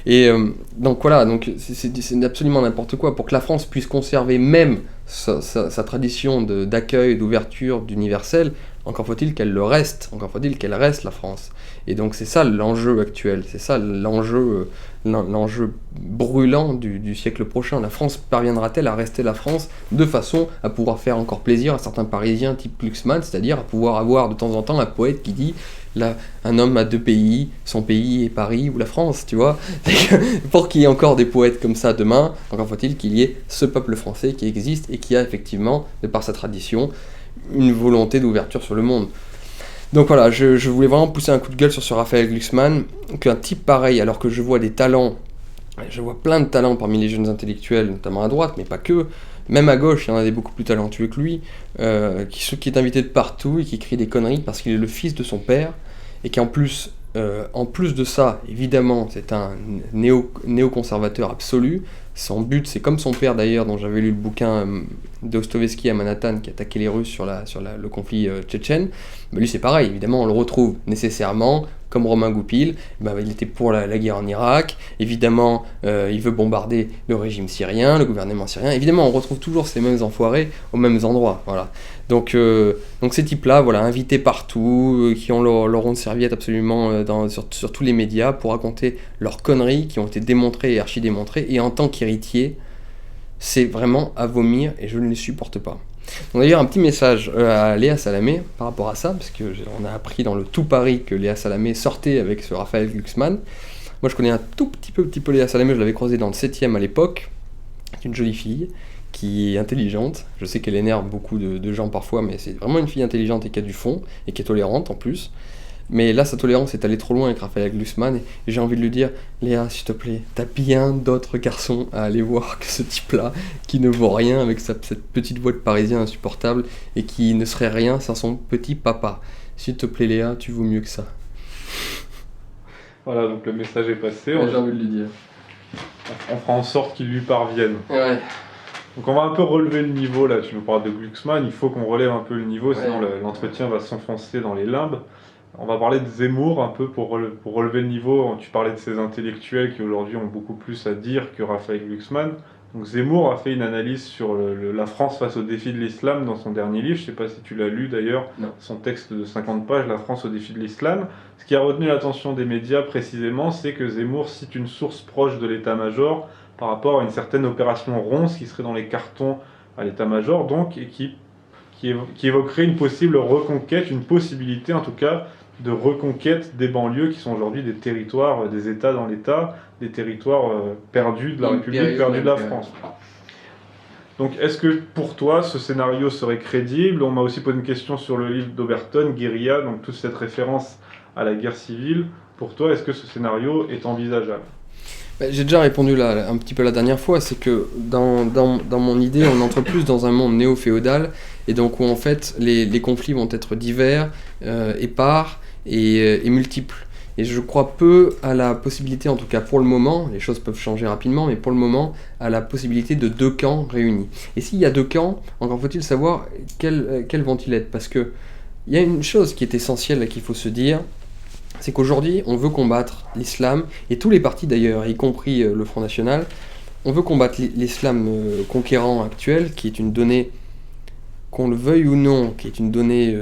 Et donc voilà, c'est absolument n'importe quoi. Pour que la France puisse conserver même sa tradition d'accueil, d'ouverture, d'universel, encore faut-il qu'elle le reste. Encore faut-il qu'elle reste la France. Et donc c'est ça l'enjeu actuel. C'est ça l'enjeu brûlant du siècle prochain. La France parviendra-t-elle à rester la France de façon à pouvoir faire encore plaisir à certains Parisiens type Glucksmann, c'est-à-dire à pouvoir avoir de temps en temps un poète qui dit là, un homme a deux pays, son pays est Paris ou la France, tu vois. Pour qu'il y ait encore des poètes comme ça demain, encore faut-il qu'il y ait ce peuple français qui existe et qui a effectivement, de par sa tradition, une volonté d'ouverture sur le monde. Donc voilà, je voulais vraiment pousser un coup de gueule sur ce Raphaël Glucksmann, qu'un type pareil, alors que je vois des talents, je vois plein de talents parmi les jeunes intellectuels, notamment à droite, mais pas que, même à gauche, il y en a des beaucoup plus talentueux que lui, qui est invité de partout et qui crie des conneries parce qu'il est le fils de son père, et qui en plus de ça, évidemment, c'est un néoconservateur absolu. Son but, c'est comme son père d'ailleurs, dont j'avais lu le bouquin Dostoïevski à Manhattan, qui attaquait les Russes sur le conflit tchétchène. Mais lui, c'est pareil, évidemment, on le retrouve nécessairement, comme Romain Goupil, il était pour la guerre en Irak, évidemment, il veut bombarder le régime syrien, le gouvernement syrien. Évidemment, on retrouve toujours ces mêmes enfoirés aux mêmes endroits. Voilà. Donc ces types-là, voilà, invités partout, qui ont leur rond de serviette absolument sur tous les médias pour raconter leurs conneries qui ont été démontrées et archi-démontrées, et en tant qu'héritier, c'est vraiment à vomir et je ne les supporte pas. Donc d'ailleurs, un petit message à Léa Salamé par rapport à ça, parce qu'on a appris dans le Tout Paris que Léa Salamé sortait avec ce Raphaël Glucksmann. Moi, je connais un tout petit peu Léa Salamé, je l'avais croisée dans le 7e à l'époque. C'est une jolie fille qui est intelligente. Je sais qu'elle énerve beaucoup de gens parfois, mais c'est vraiment une fille intelligente et qui a du fond, et qui est tolérante en plus. Mais là, sa tolérance est allée trop loin avec Raphaël Glucksmann, et j'ai envie de lui dire, Léa, s'il te plaît, t'as bien d'autres garçons à aller voir que ce type-là, qui ne vaut rien avec cette petite voix de parisien insupportable, et qui ne serait rien sans son petit papa. S'il te plaît, Léa, tu vaux mieux que ça. Voilà, donc le message est passé. Ouais, j'ai envie de lui dire. On fera en sorte qu'il lui parvienne. Ouais. Donc on va un peu relever le niveau là, tu me parles de Glucksmann, il faut qu'on relève un peu le niveau, Ouais. sinon l'entretien va s'enfoncer dans les limbes. On va parler de Zemmour un peu pour relever le niveau. Tu parlais de ces intellectuels qui aujourd'hui ont beaucoup plus à dire que Raphaël Glucksmann. Donc Zemmour a fait une analyse sur la France face au défi de l'islam dans son dernier livre. Je ne sais pas si tu l'as lu d'ailleurs, Non. son texte de 50 pages, La France au défi de l'islam. Ce qui a retenu l'attention des médias précisément, c'est que Zemmour cite une source proche de l'état-major par rapport à une certaine opération Ronce qui serait dans les cartons à l'état-major, donc, et qui évoquerait une possible reconquête, une possibilité en tout cas, de reconquête des banlieues qui sont aujourd'hui des territoires, des États dans l'État, des territoires perdus de la République, perdus de la France. Donc est-ce que pour toi ce scénario serait crédible? On m'a aussi posé une question sur le livre d'Oberton, Guérilla, donc toute cette référence à la guerre civile. Pour toi, est-ce que ce scénario est envisageable? J'ai déjà répondu là, un petit peu la dernière fois, c'est que dans mon idée, on entre plus dans un monde néo-féodal, et donc où en fait les conflits vont être divers, épars et multiples. Et je crois peu à la possibilité, en tout cas pour le moment, les choses peuvent changer rapidement, mais pour le moment, à la possibilité de deux camps réunis. Et s'il y a deux camps, encore faut-il savoir quels vont-ils être, parce que il y a une chose qui est essentielle et qu'il faut se dire, c'est qu'aujourd'hui, on veut combattre l'islam, et tous les partis d'ailleurs, y compris le Front National, on veut combattre l'islam conquérant actuel, qui est une donnée, qu'on le veuille ou non, qui est une donnée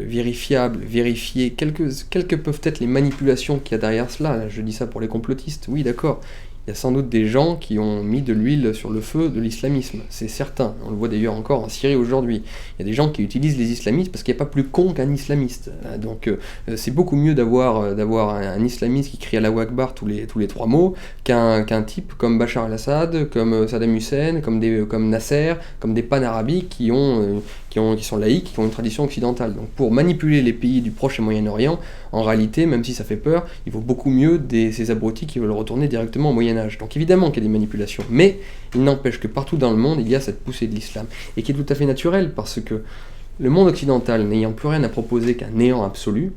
vérifiable, vérifiée, quelles que peuvent être les manipulations qu'il y a derrière cela. Je dis ça pour les complotistes, oui d'accord, il y a sans doute des gens qui ont mis de l'huile sur le feu de l'islamisme, c'est certain. On le voit d'ailleurs encore en Syrie aujourd'hui. Il y a des gens qui utilisent les islamistes parce qu'il n'y a pas plus con qu'un islamiste. Donc c'est beaucoup mieux d'avoir un islamiste qui crie Allahu Akbar tous les 3 mots qu'un type comme Bachar al-Assad, comme Saddam Hussein, comme Nasser, comme des panarabes qui sont laïcs, qui ont une tradition occidentale. Donc pour manipuler les pays du Proche et Moyen-Orient, en réalité, même si ça fait peur, il vaut beaucoup mieux ces abrutis qui veulent retourner directement au Moyen-Âge. Donc évidemment qu'il y a des manipulations, mais il n'empêche que partout dans le monde, il y a cette poussée de l'islam, et qui est tout à fait naturelle, parce que le monde occidental n'ayant plus rien à proposer qu'un néant absolu,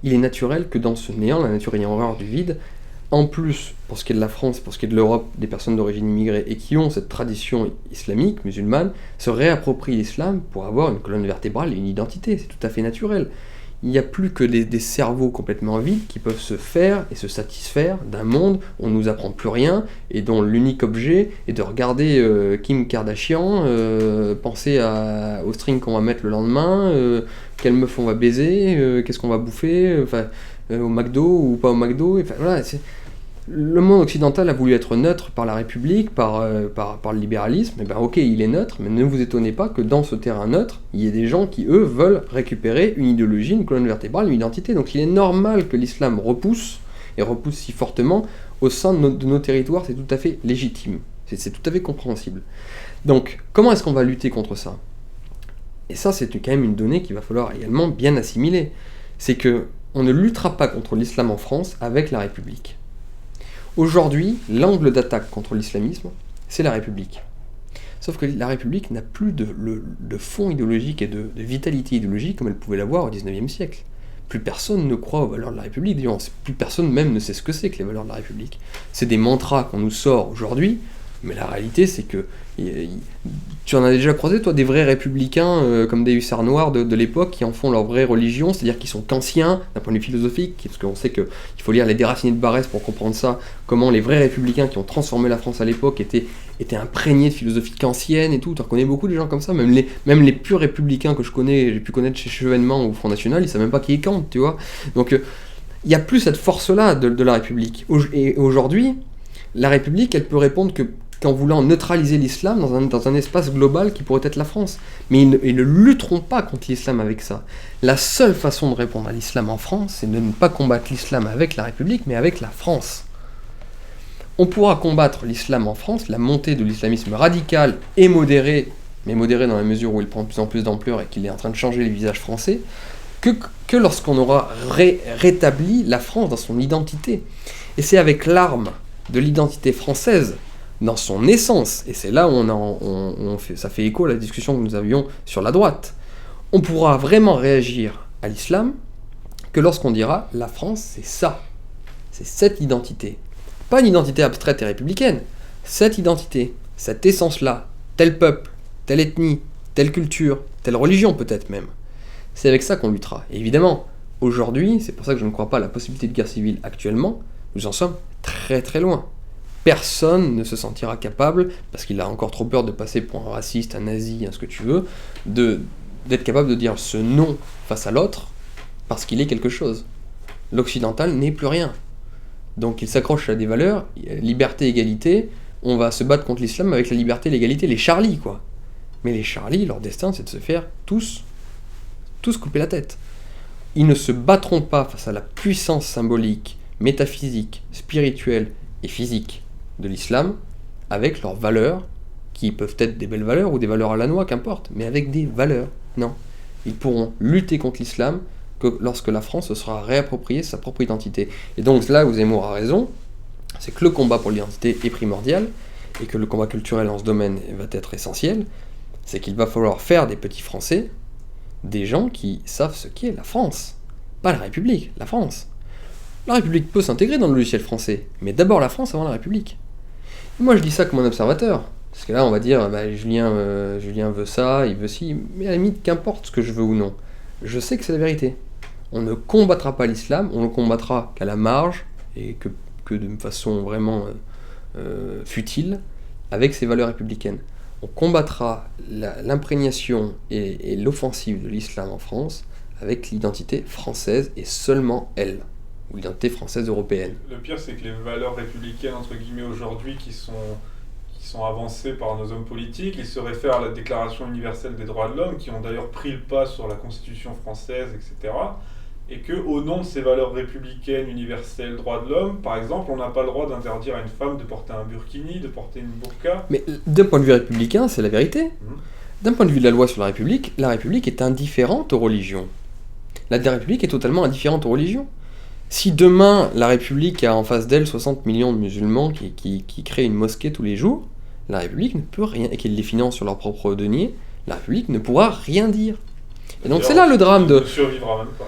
il est naturel que dans ce néant, la nature ayant horreur du vide, en plus, pour ce qui est de la France, pour ce qui est de l'Europe, des personnes d'origine immigrée et qui ont cette tradition islamique, musulmane, se réapproprient l'islam pour avoir une colonne vertébrale et une identité. C'est tout à fait naturel. Il n'y a plus que des cerveaux complètement vides qui peuvent se faire et se satisfaire d'un monde où on ne nous apprend plus rien et dont l'unique objet est de regarder Kim Kardashian, penser au string qu'on va mettre le lendemain, quelle meuf on va baiser, qu'est-ce qu'on va bouffer, au McDo ou pas au McDo. Voilà, le monde occidental a voulu être neutre par la République, par le libéralisme. Et ben ok, il est neutre, mais ne vous étonnez pas que dans ce terrain neutre, il y ait des gens qui, eux, veulent récupérer une idéologie, une colonne vertébrale, une identité. Donc il est normal que l'islam repousse, et repousse si fortement, au sein de nos territoires. C'est tout à fait légitime. C'est tout à fait compréhensible. Donc, comment est-ce qu'on va lutter contre ça ? Et ça, c'est quand même une donnée qu'il va falloir également bien assimiler. C'est que on ne luttera pas contre l'islam en France avec la République. Aujourd'hui, l'angle d'attaque contre l'islamisme, c'est la République. Sauf que la République n'a plus de fond idéologique et de vitalité idéologique comme elle pouvait l'avoir au XIXe siècle. Plus personne ne croit aux valeurs de la République, d'ailleurs, plus personne même ne sait ce que c'est que les valeurs de la République. C'est des mantras qu'on nous sort aujourd'hui, mais la réalité c'est que tu en as déjà croisé, toi, des vrais républicains comme des hussards noirs de l'époque qui en font leur vraie religion, c'est-à-dire qu'ils sont kantiens d'un point de vue philosophique, parce qu'on sait qu'il faut lire les Déracinés de Barès pour comprendre ça, comment les vrais républicains qui ont transformé la France à l'époque étaient imprégnés de philosophie kantienne et tout. Tu en connais beaucoup des gens comme ça, même les purs républicains que j'ai pu connaître chez Chevènement ou Front National, ils savent même pas qui est Kant, tu vois. Donc il n'y a plus cette force-là de la République. Et aujourd'hui, la République, elle peut répondre qu'en voulant neutraliser l'islam dans un espace global qui pourrait être la France. Mais ils ne lutteront pas contre l'islam avec ça. La seule façon de répondre à l'islam en France, c'est de ne pas combattre l'islam avec la République, mais avec la France. On pourra combattre l'islam en France, la montée de l'islamisme radical et modéré, mais modéré dans la mesure où il prend de plus en plus d'ampleur et qu'il est en train de changer les visages français, que lorsqu'on aura rétabli la France dans son identité. Et c'est avec l'arme de l'identité française, dans son essence, et c'est là où ça fait écho à la discussion que nous avions sur la droite, on pourra vraiment réagir à l'islam que lorsqu'on dira la France c'est ça, c'est cette identité. Pas une identité abstraite et républicaine, cette identité, cette essence-là, tel peuple, telle ethnie, telle culture, telle religion peut-être même. C'est avec ça qu'on luttera. Et évidemment, aujourd'hui, c'est pour ça que je ne crois pas à la possibilité de guerre civile actuellement, nous en sommes très très loin. Personne ne se sentira capable, parce qu'il a encore trop peur de passer pour un raciste, un nazi, ce que tu veux, d'être capable de dire ce non face à l'autre, parce qu'il est quelque chose. L'occidental n'est plus rien. Donc il s'accroche à des valeurs, liberté, égalité, on va se battre contre l'islam avec la liberté, l'égalité, les Charlie, quoi. Mais les Charlie, leur destin, c'est de se faire tous couper la tête. Ils ne se battront pas face à la puissance symbolique, métaphysique, spirituelle et physique de l'islam, avec leurs valeurs, qui peuvent être des belles valeurs ou des valeurs à la noix, qu'importe, mais avec des valeurs. Non. Ils pourront lutter contre l'islam que lorsque la France se sera réappropriée sa propre identité. Et donc là où Zemmour a raison, c'est que le combat pour l'identité est primordial, et que le combat culturel en ce domaine va être essentiel, c'est qu'il va falloir faire des petits Français des gens qui savent ce qu'est la France. Pas la République, la France. La République peut s'intégrer dans le logiciel français, mais d'abord la France avant la République. Et moi je dis ça comme un observateur, parce que là on va dire, Julien veut ça, il veut ci, mais à la limite, qu'importe ce que je veux ou non. Je sais que c'est la vérité. On ne combattra pas l'islam, on ne combattra qu'à la marge, et que de façon vraiment futile, avec ses valeurs républicaines. On combattra l'imprégnation et l'offensive de l'islam en France avec l'identité française et seulement elle, ou l'identité française européenne. Le pire, c'est que les valeurs républicaines, entre guillemets, aujourd'hui, qui sont avancées par nos hommes politiques, ils se réfèrent à la Déclaration universelle des droits de l'homme, qui ont d'ailleurs pris le pas sur la Constitution française, etc. Et qu'au nom de ces valeurs républicaines, universelles, droits de l'homme, par exemple, on n'a pas le droit d'interdire à une femme de porter un burkini, de porter une burqa. Mais d'un point de vue républicain, c'est la vérité. D'un point de vue de la loi sur la République est indifférente aux religions. La République est totalement indifférente aux religions. Si demain, la République a en face d'elle 60 millions de musulmans qui créent une mosquée tous les jours, la République ne peut rien, et qu'ils les financent sur leur propre denier, la République ne pourra rien dire. Et donc c'est là le drame de... Ne survivra même pas.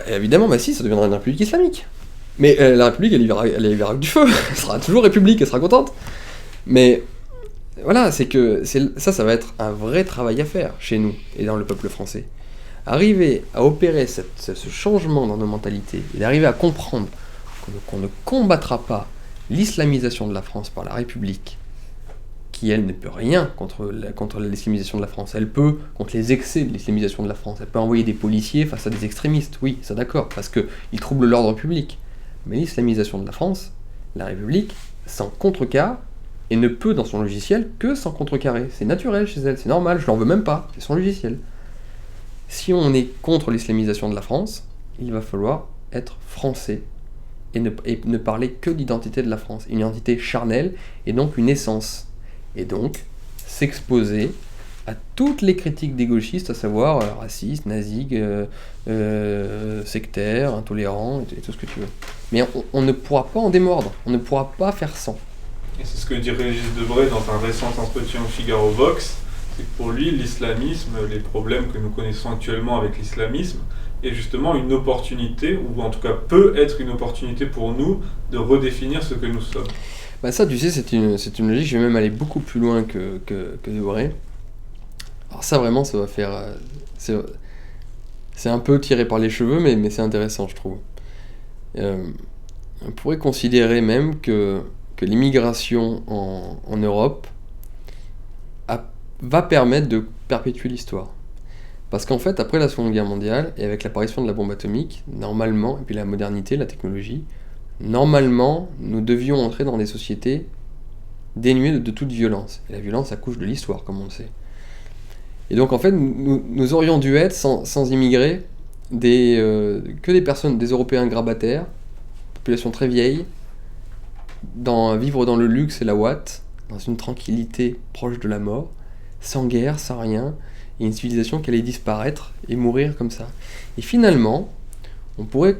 Évidemment, si, ça deviendra une république islamique. Mais la République, elle y verra que du feu. Elle sera toujours République, elle sera contente. Mais voilà, ça va être un vrai travail à faire chez nous et dans le peuple français. Arriver à opérer ce changement dans nos mentalités et d'arriver à comprendre qu'on ne combattra pas l'islamisation de la France par la République, qui elle ne peut rien contre l'islamisation de la France. Elle peut contre les excès de l'islamisation de la France. Elle peut envoyer des policiers face à des extrémistes, oui, ça d'accord, parce qu'ils troublent l'ordre public. Mais l'islamisation de la France, la République, s'en contrecarre et ne peut dans son logiciel que s'en contrecarrer. C'est naturel chez elle, c'est normal, je l'en veux même pas, c'est son logiciel. Si on est contre l'islamisation de la France, il va falloir être français et ne parler que d'identité de la France, une identité charnelle et donc une essence. Et donc s'exposer à toutes les critiques des gauchistes, à savoir racistes, nazis, sectaires, intolérants, et tout ce que tu veux. Mais on ne pourra pas en démordre, on ne pourra pas faire sans. Et c'est ce que dit Régis Debray dans un récent entretien au Figaro Vox, c'est que pour lui, l'islamisme, les problèmes que nous connaissons actuellement avec l'islamisme, est justement une opportunité, ou en tout cas peut être une opportunité pour nous de redéfinir ce que nous sommes. Bah ça, tu sais, c'est une logique, je vais même aller beaucoup plus loin que Debray. Alors ça, vraiment, ça va faire... c'est un peu tiré par les cheveux, mais c'est intéressant, je trouve. On pourrait considérer même que l'immigration en Europe va permettre de perpétuer l'histoire. Parce qu'en fait, après la Seconde Guerre mondiale, et avec l'apparition de la bombe atomique, normalement, et puis la modernité, la technologie, normalement, nous devions entrer dans des sociétés dénuées de toute violence. Et la violence accouche de l'histoire, comme on le sait. Et donc, en fait, nous aurions dû être, sans immigrés, que des personnes, des Européens grabataires, population très vieille, vivre dans le luxe et la ouate, dans une tranquillité proche de la mort, sans guerre, sans rien, et une civilisation qui allait disparaître et mourir comme ça. Et finalement, on pourrait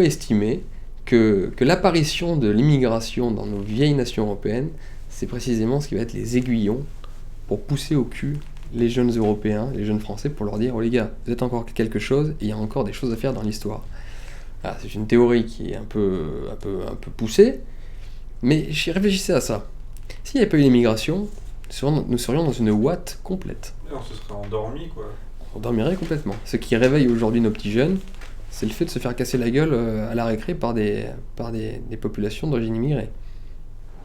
estimer que l'apparition de l'immigration dans nos vieilles nations européennes, c'est précisément ce qui va être les aiguillons pour pousser au cul les jeunes Européens, les jeunes Français, pour leur dire « Oh les gars, vous êtes encore quelque chose, et il y a encore des choses à faire dans l'histoire. » Alors, c'est une théorie qui est un peu poussée, mais j'y réfléchissais à ça. S'il n'y avait pas eu l'immigration, nous serions dans une ouate complète. On se serait endormi, quoi. On dormirait complètement. Ce qui réveille aujourd'hui nos petits jeunes, c'est le fait de se faire casser la gueule à la récré par des populations d'origine immigrée.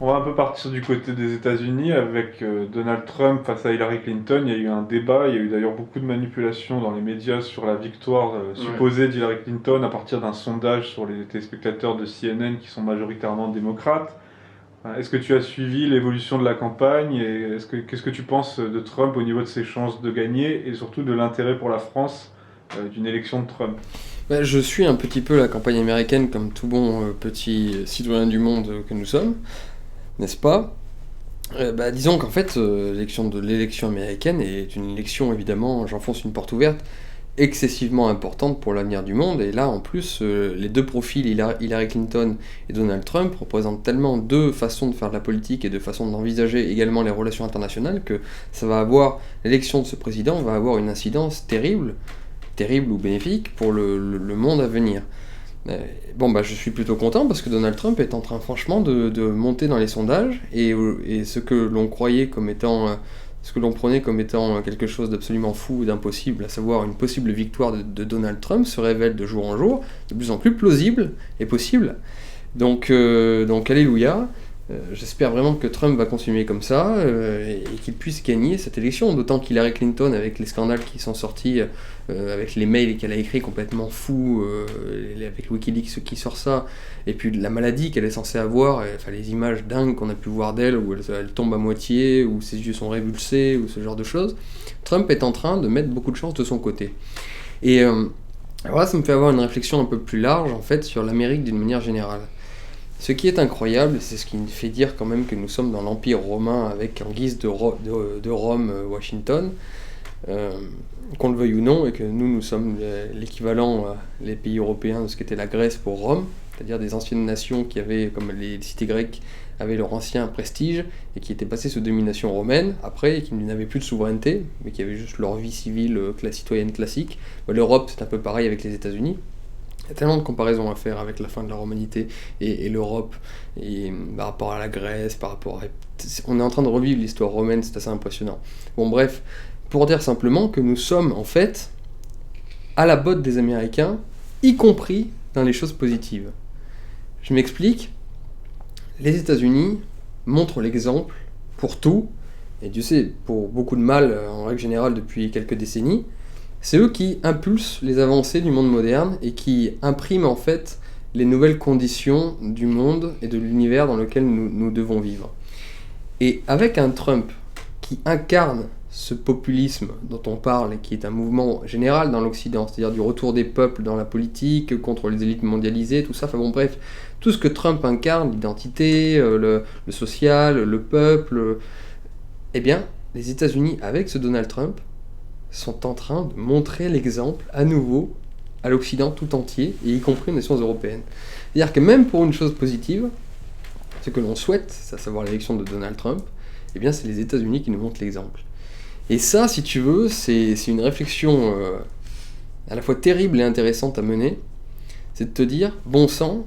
On va un peu partir du côté des États-Unis avec Donald Trump face à Hillary Clinton. Il y a eu un débat, il y a eu d'ailleurs beaucoup de manipulations dans les médias sur la victoire supposée d'Hillary Clinton à partir d'un sondage sur les téléspectateurs de CNN qui sont majoritairement démocrates. Est-ce que tu as suivi l'évolution de la campagne et qu'est-ce que tu penses de Trump au niveau de ses chances de gagner et surtout de l'intérêt pour la France d'une élection de Trump? Je suis un petit peu la campagne américaine comme tout bon petit citoyen du monde que nous sommes, n'est-ce pas? Disons qu'en fait, l'élection américaine est une élection, évidemment, j'enfonce une porte ouverte, excessivement importante pour l'avenir du monde, et là en plus les deux profils Hillary Clinton et Donald Trump représentent tellement deux façons de faire de la politique et de façons d'envisager également les relations internationales que l'élection de ce président va avoir une incidence terrible ou bénéfique pour le monde à venir. Je suis plutôt content parce que Donald Trump est en train franchement de monter dans les sondages et ce que l'on croyait comme étant ce que l'on prenait comme étant quelque chose d'absolument fou et d'impossible, à savoir une possible victoire de Donald Trump, se révèle de jour en jour de plus en plus plausible et possible. Donc alléluia. J'espère vraiment que Trump va continuer comme ça et qu'il puisse gagner cette élection, d'autant qu'Hillary Clinton, avec les scandales qui sont sortis, avec les mails qu'elle a écrits complètement fous, avec Wikileaks qui sort ça, et puis la maladie qu'elle est censée avoir, les images dingues qu'on a pu voir d'elle, où elle tombe à moitié, où ses yeux sont révulsés, ou ce genre de choses, Trump est en train de mettre beaucoup de chance de son côté. Et voilà, ça me fait avoir une réflexion un peu plus large, en fait, sur l'Amérique d'une manière générale. Ce qui est incroyable, c'est ce qui me fait dire quand même que nous sommes dans l'Empire romain avec en guise de Rome, Washington, qu'on le veuille ou non, et que nous sommes l'équivalent, les pays européens, de ce qu'était la Grèce pour Rome, c'est-à-dire des anciennes nations qui avaient, comme les cités grecques, avaient leur ancien prestige et qui étaient passées sous domination romaine, après, et qui n'avaient plus de souveraineté, mais qui avaient juste leur vie civile citoyenne classique. L'Europe, c'est un peu pareil avec les États-Unis. y a tellement de comparaisons à faire avec la fin de la romanité et l'Europe, et par rapport à la Grèce, par rapport à... On est en train de revivre l'histoire romaine, c'est assez impressionnant. Bon bref, pour dire simplement que nous sommes en fait à la botte des Américains, y compris dans les choses positives. Je m'explique, les États-Unis montrent l'exemple pour tout, et Dieu sait, pour beaucoup de mal en règle générale depuis quelques décennies. C'est eux qui impulsent les avancées du monde moderne et qui impriment en fait les nouvelles conditions du monde et de l'univers dans lequel nous devons vivre. Et avec un Trump qui incarne ce populisme dont on parle et qui est un mouvement général dans l'Occident, c'est-à-dire du retour des peuples dans la politique, contre les élites mondialisées, tout ça, enfin bon bref, tout ce que Trump incarne, l'identité, le social, le peuple, eh bien, les États-Unis, avec ce Donald Trump, sont en train de montrer l'exemple à nouveau à l'Occident tout entier, et y compris aux nations européennes. C'est-à-dire que même pour une chose positive, ce que l'on souhaite, c'est à savoir l'élection de Donald Trump, eh bien c'est les États-Unis qui nous montrent l'exemple. Et ça, si tu veux, c'est une réflexion à la fois terrible et intéressante à mener, c'est de te dire, bon sang,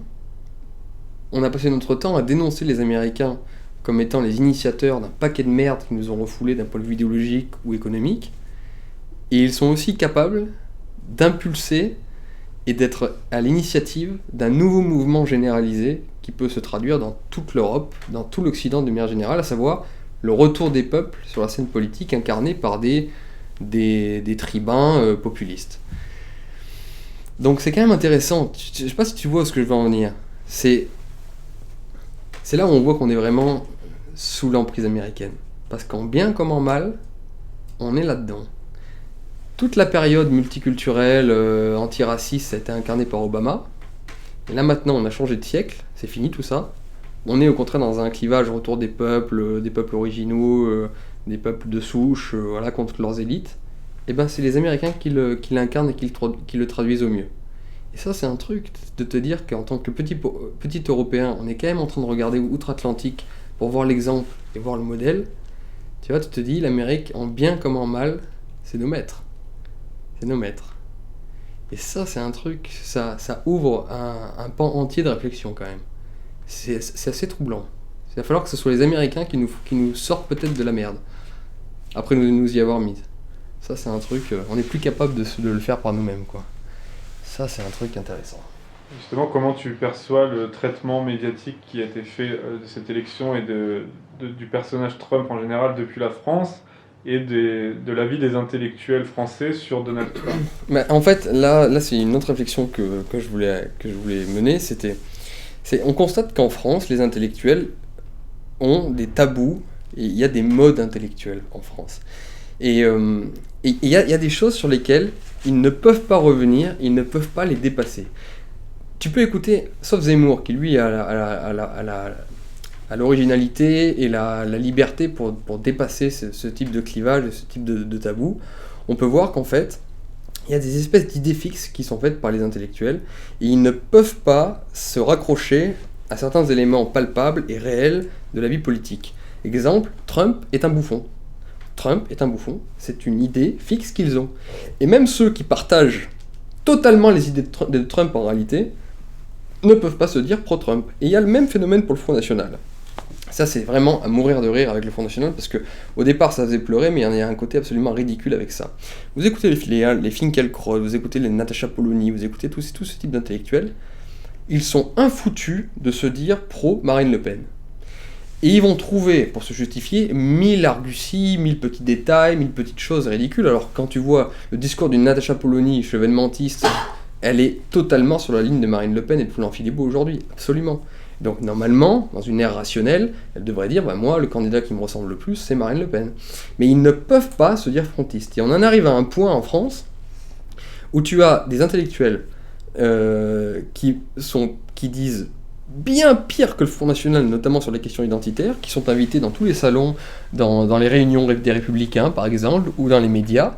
on a passé notre temps à dénoncer les Américains comme étant les initiateurs d'un paquet de merde qui nous ont refoulés d'un point de vue idéologique ou économique, et ils sont aussi capables d'impulser et d'être à l'initiative d'un nouveau mouvement généralisé qui peut se traduire dans toute l'Europe, dans tout l'Occident de manière générale, à savoir le retour des peuples sur la scène politique incarnée par des tribuns populistes. Donc c'est quand même intéressant, je ne sais pas si tu vois où ce que je veux en venir, c'est là où on voit qu'on est vraiment sous l'emprise américaine, parce qu'en bien comme en mal, on est là-dedans. Toute la période multiculturelle, antiraciste, ça a été incarné par Obama. Et là maintenant, on a changé de siècle, c'est fini tout ça. On est au contraire dans un clivage autour des peuples originaux, des peuples de souche, voilà, contre leurs élites. Et ben c'est les Américains qui l'incarnent et qui le traduisent au mieux. Et ça c'est un truc, de te dire qu'en tant que petit Européen, on est quand même en train de regarder outre-Atlantique pour voir l'exemple et voir le modèle. Tu vois, tu te dis, l'Amérique, en bien comme en mal, c'est nos maîtres. C'est nos maîtres. Et ça, c'est un truc, ça ouvre un pan entier de réflexion quand même. C'est assez troublant. Il va falloir que ce soit les Américains qui nous sortent peut-être de la merde, après nous y avoir mis. Ça, c'est un truc, on n'est plus capable de le faire par nous-mêmes, quoi. Ça, c'est un truc intéressant. Justement, comment tu perçois le traitement médiatique qui a été fait de cette élection et du personnage Trump en général depuis la France et de l'avis des intellectuels français sur Donald Trump? Mais en fait, là c'est une autre réflexion que je voulais mener, on constate qu'en France, les intellectuels ont des tabous, et il y a des modes intellectuels en France. Et il y a des choses sur lesquelles ils ne peuvent pas revenir, ils ne peuvent pas les dépasser. Tu peux écouter, sauf Zemmour, qui lui a l'originalité et la liberté pour dépasser ce type de clivage, ce type de tabou. On peut voir qu'en fait, il y a des espèces d'idées fixes qui sont faites par les intellectuels, et ils ne peuvent pas se raccrocher à certains éléments palpables et réels de la vie politique. Exemple, Trump est un bouffon. Trump est un bouffon, c'est une idée fixe qu'ils ont. Et même ceux qui partagent totalement les idées de Trump en réalité, ne peuvent pas se dire pro-Trump. Et il y a le même phénomène pour le Front National. Ça, c'est vraiment à mourir de rire avec le Front National, parce que au départ, ça faisait pleurer, mais il y a un côté absolument ridicule avec ça. Vous écoutez les Finkielkraut, vous écoutez les Natacha Polony, vous écoutez tout ce type d'intellectuels, ils sont infoutus de se dire pro-Marine Le Pen. Et ils vont trouver, pour se justifier, 1000 arguties, 1000 petits détails, 1000 petites choses ridicules. Alors quand tu vois le discours d'une Natacha Polony, chevènementiste, elle est totalement sur la ligne de Marine Le Pen et de Florent Philippot aujourd'hui, absolument. Donc normalement, dans une ère rationnelle, elle devrait dire, moi, le candidat qui me ressemble le plus, c'est Marine Le Pen. Mais ils ne peuvent pas se dire frontistes. Et on en arrive à un point en France où tu as des intellectuels qui disent bien pire que le Front National, notamment sur les questions identitaires, qui sont invités dans tous les salons, dans les réunions des Républicains, par exemple, ou dans les médias.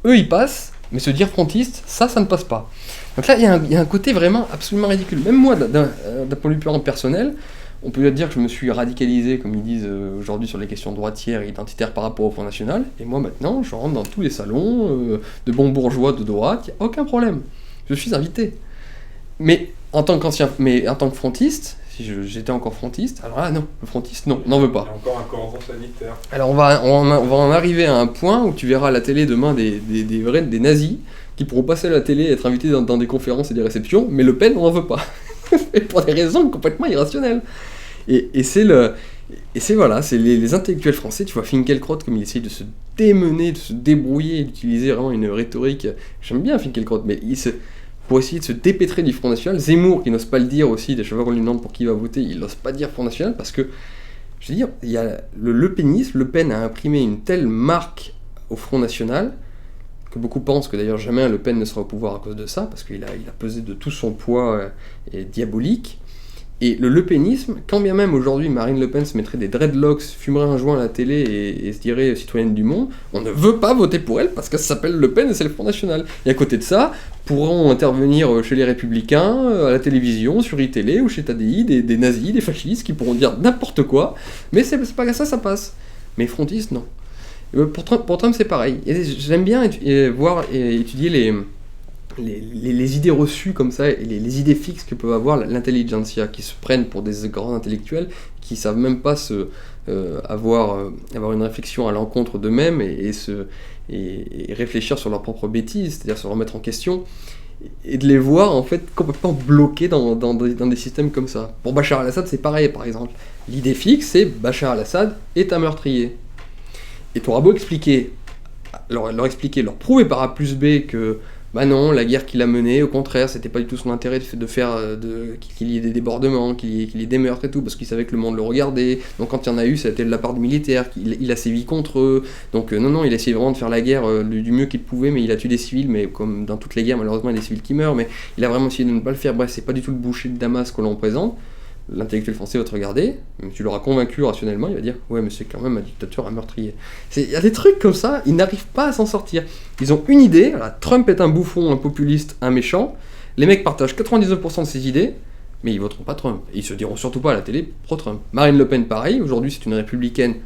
Eux, ils passent, mais se dire frontiste, ça ne passe pas. Donc là, il y a un côté vraiment absolument ridicule. Même moi, d'un point de vue personnel, on peut dire que je me suis radicalisé, comme ils disent aujourd'hui, sur les questions droitières et identitaires par rapport au Front National, et moi, maintenant, je rentre dans tous les salons, de bons bourgeois de droite, il n'y a aucun problème. Je suis invité. Mais en tant que frontiste, si j'étais encore frontiste, alors là non, le frontiste non, on n'en veut Il y pas. a encore un cordon sanitaire. Alors on va en arriver à un point où tu verras à la télé demain des nazis qui pourront passer à la télé et être invités dans des conférences et des réceptions, mais Le Pen on n'en veut pas. Et pour des raisons complètement irrationnelles. Et c'est les intellectuels français, tu vois Finkielkraut comme il essaye de se démener, de se débrouiller, d'utiliser vraiment une rhétorique. J'aime bien Finkielkraut, mais pour essayer de se dépêtrer du Front National. Zemmour qui n'ose pas le dire aussi, des fois qu'on lui demande pour qui il va voter, il n'ose pas dire Front National parce que, je veux dire, il y a le Penisme, Le Pen a imprimé une telle marque au Front National que beaucoup pensent que d'ailleurs jamais Le Pen ne sera au pouvoir à cause de ça, parce qu'il a pesé de tout son poids diabolique. Et le lepénisme, quand bien même aujourd'hui Marine Le Pen se mettrait des dreadlocks, fumerait un joint à la télé et se dirait citoyenne du monde, on ne veut pas voter pour elle parce qu'elle s'appelle Le Pen et c'est le Front National. Et à côté de ça, pourront intervenir chez les Républicains, à la télévision, sur iTélé ou chez TADI, des nazis, des fascistes qui pourront dire n'importe quoi, mais c'est pas que ça passe. Mais frontistes, non. Pour Trump, c'est pareil. Et j'aime bien voir et étudier les idées reçues comme ça, et les idées fixes que peut avoir l'intelligentsia, qui se prennent pour des grands intellectuels, qui savent même pas avoir une réflexion à l'encontre d'eux-mêmes et réfléchir sur leurs propres bêtises, c'est-à-dire se remettre en question, et de les voir en fait complètement bloqués dans des systèmes comme ça. Pour Bachar al-Assad, c'est pareil, par exemple. L'idée fixe, c'est Bachar al-Assad est un meurtrier. Et tu auras beau leur prouver par A plus B que bah non, la guerre qu'il a menée, au contraire, c'était pas du tout son intérêt de faire qu'il y ait des débordements, qu'il y ait des meurtres et tout, parce qu'il savait que le monde le regardait. Donc quand il y en a eu, ça a été de la part des militaires, il a sévi contre eux. Donc non, il a essayé vraiment de faire la guerre du mieux qu'il pouvait, mais il a tué des civils, mais comme dans toutes les guerres, malheureusement, il y a des civils qui meurent, mais il a vraiment essayé de ne pas le faire. Bref, c'est pas du tout le boucher de Damas que l'on présente. L'intellectuel français va te regarder, même si tu l'auras convaincu rationnellement, il va dire ouais, mais c'est quand même un dictateur, un meurtrier. Il y a des trucs comme ça, ils n'arrivent pas à s'en sortir. Ils ont une idée, voilà, Trump est un bouffon, un populiste, un méchant. Les mecs partagent 99% de ces idées, mais ils voteront pas Trump. Et ils se diront surtout pas à la télé pro-Trump. Marine Le Pen, pareil, aujourd'hui c'est une républicaine,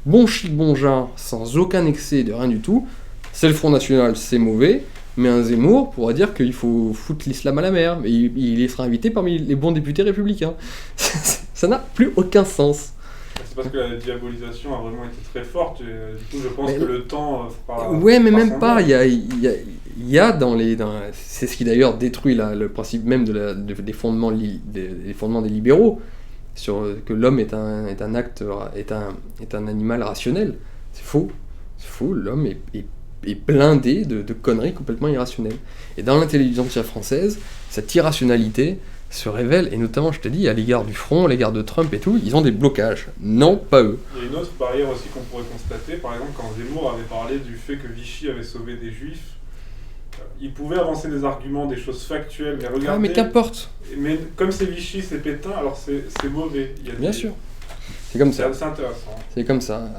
bon chic, bon genre, sans aucun excès de rien du tout. C'est le Front National, c'est mauvais. Mais un Zemmour pourra dire qu'il faut foutre l'islam à la mer, mais il sera invité parmi les bons députés républicains. Ça n'a plus aucun sens. C'est parce que la diabolisation a vraiment été très forte, et, du coup je pense que le temps fera... Ouais, mais même pas, il y a c'est ce qui d'ailleurs détruit le principe même des fondements des libéraux, sur que l'homme est un animal rationnel. C'est faux, l'homme est blindé de conneries complètement irrationnelles. Et dans l'intelligentsia française, cette irrationalité se révèle, et notamment, je te dis, à l'égard du Front, à l'égard de Trump et tout, ils ont des blocages. Non, pas eux. Il y a une autre barrière aussi qu'on pourrait constater, par exemple, quand Zemmour avait parlé du fait que Vichy avait sauvé des juifs, il pouvait avancer des arguments, des choses factuelles, mais regardez... Ah, mais qu'importe. Mais comme c'est Vichy, c'est Pétain, alors c'est mauvais. Bien sûr. C'est comme ça. C'est intéressant. C'est comme ça.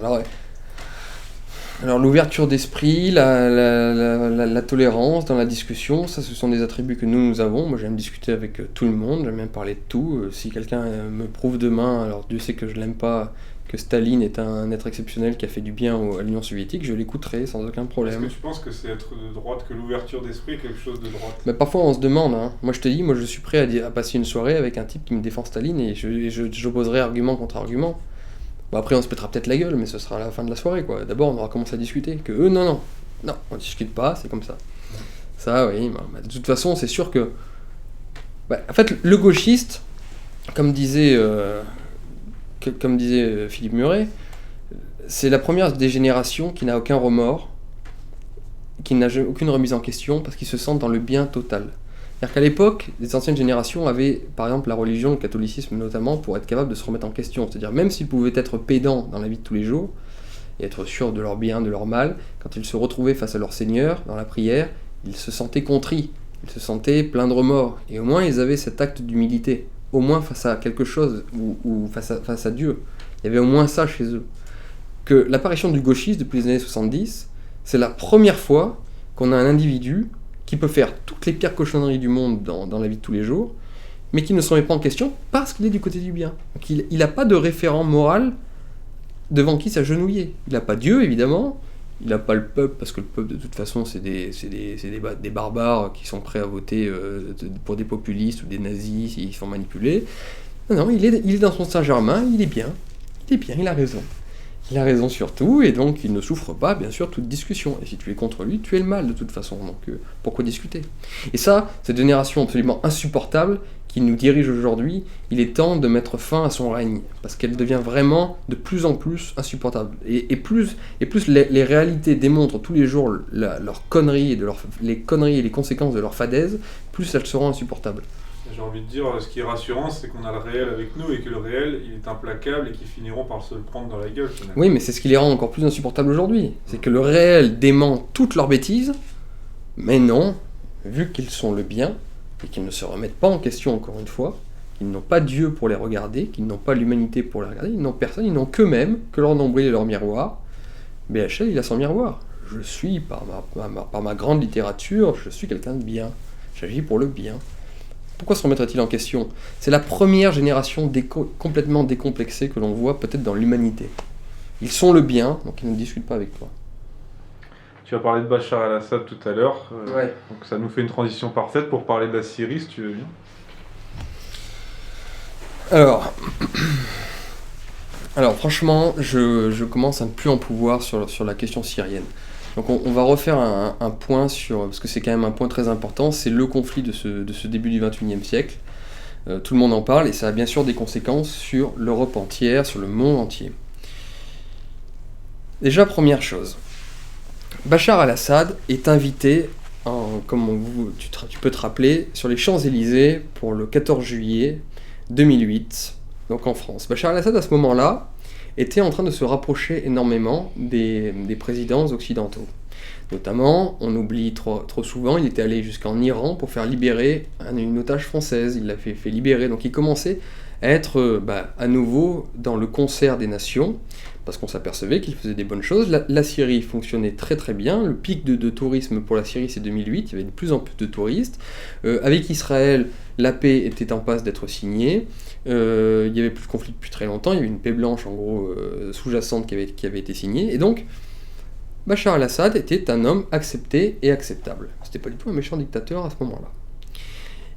Alors l'ouverture d'esprit, la tolérance dans la discussion, ça ce sont des attributs que nous avons. Moi j'aime discuter avec tout le monde, j'aime même parler de tout. Si quelqu'un me prouve demain, alors Dieu sait que je l'aime pas, que Staline est un être exceptionnel qui a fait du bien à l'Union soviétique, je l'écouterai sans aucun problème. Est-ce que tu penses que c'est être de droite, que l'ouverture d'esprit est quelque chose de droite ? Mais parfois on se demande, hein. Moi je te dis, je suis prêt à passer une soirée avec un type qui me défend Staline et j'opposerai argument contre argument. Bon, après on se pètera peut-être la gueule, mais ce sera à la fin de la soirée, quoi. D'abord on aura commencé à discuter, que eux non, on discute pas, c'est comme ça. Ça oui, de toute façon c'est sûr que... en fait le gauchiste, comme disait Philippe Muret, c'est la première des générations qui n'a aucun remords, qui n'a aucune remise en question, parce qu'ils se sentent dans le bien total. C'est-à-dire qu'à l'époque, les anciennes générations avaient, par exemple, la religion, le catholicisme notamment, pour être capable de se remettre en question. C'est-à-dire, même s'ils pouvaient être pédants dans la vie de tous les jours, et être sûrs de leur bien, de leur mal, quand ils se retrouvaient face à leur Seigneur, dans la prière, ils se sentaient contrits, ils se sentaient pleins de remords. Et au moins, ils avaient cet acte d'humilité. Au moins face à quelque chose, ou face à Dieu. Il y avait au moins ça chez eux. Que l'apparition du gauchisme depuis les années 70, c'est la première fois qu'on a un individu qui peut faire toutes les pires cochonneries du monde dans la vie de tous les jours, mais qui ne se remet pas en question parce qu'il est du côté du bien. Donc il n'a pas de référent moral devant qui s'agenouiller. Il n'a pas Dieu, évidemment, Il n'a pas le peuple, parce que le peuple, de toute façon, c'est des barbares qui sont prêts à voter pour des populistes ou des nazis s'ils sont manipulés. Non, il est dans son Saint-Germain, il est bien, il a raison. Il a raison sur tout, et donc il ne souffre pas, bien sûr, toute discussion. Et si tu es contre lui, tu es le mal, de toute façon. Donc pourquoi discuter? Et ça, cette génération absolument insupportable qui nous dirige aujourd'hui, il est temps de mettre fin à son règne, parce qu'elle devient vraiment de plus en plus insupportable. Et plus les réalités démontrent tous les jours leurs conneries, les conneries et les conséquences de leur fadaise, plus elles seront insupportables. J'ai envie de dire, ce qui est rassurant, c'est qu'on a le réel avec nous et que le réel, il est implacable et qu'ils finiront par se le prendre dans la gueule, finalement. Oui, mais c'est ce qui les rend encore plus insupportables aujourd'hui. C'est que le réel dément toutes leurs bêtises, mais non, vu qu'ils sont le bien, et qu'ils ne se remettent pas en question encore une fois, qu'ils n'ont pas Dieu pour les regarder, qu'ils n'ont pas l'humanité pour les regarder, ils n'ont personne, ils n'ont qu'eux-mêmes, que leur nombril et leur miroir. BHL, il a son miroir. Je suis, par ma grande littérature, je suis quelqu'un de bien. J'agis pour le bien. Pourquoi se remettrait-il en question? C'est la première génération complètement décomplexée que l'on voit peut-être dans l'humanité. Ils sont le bien, donc ils ne discutent pas avec toi. Tu as parlé de Bachar el-Assad tout à l'heure, Ouais. Donc ça nous fait une transition parfaite pour parler de la Syrie, si tu veux bien. Alors franchement, je commence à ne plus en pouvoir sur la question syrienne. Donc on va refaire un point sur, parce que c'est quand même un point très important, c'est le conflit de ce début du XXIe siècle. Tout le monde en parle et ça a bien sûr des conséquences sur l'Europe entière, sur le monde entier. Déjà, première chose, Bachar el-Assad est invité, tu peux te rappeler, sur les Champs-Élysées pour le 14 juillet 2008, donc en France. Bachar el-Assad, à ce moment-là, était en train de se rapprocher énormément des présidents occidentaux. Notamment, on oublie trop souvent, il était allé jusqu'en Iran pour faire libérer une otage française, il l'a fait libérer, donc il commençait à être à nouveau dans le concert des nations, parce qu'on s'apercevait qu'il faisait des bonnes choses. La Syrie fonctionnait très très bien, le pic de tourisme pour la Syrie c'est 2008, il y avait de plus en plus de touristes. Avec Israël, la paix était en passe d'être signée, il n'y avait plus de conflit depuis très longtemps, il y avait une paix blanche en gros sous-jacente qui avait été signée, et donc Bachar el-Assad était un homme accepté et acceptable. C'était pas du tout un méchant dictateur à ce moment-là.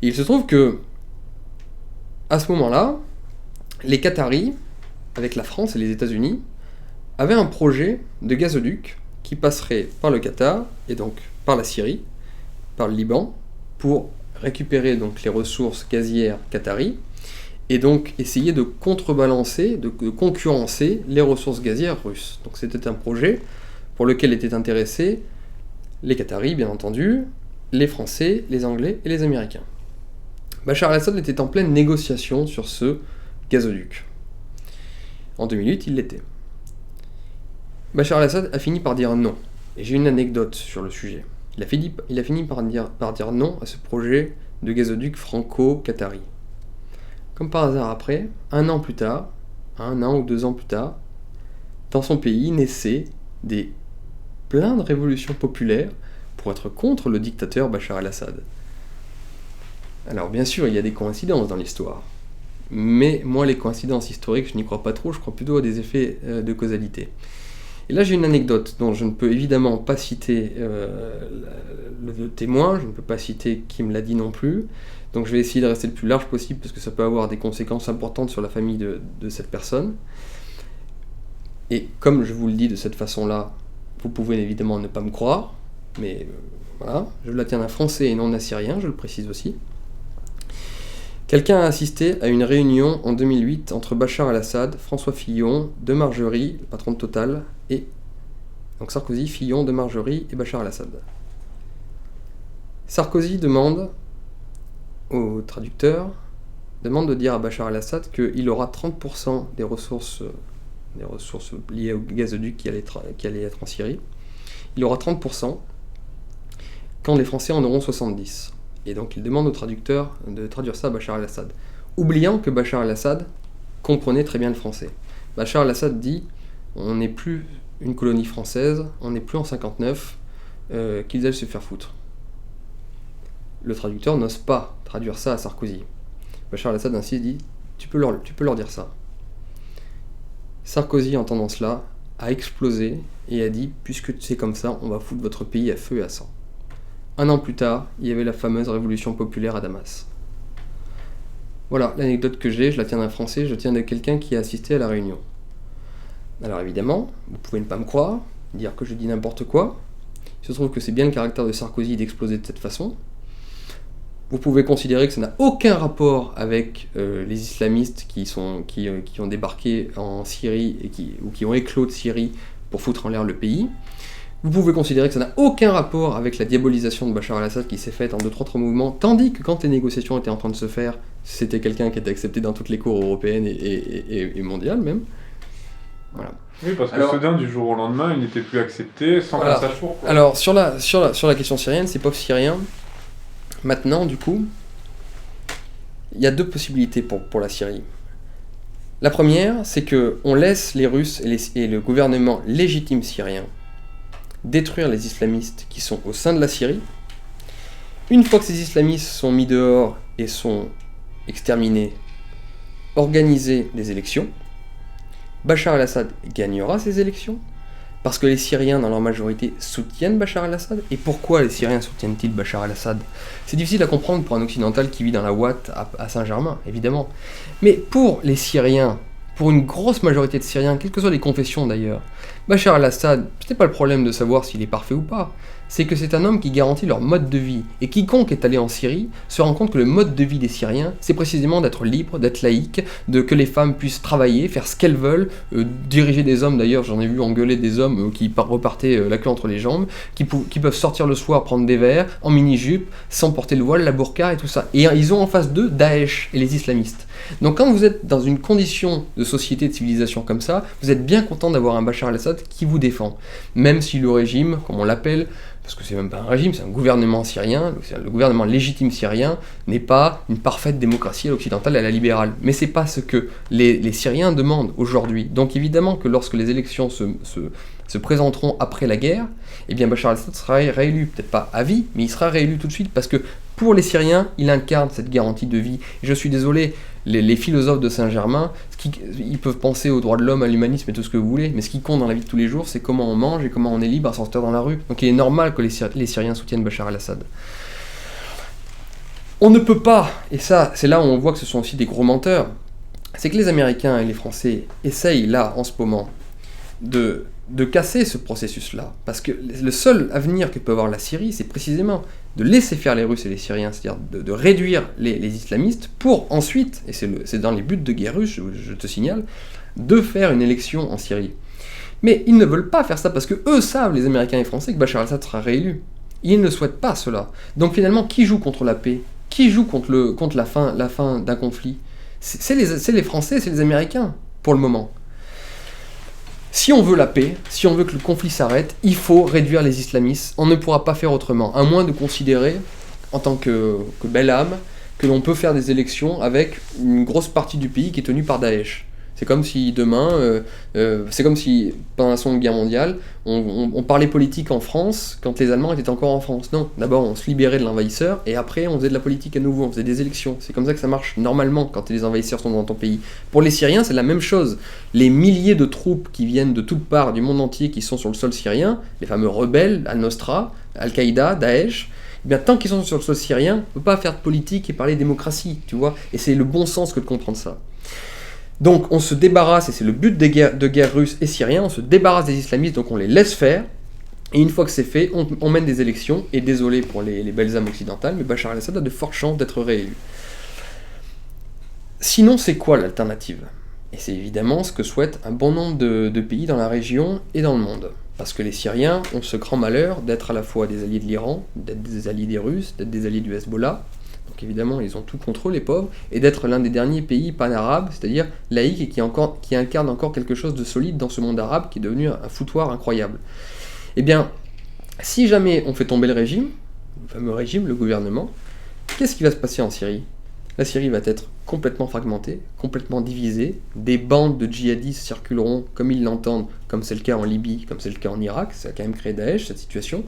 Et il se trouve que, à ce moment-là, les Qataris, avec la France et les États-Unis, avaient un projet de gazoduc qui passerait par le Qatar et donc par la Syrie, par le Liban, pour récupérer donc les ressources gazières qataries et donc essayer de contrebalancer, de concurrencer les ressources gazières russes. Donc c'était un projet pour lequel étaient intéressés les Qataris, bien entendu, les Français, les Anglais et les Américains. Bachar el-Assad était en pleine négociation sur ce gazoduc. En 2008, il l'était. Bachar el-Assad a fini par dire non. Et j'ai une anecdote sur le sujet. Il a fini par dire non à ce projet de gazoduc franco-qatari. Comme par hasard après, un an ou 2 ans plus tard, dans son pays naissaient plein de révolutions populaires pour être contre le dictateur Bachar el-Assad. Alors bien sûr, il y a des coïncidences dans l'histoire, mais moi les coïncidences historiques, je n'y crois pas trop, je crois plutôt à des effets de causalité. Et là j'ai une anecdote dont je ne peux évidemment pas citer le témoin, je ne peux pas citer qui me l'a dit non plus, donc je vais essayer de rester le plus large possible parce que ça peut avoir des conséquences importantes sur la famille de cette personne. Et comme je vous le dis de cette façon-là, vous pouvez évidemment ne pas me croire, mais voilà, je la tiens d'un Français et non d'un Syrien, je le précise aussi. Quelqu'un a assisté à une réunion en 2008 entre Bachar el-Assad, François Fillon, De Margerie, le patron de Total, et donc Sarkozy, Fillon, De Margerie et Bachar el-Assad. Sarkozy demande au traducteur, de dire à Bachar el-Assad qu'il aura 30% des ressources liées au gazoduc qui allait être en Syrie. Il aura 30% quand les Français en auront 70%. Et donc il demande au traducteur de traduire ça à Bachar el-Assad. Oubliant que Bachar el-Assad comprenait très bien le français. Bachar el-Assad dit « On n'est plus une colonie française, on n'est plus en 59, qu'ils aillent se faire foutre ». Le traducteur n'ose pas traduire ça à Sarkozy. Bachar el-Assad ainsi dit « Tu peux leur dire ça ». Sarkozy, entendant cela, a explosé et a dit « Puisque c'est comme ça, on va foutre votre pays à feu et à sang ». Un an plus tard, il y avait la fameuse révolution populaire à Damas. Voilà l'anecdote que j'ai, je la tiens d'un Français, je tiens de quelqu'un qui a assisté à la réunion. Alors évidemment, vous pouvez ne pas me croire, dire que je dis n'importe quoi. Il se trouve que c'est bien le caractère de Sarkozy d'exploser de cette façon. Vous pouvez considérer que ça n'a aucun rapport avec les islamistes qui ont débarqué en Syrie ou qui ont éclos de Syrie pour foutre en l'air le pays. Vous pouvez considérer que ça n'a aucun rapport avec la diabolisation de Bachar al-Assad qui s'est faite en 2-3 autres mouvements, tandis que quand les négociations étaient en train de se faire, c'était quelqu'un qui était accepté dans toutes les cours européennes et mondiales même. Voilà. Oui, parce que soudain, du jour au lendemain, il n'était plus accepté sans qu'on sache pourquoi. Alors, sur la question syrienne, ces pauvres Syriens, maintenant, du coup, il y a 2 possibilités pour la Syrie. La première, c'est qu'on laisse les Russes et le gouvernement légitime syrien détruire les islamistes qui sont au sein de la Syrie. Une fois que ces islamistes sont mis dehors et sont exterminés, organiser des élections. Bachar al-Assad gagnera ces élections, parce que les Syriens, dans leur majorité, soutiennent Bachar al-Assad. Et pourquoi les Syriens soutiennent-ils Bachar al-Assad ? C'est difficile à comprendre pour un occidental qui vit dans la ouate à Saint-Germain, évidemment. Mais pour les Syriens, pour une grosse majorité de Syriens, quelles que soient les confessions d'ailleurs, Bachar al-Assad, ce n'est pas le problème de savoir s'il est parfait ou pas, c'est que c'est un homme qui garantit leur mode de vie. Et quiconque est allé en Syrie se rend compte que le mode de vie des Syriens, c'est précisément d'être libre, d'être laïque, que les femmes puissent travailler, faire ce qu'elles veulent, diriger des hommes, d'ailleurs j'en ai vu engueuler des hommes qui repartaient la queue entre les jambes, qui peuvent sortir le soir prendre des verres, en mini-jupe, sans porter le voile, la burqa et tout ça. Et ils ont en face d'eux Daesh et les islamistes. Donc quand vous êtes dans une condition de société, de civilisation comme ça, vous êtes bien content d'avoir un Bachar al-Assad qui vous défend. Même si le régime, comme on l'appelle, parce que c'est même pas un régime, c'est un gouvernement syrien, le gouvernement légitime syrien n'est pas une parfaite démocratie à l'occidentale et à la libérale. Mais c'est pas ce que les Syriens demandent aujourd'hui. Donc évidemment que lorsque les élections se présenteront après la guerre, eh bien Bachar al-Assad sera réélu, peut-être pas à vie, mais il sera réélu tout de suite, parce que pour les Syriens, il incarne cette garantie de vie. Et je suis désolé, les philosophes de Saint-Germain, ils peuvent penser aux droits de l'homme, à l'humanisme et tout ce que vous voulez, mais ce qui compte dans la vie de tous les jours, c'est comment on mange et comment on est libre à sortir dans la rue. Donc il est normal que les Syriens soutiennent Bachar al-Assad. On ne peut pas, et ça, c'est là où on voit que ce sont aussi des gros menteurs, c'est que les Américains et les Français essayent là, en ce moment, de casser ce processus-là. Parce que le seul avenir que peut avoir la Syrie, c'est précisément de laisser faire les Russes et les Syriens, c'est-à-dire de réduire les islamistes, pour ensuite, et c'est dans les buts de guerre russe, je te signale, de faire une élection en Syrie. Mais ils ne veulent pas faire ça, parce que eux savent, les Américains et les Français, que Bachar al-Assad sera réélu. Ils ne souhaitent pas cela. Donc finalement, qui joue contre la paix ? Qui joue contre la fin d'un conflit ? C'est les Français, c'est les Américains, pour le moment. Si on veut la paix, si on veut que le conflit s'arrête, il faut réduire les islamistes. On ne pourra pas faire autrement, à moins de considérer, en tant que belle âme, que l'on peut faire des élections avec une grosse partie du pays qui est tenue par Daesh. C'est comme si demain, c'est comme si pendant la Seconde Guerre mondiale, on parlait politique en France quand les Allemands étaient encore en France. Non, d'abord on se libérait de l'envahisseur et après on faisait de la politique à nouveau, on faisait des élections. C'est comme ça que ça marche normalement quand les envahisseurs sont dans ton pays. Pour les Syriens, c'est la même chose. Les milliers de troupes qui viennent de toutes parts du monde entier qui sont sur le sol syrien, les fameux rebelles, Al-Nosra, Al-Qaïda, Daesh, eh bien, tant qu'ils sont sur le sol syrien, on ne peut pas faire de politique et parler démocratie, tu vois. Et c'est le bon sens que de comprendre ça. Donc on se débarrasse, et c'est le but de guerre russe et syrien, on se débarrasse des islamistes, donc on les laisse faire, et une fois que c'est fait, on mène des élections, et désolé pour les belles âmes occidentales, mais Bachar al-Assad a de fortes chances d'être réélu. Sinon, c'est quoi l'alternative ? Et c'est évidemment ce que souhaitent un bon nombre de pays dans la région et dans le monde. Parce que les Syriens ont ce grand malheur d'être à la fois des alliés de l'Iran, d'être des alliés des Russes, d'être des alliés du Hezbollah. Donc évidemment, ils ont tout contre eux, les pauvres, et d'être l'un des derniers pays pan-arabes, c'est-à-dire laïque, et qui incarne encore quelque chose de solide dans ce monde arabe qui est devenu un foutoir incroyable. Eh bien, si jamais on fait tomber le régime, le fameux régime, le gouvernement, qu'est-ce qui va se passer en Syrie ? La Syrie va être complètement fragmentée, complètement divisée, des bandes de djihadistes circuleront comme ils l'entendent, comme c'est le cas en Libye, comme c'est le cas en Irak, ça a quand même créé Daesh, cette situation.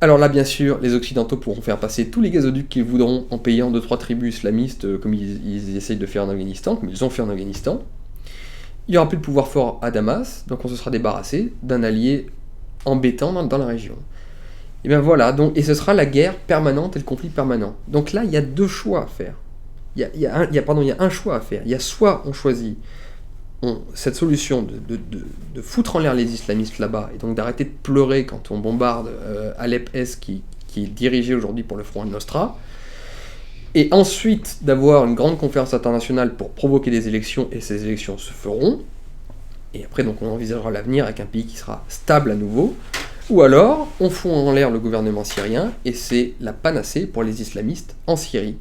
Alors là, bien sûr, les Occidentaux pourront faire passer tous les gazoducs qu'ils voudront en payant 2-3 tribus islamistes, comme ils essayent de faire en Afghanistan, comme ils ont fait en Afghanistan. Il n'y aura plus de pouvoir fort à Damas, donc on se sera débarrassé d'un allié embêtant dans la région. Et bien voilà, donc, et ce sera la guerre permanente et le conflit permanent. Donc là, il y a deux choix à faire. Il y a un choix à faire. Il y a soit on choisit cette solution de foutre en l'air les islamistes là-bas, et donc d'arrêter de pleurer quand on bombarde Alep-Est qui est dirigé aujourd'hui pour le front al-Nosra, et ensuite d'avoir une grande conférence internationale pour provoquer des élections, et ces élections se feront, et après donc on envisagera l'avenir avec un pays qui sera stable à nouveau, ou alors on fout en l'air le gouvernement syrien, et c'est la panacée pour les islamistes en Syrie.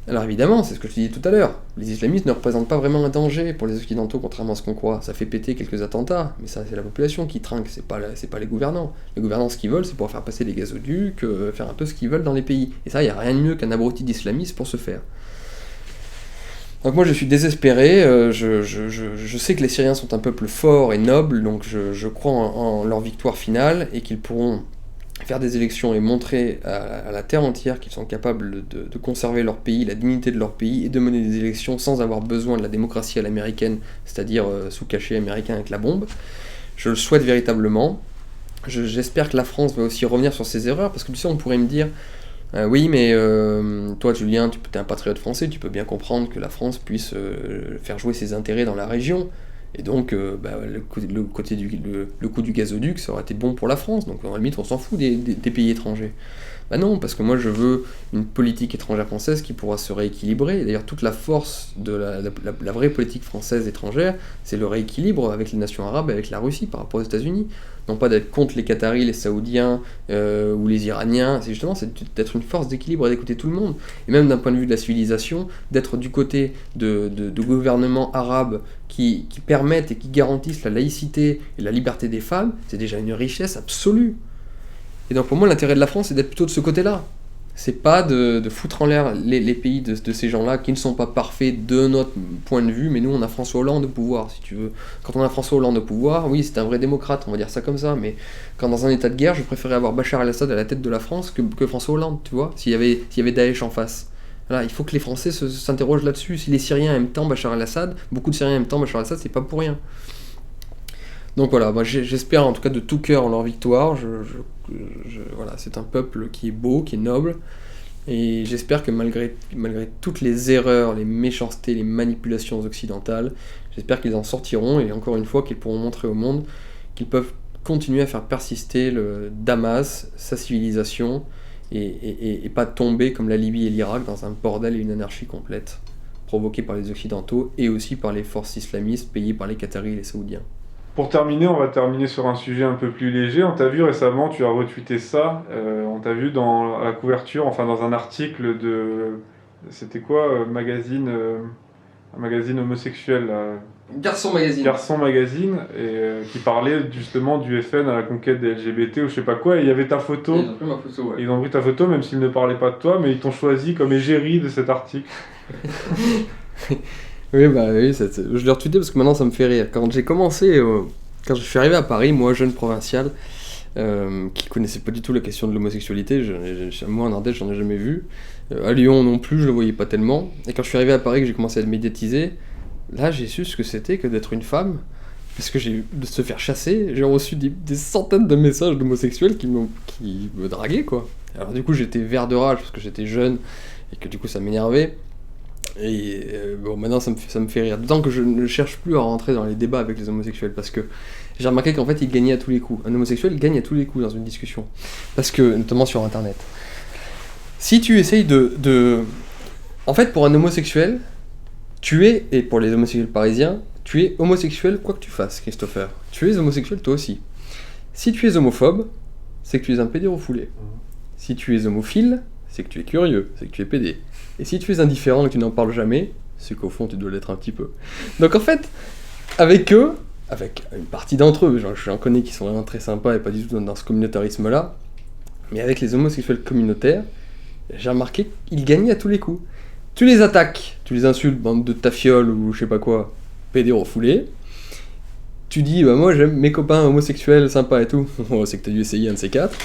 Alors évidemment, c'est ce que je te disais tout à l'heure, les islamistes ne représentent pas vraiment un danger pour les occidentaux, contrairement à ce qu'on croit. Ça fait péter quelques attentats, mais ça c'est la population qui trinque, c'est pas les gouvernants. Les gouvernants, ce qu'ils veulent, c'est pouvoir faire passer des gazoducs, faire un peu ce qu'ils veulent dans les pays. Et ça, il n'y a rien de mieux qu'un abruti d'islamistes pour se faire. Donc moi je suis désespéré, je sais que les Syriens sont un peuple fort et noble, donc je crois en leur victoire finale, et qu'ils pourront faire des élections et montrer à la terre entière qu'ils sont capables de conserver leur pays, la dignité de leur pays, et de mener des élections sans avoir besoin de la démocratie à l'américaine, c'est-à-dire sous cachet américain avec la bombe. Je le souhaite véritablement. J'espère que la France va aussi revenir sur ses erreurs, parce que tu sais, on pourrait me dire oui, mais toi, Julien, tu es un patriote français, tu peux bien comprendre que la France puisse faire jouer ses intérêts dans la région. Et donc, le coût du gazoduc, ça aurait été bon pour la France. Donc, à la limite, on s'en fout des pays étrangers. Bah non, parce que moi, je veux une politique étrangère française qui pourra se rééquilibrer. Et d'ailleurs, toute la force de la vraie politique française étrangère, c'est le rééquilibre avec les nations arabes et avec la Russie par rapport aux États-Unis. Non pas d'être contre les Qataris, les Saoudiens ou les Iraniens, c'est d'être une force d'équilibre et d'écouter tout le monde. Et même d'un point de vue de la civilisation, d'être du côté de gouvernements arabes qui permettent et qui garantissent la laïcité et la liberté des femmes, c'est déjà une richesse absolue. Et donc pour moi, l'intérêt de la France, c'est d'être plutôt de ce côté-là. C'est pas de foutre en l'air les pays de ces gens-là qui ne sont pas parfaits de notre point de vue, mais nous on a François Hollande au pouvoir, si tu veux. Quand on a François Hollande au pouvoir, oui, c'est un vrai démocrate, on va dire ça comme ça, mais quand dans un état de guerre, je préférais avoir Bachar el-Assad à la tête de la France que François Hollande, tu vois, s'il y avait Daesh en face. Voilà, il faut que les Français s'interrogent là-dessus. Si les Syriens aiment tant Bachar el-Assad, beaucoup de Syriens aiment tant Bachar el-Assad, c'est pas pour rien. Donc voilà, moi j'espère en tout cas de tout cœur en leur victoire. Voilà, c'est un peuple qui est beau, qui est noble, et j'espère que malgré toutes les erreurs, les méchancetés, les manipulations occidentales, j'espère qu'ils en sortiront, et encore une fois qu'ils pourront montrer au monde qu'ils peuvent continuer à faire persister le Damas, sa civilisation, et pas tomber comme la Libye et l'Irak dans un bordel et une anarchie complète, provoquée par les Occidentaux et aussi par les forces islamistes payées par les Qataris et les Saoudiens. Pour terminer, on va terminer sur un sujet un peu plus léger. On t'a vu récemment, tu as retweeté ça, on t'a vu dans la couverture, enfin dans un article de... C'était quoi, un magazine homosexuel là. Garçon Magazine. Garçon Magazine, et qui parlait justement du FN à la conquête des LGBT ou je sais pas quoi, et il y avait ta photo. Ils ont pris ma photo, ouais. Ils ont pris ta photo, même s'ils ne parlaient pas de toi, mais ils t'ont choisi comme égérie de cet article. Oui, je l'ai retweeté parce que maintenant ça me fait rire. Quand je suis arrivé à Paris, moi, jeune provincial, qui connaissait pas du tout la question de l'homosexualité, moi en Ardèche, j'en ai jamais vu. À Lyon non plus, je le voyais pas tellement. Et quand je suis arrivé à Paris, que j'ai commencé à le médiatiser, là j'ai su ce que c'était que d'être une femme, parce que de se faire chasser, j'ai reçu des centaines de messages d'homosexuels qui me draguaient, quoi. Alors du coup j'étais vert de rage parce que j'étais jeune et que du coup ça m'énervait. Et bon, maintenant ça me fait rire. D'autant que je ne cherche plus à rentrer dans les débats avec les homosexuels, parce que j'ai remarqué qu'en fait ils gagnaient à tous les coups. Un homosexuel gagne à tous les coups dans une discussion, parce que, notamment sur internet, si tu essayes en fait, pour un homosexuel, et pour les homosexuels parisiens, tu es homosexuel quoi que tu fasses, Christopher. Tu es homosexuel toi aussi. Si tu es homophobe, c'est que tu es un pédé refoulé. Si tu es homophile, c'est que tu es curieux, c'est que tu es pédé. Et si tu es indifférent et que tu n'en parles jamais, c'est qu'au fond tu dois l'être un petit peu. Donc en fait, avec eux, avec une partie d'entre eux, j'en connais qui sont vraiment très sympas et pas du tout dans ce communautarisme-là, mais avec les homosexuels communautaires, j'ai remarqué qu'ils gagnaient à tous les coups. Tu les attaques, tu les insultes, bande de tafioles ou je sais pas quoi, pédé refoulé. Tu dis, bah moi j'aime mes copains homosexuels sympas et tout, c'est que t'as dû essayer un de ces quatre,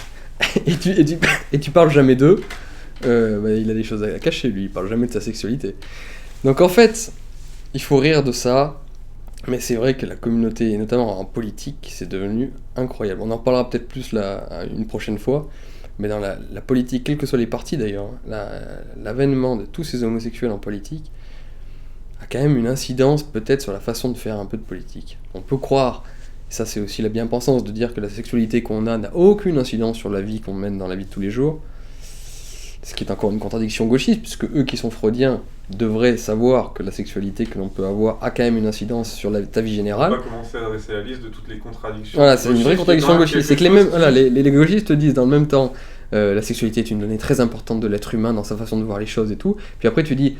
et tu parles jamais d'eux. Il a des choses à cacher, lui, il parle jamais de sa sexualité. Donc en fait, il faut rire de ça, Mais c'est vrai que la communauté, et notamment en politique, c'est devenu incroyable. On en parlera peut-être plus là, une prochaine fois, mais dans la politique, quels que soient les partis d'ailleurs, hein, l'avènement de tous ces homosexuels en politique a quand même une incidence peut-être sur la façon de faire un peu de politique. On peut croire, et ça c'est aussi la bien-pensance, de dire que la sexualité qu'on a n'a aucune incidence sur la vie qu'on mène dans la vie de tous les jours, ce qui est encore une contradiction gauchiste, puisque eux qui sont freudiens devraient savoir que la sexualité que l'on peut avoir a quand même une incidence sur ta vie On générale. va commencer à dresser la liste de toutes les contradictions. Voilà, c'est une vraie contradiction gauchiste. C'est que les, mêmes, qui... voilà, les gauchistes disent dans le même temps la sexualité est une donnée très importante de l'être humain dans sa façon de voir les choses et tout. Puis après tu dis,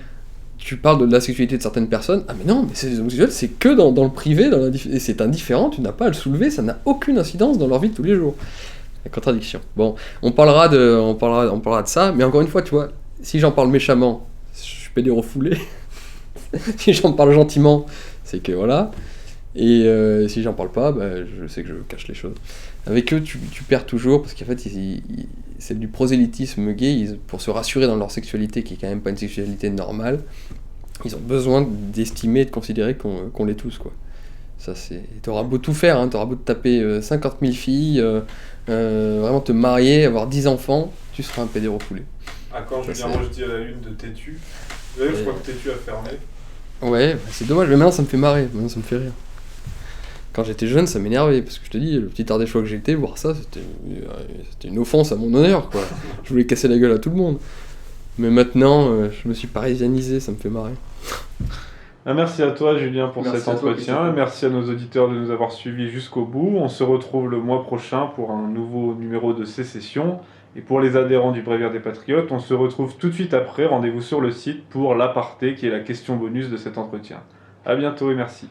tu parles de la sexualité de certaines personnes, ah mais non, mais c'est les homosexuels, c'est que dans le privé, et c'est indifférent, tu n'as pas à le soulever, ça n'a aucune incidence dans leur vie de tous les jours. La contradiction. Bon, on parlera de ça, mais encore une fois, tu vois, si j'en parle méchamment, je suis pédé-refoulé. Si j'en parle gentiment, c'est que voilà. Et si j'en parle pas, bah, je sais que je cache les choses. Avec eux, tu perds toujours, parce qu'en fait, c'est du prosélytisme gay, pour se rassurer dans leur sexualité, qui est quand même pas une sexualité normale, ils ont besoin d'estimer et de considérer qu'on l'est tous, quoi. Ça, c'est... T'auras beau tout faire, hein, t'auras beau te taper 50 000 filles, vraiment te marier, avoir 10 enfants, tu seras un pédé refoulé. Ah, quand Julien Roche dit à la une de Tétu, d'ailleurs je crois que Tétu a fermé. Ouais, bah c'est dommage, mais maintenant ça me fait marrer, maintenant ça me fait rire. Quand j'étais jeune, ça m'énervait, parce que je te dis, le petit Ardéchois que j'étais, voir ça, c'était une offense à mon honneur, quoi. Je voulais casser la gueule à tout le monde. Mais maintenant, je me suis parisianisé, ça me fait marrer. Merci à toi Julien pour Merci cet à toi, entretien, et merci à nos auditeurs de nous avoir suivis jusqu'au bout. On se retrouve le mois prochain pour un nouveau numéro de Sécession. Et pour les adhérents du Bréviaire des Patriotes, on se retrouve tout de suite après. Rendez-vous sur le site pour l'aparté qui est la question bonus de cet entretien. A bientôt et merci.